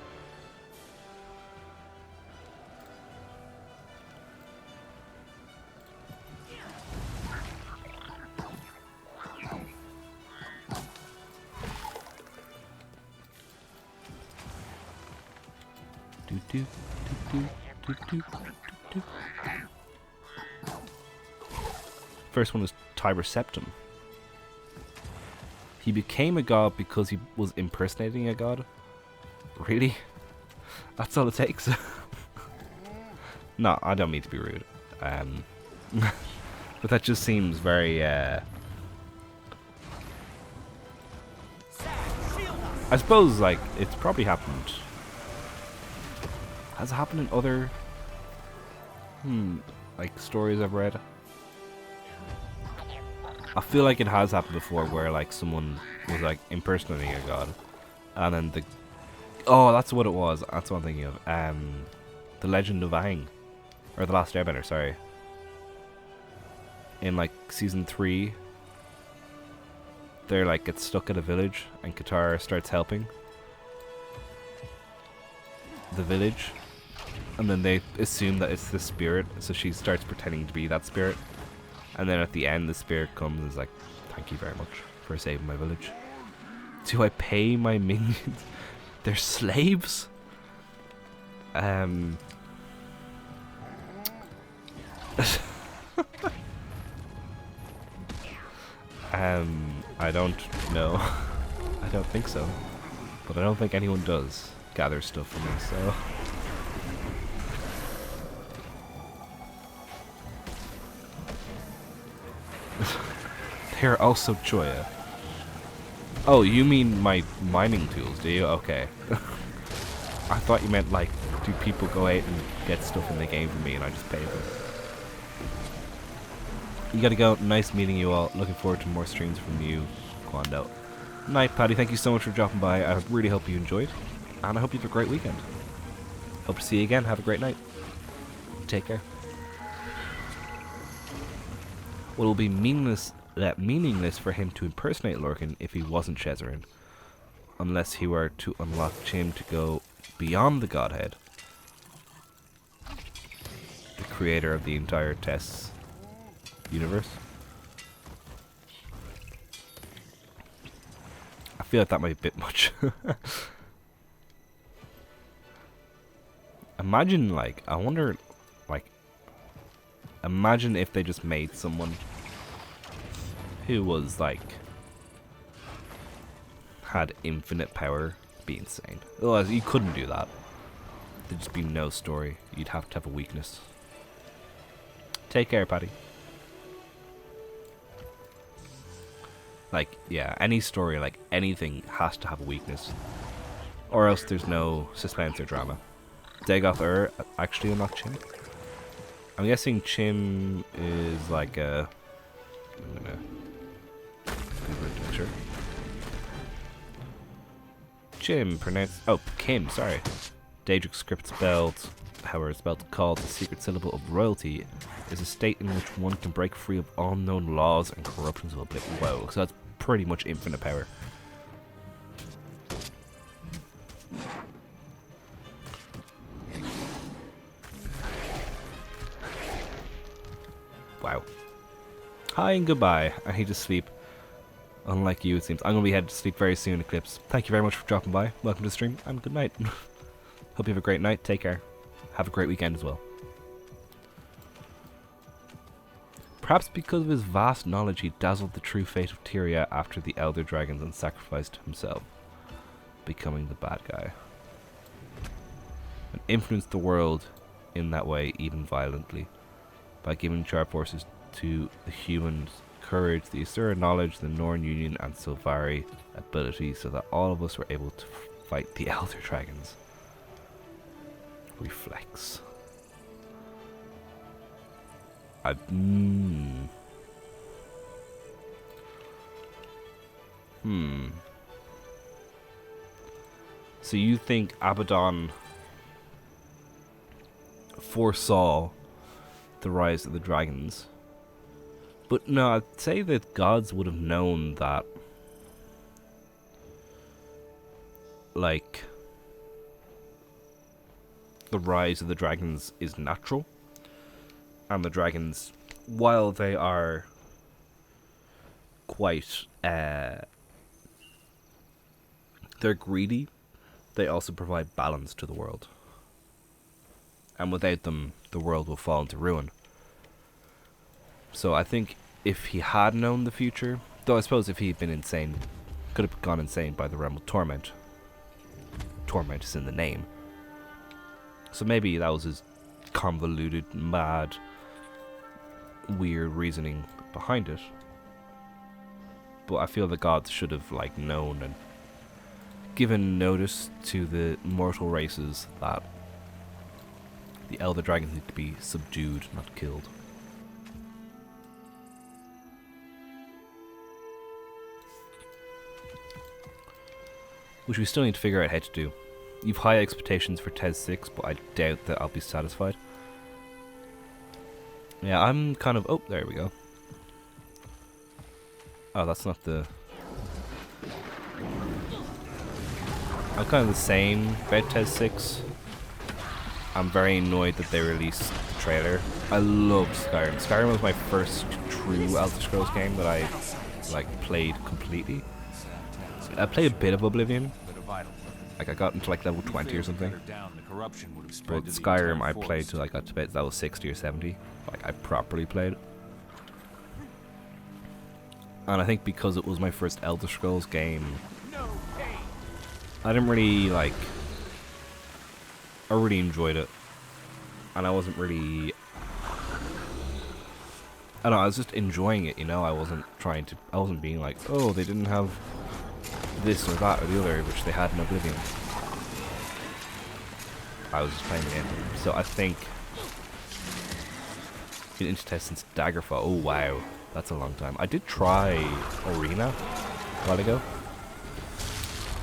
First one is Tiber Septim. He became a god because he was impersonating a god? Really? That's all it takes? No, I don't mean to be rude. But that just seems very, I suppose, it's probably happened. Has it happened in other, stories I've read? I feel like it has happened before where someone was impersonating a god and then that's what it was. That's what I'm thinking of. The Legend of Aang, or The Last Airbender, sorry. In season 3 they're get stuck at a village and Katara starts helping the village and then they assume that it's the spirit, so she starts pretending to be that spirit. And then at the end, the spirit comes and is like, "Thank you very much for saving my village. Do I pay my minions? They're slaves?" I don't know. I don't think so. But I don't think anyone does gather stuff for me, so... They're also Choya. Oh, you mean my mining tools, do you? Okay. I thought you meant do people go out and get stuff in the game for me and I just pay them? You gotta go. Nice meeting you all. Looking forward to more streams from you, Quando. Night, Paddy. Thank you so much for dropping by. I really hope you enjoyed. And I hope you have a great weekend. Hope to see you again. Have a great night. Take care. Well, it will be meaningless for him to impersonate Lorcan if he wasn't Shezarin, unless he were to unlock him to go beyond the Godhead. The creator of the entire TES universe. I feel like that might be a bit much. Imagine, like, I wonder, like, imagine if they just made someone who was, like, had infinite power. Be insane. Otherwise, you couldn't do that. There'd just be no story. You'd have to have a weakness. Take care, Paddy. Like, yeah, any story, like, anything has to have a weakness. Or else there's no suspense or drama. Dagoth actually unlocked Chim. I'm guessing Chim is like a... I'm gonna Google it to make sure. Chim, pronounced... Oh, Kim, sorry. Daedric script spelled, however, spelled called the secret syllable of royalty, is a state in which one can break free of all known laws and corruptions of a bit. Whoa, so that's pretty much infinite power. Wow. Hi and goodbye. I need to sleep. Unlike you, it seems. I'm going to be headed to sleep very soon, Eclipse. Thank you very much for dropping by. Welcome to the stream, and good night. Hope you have a great night. Take care. Have a great weekend as well. Perhaps because of his vast knowledge, he dazzled the true fate of Tyria after the Elder Dragons and sacrificed himself, becoming the bad guy. And influenced the world in that way, even violently, by giving sharp forces to the humans, courage, the Asura knowledge, the Norn Union, and Silvari ability, so that all of us were able to fight the Elder Dragons. Reflex. So you think Abaddon foresaw the rise of the dragons? But no, I'd say that gods would have known that, like, the rise of the dragons is natural. And the dragons, while they are quite, they're greedy, they also provide balance to the world. And without them, the world will fall into ruin. So I think if he had known the future, though I suppose if he'd been insane, could have gone insane by the realm of torment. Torment is in the name. So maybe that was his convoluted, mad, weird reasoning behind it. But I feel the gods should have, like, known and given notice to the mortal races that the Elder Dragons need to be subdued, not killed. Which we still need to figure out how to do. You've high expectations for TES 6, but I doubt that I'll be satisfied. Yeah, I'm kind of... Oh, there we go. Oh, that's not the... I'm kind of the same about TES 6. I'm very annoyed that they released the trailer. I loved Skyrim. Skyrim was my first true Elder Scrolls game that I, like, played completely. I played a bit of Oblivion. Like, I got into like level 20 or something. But Skyrim I played till I got to about level 60 or 70. Like, I properly played. And I think because it was my first Elder Scrolls game, I didn't really, like... I really enjoyed it. And I wasn't really... I don't know, I was just enjoying it, you know? I wasn't trying to... I wasn't being like, oh, they didn't have this or that or the other, which they had in Oblivion. I was just playing the game. So I think... Been into TES since Daggerfall. Oh, wow. That's a long time. I did try Arena a while ago.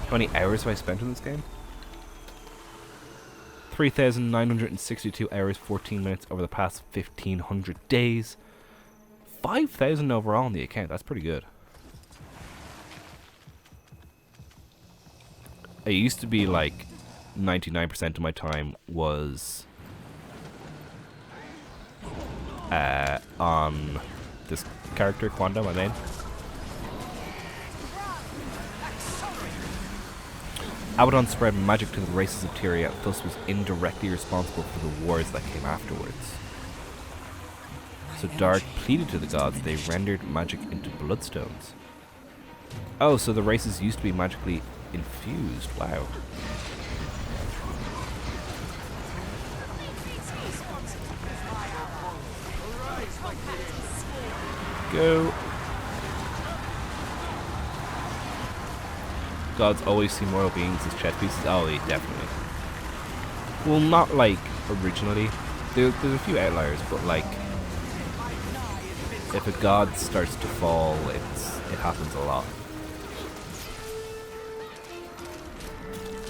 How many hours have I spent in this game? 3,962 hours, 14 minutes over the past 1,500 days. 5,000 overall on the account. That's pretty good. It used to be like 99% of my time was on this character, Quando, my main. Abaddon spread magic to the races of Tyria, thus was indirectly responsible for the wars that came afterwards. So Dark pleaded to the gods, they rendered magic into bloodstones. Oh, so the races used to be magically infused, wow. Go. Gods always see mortal beings as chess pieces. Oh, yeah, definitely. Well, not like originally. There's a few outliers, but like if a god starts to fall, it happens a lot.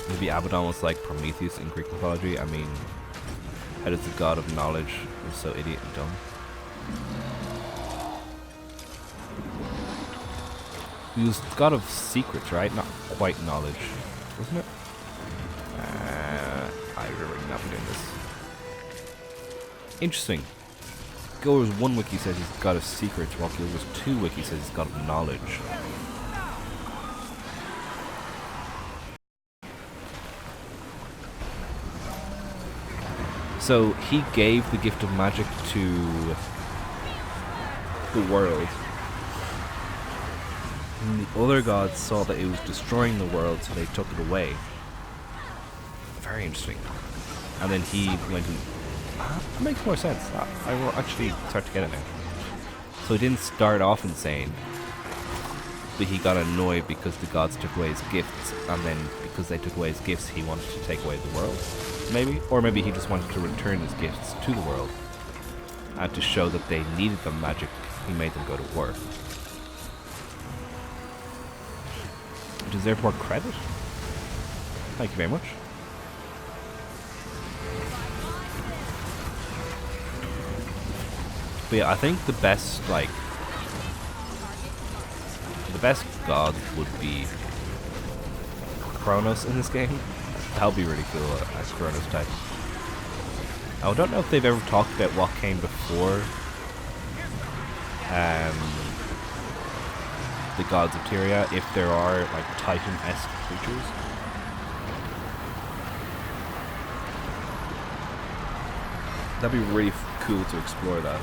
Maybe Abaddon was like Prometheus in Greek mythology. I mean, how does the god of knowledge was so idiot and dumb? He was god of secrets, right? Not quite knowledge, wasn't it? I remember not doing this. Interesting. Gilro's 1 wiki says he's god of secrets, while Gilro's 2 wiki says he's god of knowledge. So he gave the gift of magic to the world. And the other gods saw that it was destroying the world, so they took it away. Very interesting. And then he went and... that makes more sense. I will actually start to get it now. So he didn't start off insane, but he got annoyed because the gods took away his gifts, and then because they took away his gifts, he wanted to take away the world. Maybe? Or maybe he just wanted to return his gifts to the world. And to show that they needed the magic, he made them go to war. It deserves more credit. Thank you very much. But yeah, I think the best, like, the best god would be Kronos in this game. That would be really cool as Kronos type. I don't know if they've ever talked about what came before the gods of Tyria, if there are like Titan-esque creatures. That'd be really cool to explore that.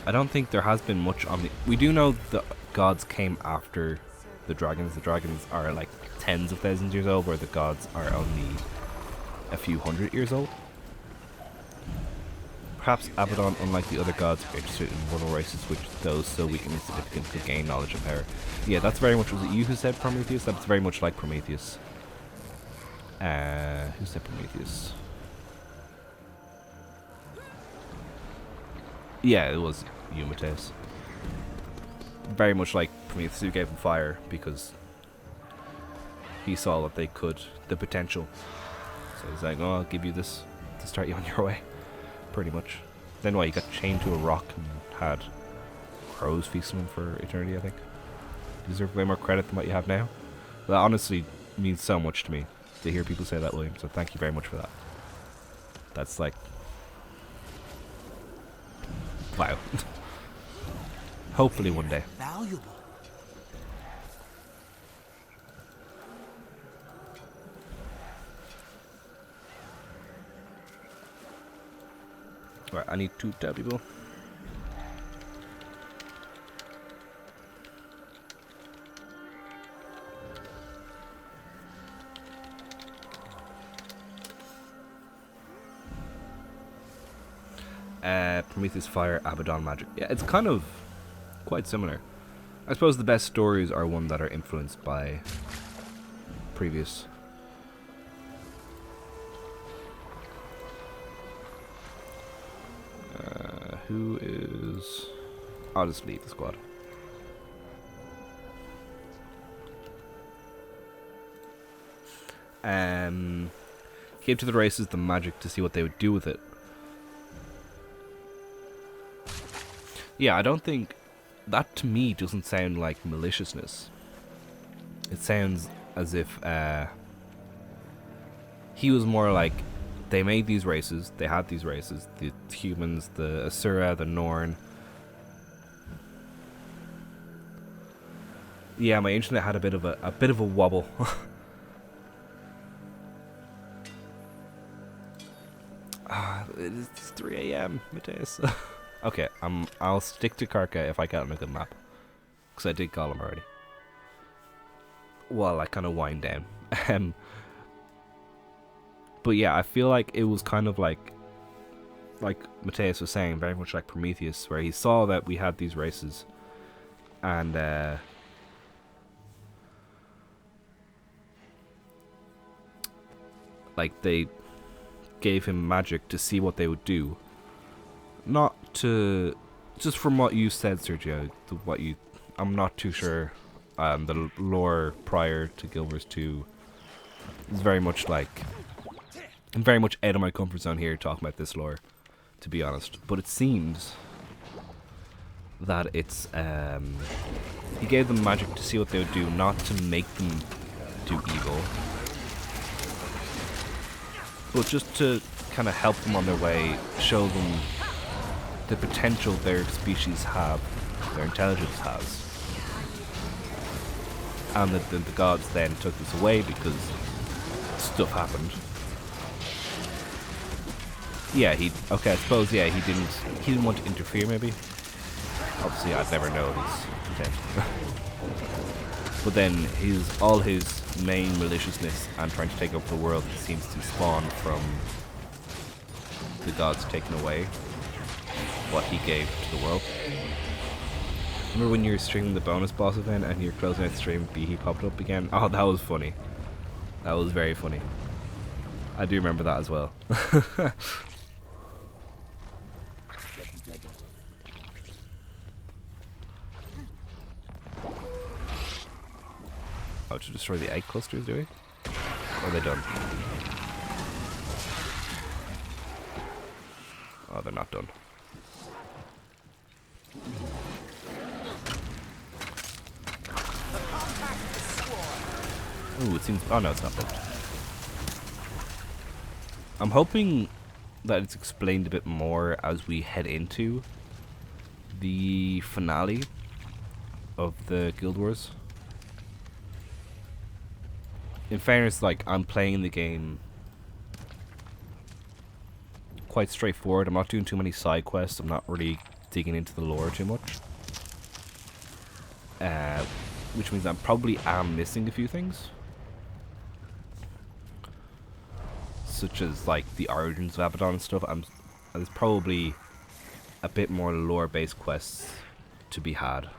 I don't think there has been much on the... We do know the gods came after the dragons. The dragons are like tens of thousands years old, where the gods are only a few hundred years old. Perhaps Abaddon, unlike the other gods, are interested in mortal races, which those so weak and insignificant could gain knowledge and power. Yeah, that's very much... Was it you who said Prometheus? That's very much like Prometheus. Who said Prometheus? Yeah, it was you, Mateus. Very much like Prometheus, who gave him fire because he saw that they could, the potential. So he's like, oh, I'll give you this to start you on your way. Pretty much. Then why, you got chained to a rock and had crows feasting him for eternity, I think. You deserve way more credit than what you have now. That honestly means so much to me to hear people say that, William, so thank you very much for that. That's like... wow. Hopefully one day. Valuable. Right, I need to tell people. Prometheus fire, Abaddon magic. Yeah, it's kind of quite similar. I suppose the best stories are one that are influenced by previous. Who is... I'll just leave the squad. Gave to the races the magic to see what they would do with it. Yeah, I don't think... That to me doesn't sound like maliciousness. It sounds as if he was more like they made these races. They had these races. The humans, the Asura, the Norn. Yeah, my internet had a bit of a wobble. It's 3 a.m. Mateus. Okay, I'll stick to Karka if I get on a good map, because I did call him already. Well, I kind of wind down. But yeah, I feel like it was kind of like Mateus was saying, very much like Prometheus, where he saw that we had these races, and like they gave him magic to see what they would do. Not to, just from what you said, Sergio, I'm not too sure. The lore prior to Guild Wars 2 is very much like, I'm very much out of my comfort zone here talking about this lore, to be honest. But it seems that it's, he gave them magic to see what they would do, not to make them do evil, but just to kind of help them on their way, show them the potential their species have, their intelligence has. And the gods then took this away because stuff happened. Yeah, I suppose, yeah, he didn't want to interfere, maybe. Obviously, I'd never know his intent. But then all his main maliciousness and trying to take over the world seems to spawn from the gods taking away what he gave to the world. Remember when you were streaming the bonus boss event and you're closing out the stream, he popped up again? Oh, that was funny. That was very funny. I do remember that as well. Oh, to destroy the egg clusters, do we? Or are they done? Oh, they're not done. Ooh, it seems... Oh no, it's not built. I'm hoping that it's explained a bit more as we head into the finale of the Guild Wars. In fairness, like, I'm playing the game quite straightforward. I'm not doing too many side quests. I'm not really digging into the lore too much. Which means I probably am missing a few things. Such as, like, the origins of Abaddon and stuff. There's probably a bit more lore-based quests to be had.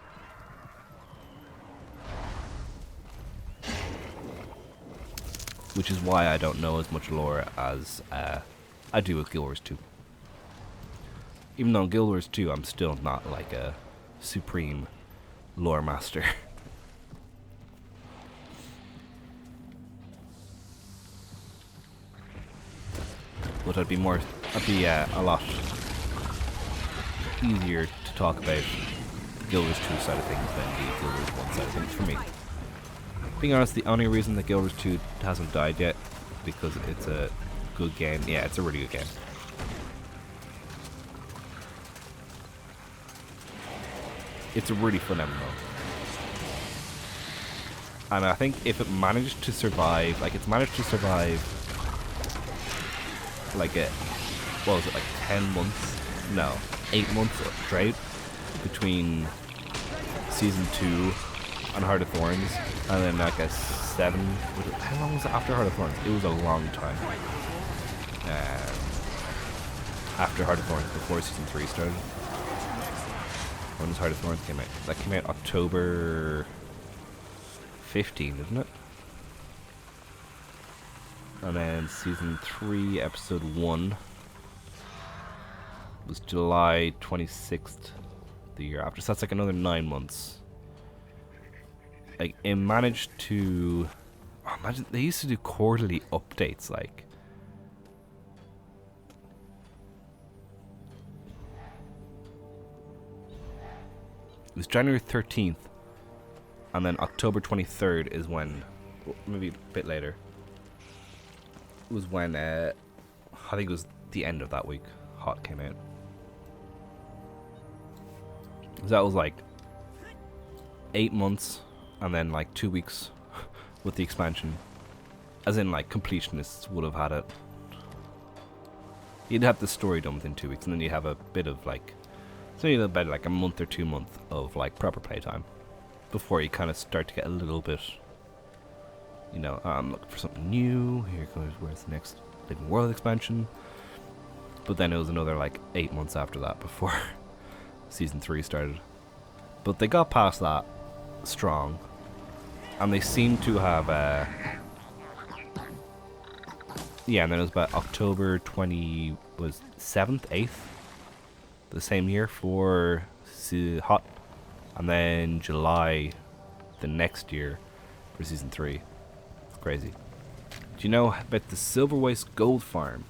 Which is why I don't know as much lore as I do with Guild Wars 2. Even though in Guild Wars 2 I'm still not like a supreme lore master. But I'd be a lot easier to talk about the Guild Wars 2 side of things than the Guild Wars 1 side of things for me. Being honest, the only reason that Guild Wars 2 hasn't died yet because it's a good game. Yeah, it's a really good game. It's a really fun MMO. And I think if it managed to survive, like, it's managed to survive like a, what was it, like 10 months? No, 8 months of drought between Season 2 and Heart of Thorns, and then like a 7, how long was it after Heart of Thorns? It was a long time. After Heart of Thorns, before Season 3 started. When does Heart of Thorns came out? That came out October 15, isn't it? And then Season 3, Episode 1 was July 26th the year after. So that's like another 9 months. Like, it managed to... Oh, imagine, they used to do quarterly updates, like... It was January 13th, and then October 23rd is when... Maybe a bit later. Was when I think it was the end of that week. Hot came out. So that was like 8 months, and then like 2 weeks with the expansion. As in, like, completionists would have had it. You'd have the story done within 2 weeks, and then you have a bit of like, so you about like a month or 2 months of like proper playtime before you kind of start to get a little bit, you know, I'm looking for something new. Here goes, where's the next Living World expansion? But then it was another like 8 months after that before Season 3 started. But they got past that strong, and they seem to have, yeah, and then it was about October 7th, 8th, the same year for Hot, and then July the next year for Season 3. It's crazy. Do you know about the Silver Waste Gold Farm?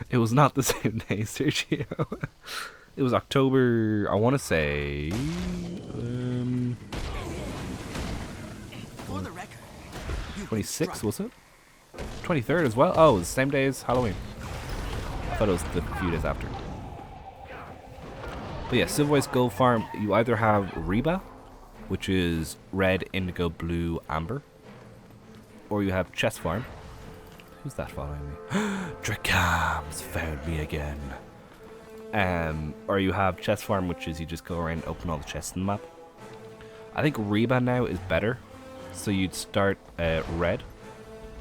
It was not the same day, Sergio. It was October, I want to say, For the record, 26th, was it? 23rd as well? Oh, it was the same day as Halloween. I thought it was the few days after. But yeah, Silver Waste Gold Farm, you either have Reba, which is red, indigo, blue, amber, or you have Chest Farm. Who's that following me? Drakham's found me again. Or you have Chest Farm, which is you just go around and open all the chests in the map. I think Reba now is better. So you'd start red,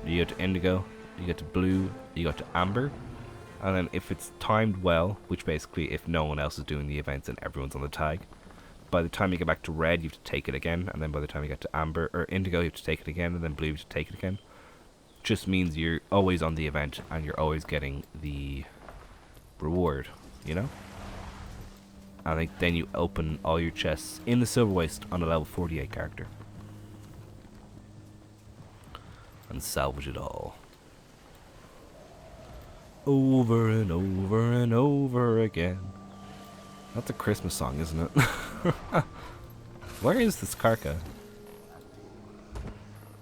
you go to indigo, you go to blue, you go to amber, and then if it's timed well, which basically if no one else is doing the events and everyone's on the tag, by the time you get back to red you have to take it again, and then by the time you get to amber or indigo you have to take it again, and then blue you have to take it again. Just means you're always on the event and you're always getting the reward, you know? I think then you open all your chests in the Silver Waste on a level 48 character. And salvage it all. Over and over and over again. That's a Christmas song, isn't it? Where is this Karka?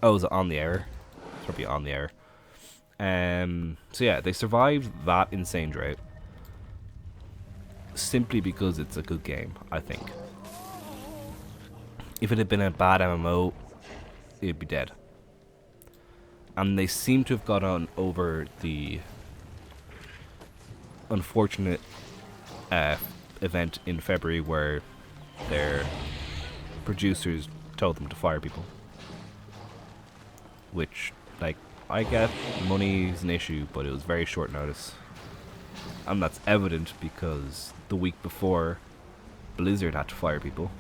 Oh, is it on the air? It's probably on the air. So yeah, they survived that insane drought. Simply because it's a good game, I think. If it had been a bad MMO, it'd be dead. And they seem to have got on over the unfortunate event in February where their producers told them to fire people. Which, like, I get money is an issue, but it was very short notice. And that's evident because the week before, Blizzard had to fire people.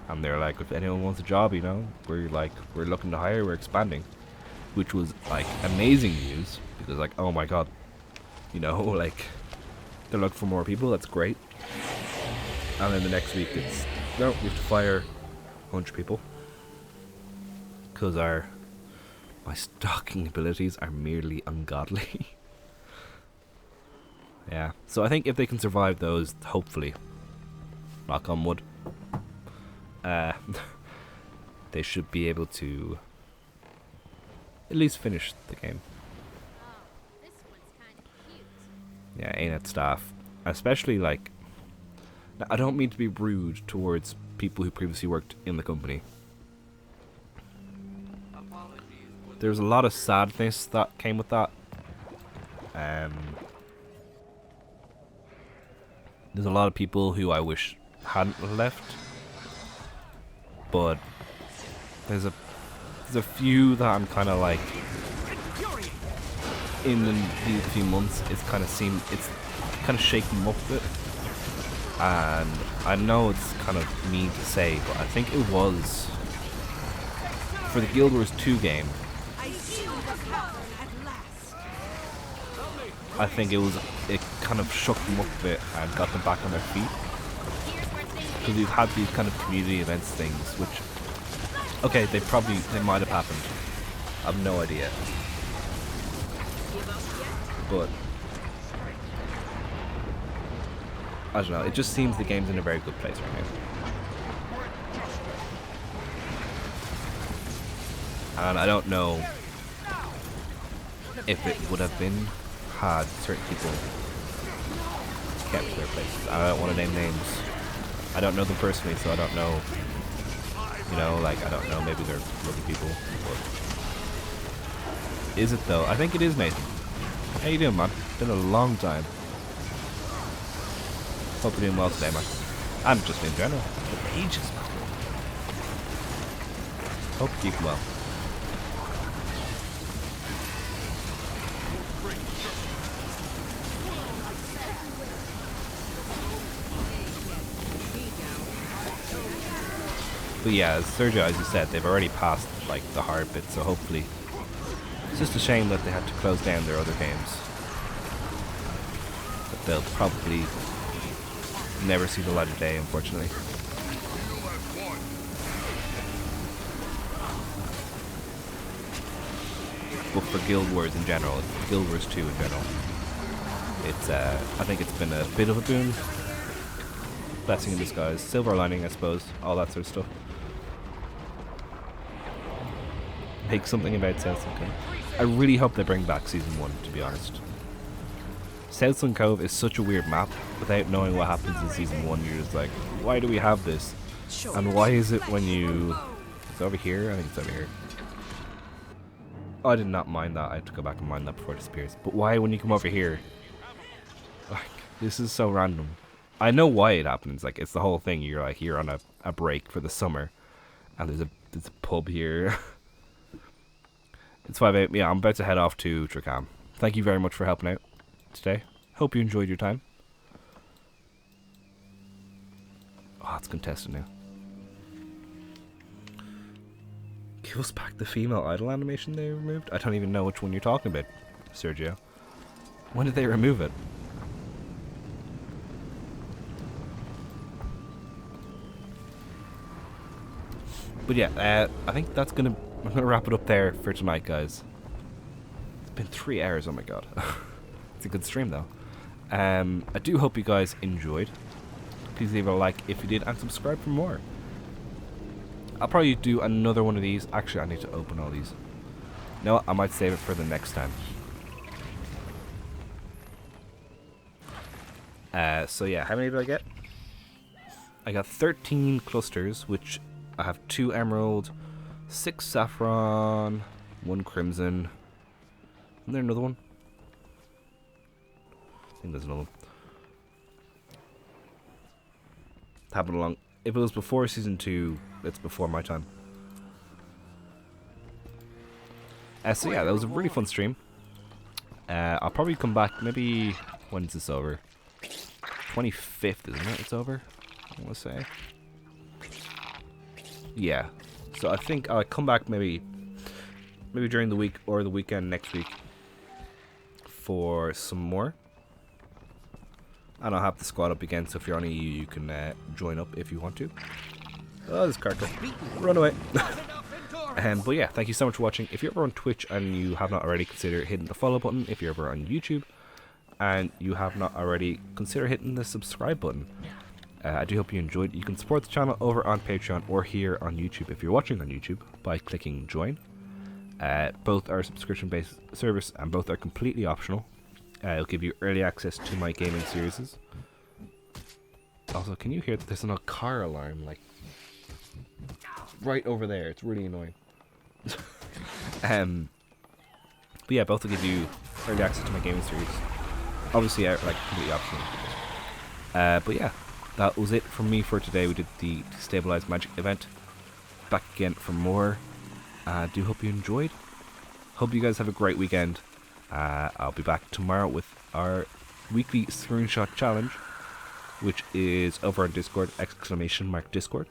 And they're like, if anyone wants a job, you know, we're looking to hire, we're expanding. Which was like amazing news because like, oh my god, you know, like they're looking for more people, that's great. And then the next week it's, no, we have to fire 100 people because my stalking abilities are merely ungodly. Yeah, so I think if they can survive those, hopefully, knock on wood, they should be able to at least finish the game. Yeah, ANET staff, especially like, I don't mean to be rude towards people who previously worked in the company. There's a lot of sadness that came with that. There's a lot of people who I wish hadn't left, but there's a few that I'm kind of like, in these few months, it's kind of shaking them up a bit. And I know it's kind of mean to say, but I think it was for the Guild Wars 2 game. I think it kind of shook them up a bit and got them back on their feet. Because we've had these kind of community events things, which, okay, they might have happened. I have no idea. But I don't know, it just seems the game's in a very good place right now. And I don't know if it would have been had certain people kept their places. I don't want to name names. I don't know them personally, so I don't know. You know, like, I don't know, maybe they're lovely people. But is it though? I think it is, Nathan. How you doing, man? It's been a long time. Hope you're doing well today, man. And just in general. For ages, man. Hope you keep well. But yeah, as Sergio, as you said, they've already passed like the hard bit, so hopefully it's just a shame that they had to close down their other games. But they'll probably never see the light of day, unfortunately. But for Guild Wars in general, Guild Wars 2 in general, it's I think it's been a bit of a boon. Blessing in disguise, silver lining, I suppose, all that sort of stuff. Make something about Southland Cove. I really hope they bring back Season 1, to be honest. Southland Cove is such a weird map. Without knowing what happens in Season 1, you're just like, why do we have this? And why is it when you... It's over here? I think it's over here. Oh, I did not mind that. I have to go back and mind that before it disappears. But why when you come over here? Like, this is so random. I know why it happens. Like, it's the whole thing. You're like, you're on a break for the summer. And there's a pub here. It's 5 8. Yeah, I'm about to head off to Tricam. Thank you very much for helping out today. Hope you enjoyed your time. Oh, it's contested now. Give us back the female idol animation they removed? I don't even know which one you're talking about, Sergio. When did they remove it? But yeah, I think I'm gonna wrap it up there for tonight, guys. It's been 3 hours, oh my god. It's a good stream though. I do hope you guys enjoyed. Please leave a like if you did and subscribe for more. I'll probably do another one of these. Actually, I need to open all these. No, I might save it for the next time. So yeah, how many did I get? I got 13 clusters, which I have 2 emerald, 6 saffron, 1 crimson. Isn't there another one? I think there's another one. Happened along. If it was before season 2, it's before my time. So yeah, that was a really fun stream. I'll probably come back maybe, when's this over? 25th, isn't it? It's over, I want to say. Yeah, so I think I'll come back maybe during the week or the weekend next week for some more. And I'll have the squad up again, so if you're on EU, you can join up if you want to. Oh, this Carter. Run away. But yeah, thank you so much for watching. If you're ever on Twitch and you have not already, consider hitting the follow button. If you're ever on YouTube and you have not already, consider hitting the subscribe button. I do hope you enjoyed. You can support the channel over on Patreon or here on YouTube if you're watching on YouTube by clicking join. Both are subscription-based service and both are completely optional. It'll give you early access to my gaming series. Also, can you hear that there's a car alarm like right over there? It's really annoying. But yeah, both will give you early access to my gaming series. Obviously, like completely optional. But yeah, that was it from me for today. We did the Destabilized Magic event. Back again for more. Do hope you enjoyed. Hope you guys have a great weekend. I'll be back tomorrow with our weekly screenshot challenge, which is over on Discord, !Discord.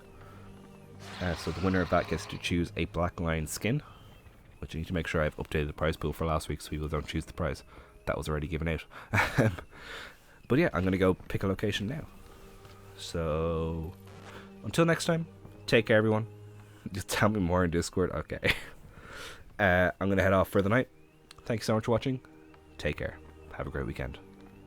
So the winner of that gets to choose a Black Lion skin, which I need to make sure I've updated the prize pool for last week so people don't choose the prize. That was already given out. But yeah, I'm going to go pick a location now. So, until next time, take care everyone. Just tell me more in Discord. Okay. I'm going to head off for the night. Thank you so much for watching. Take care. Have a great weekend.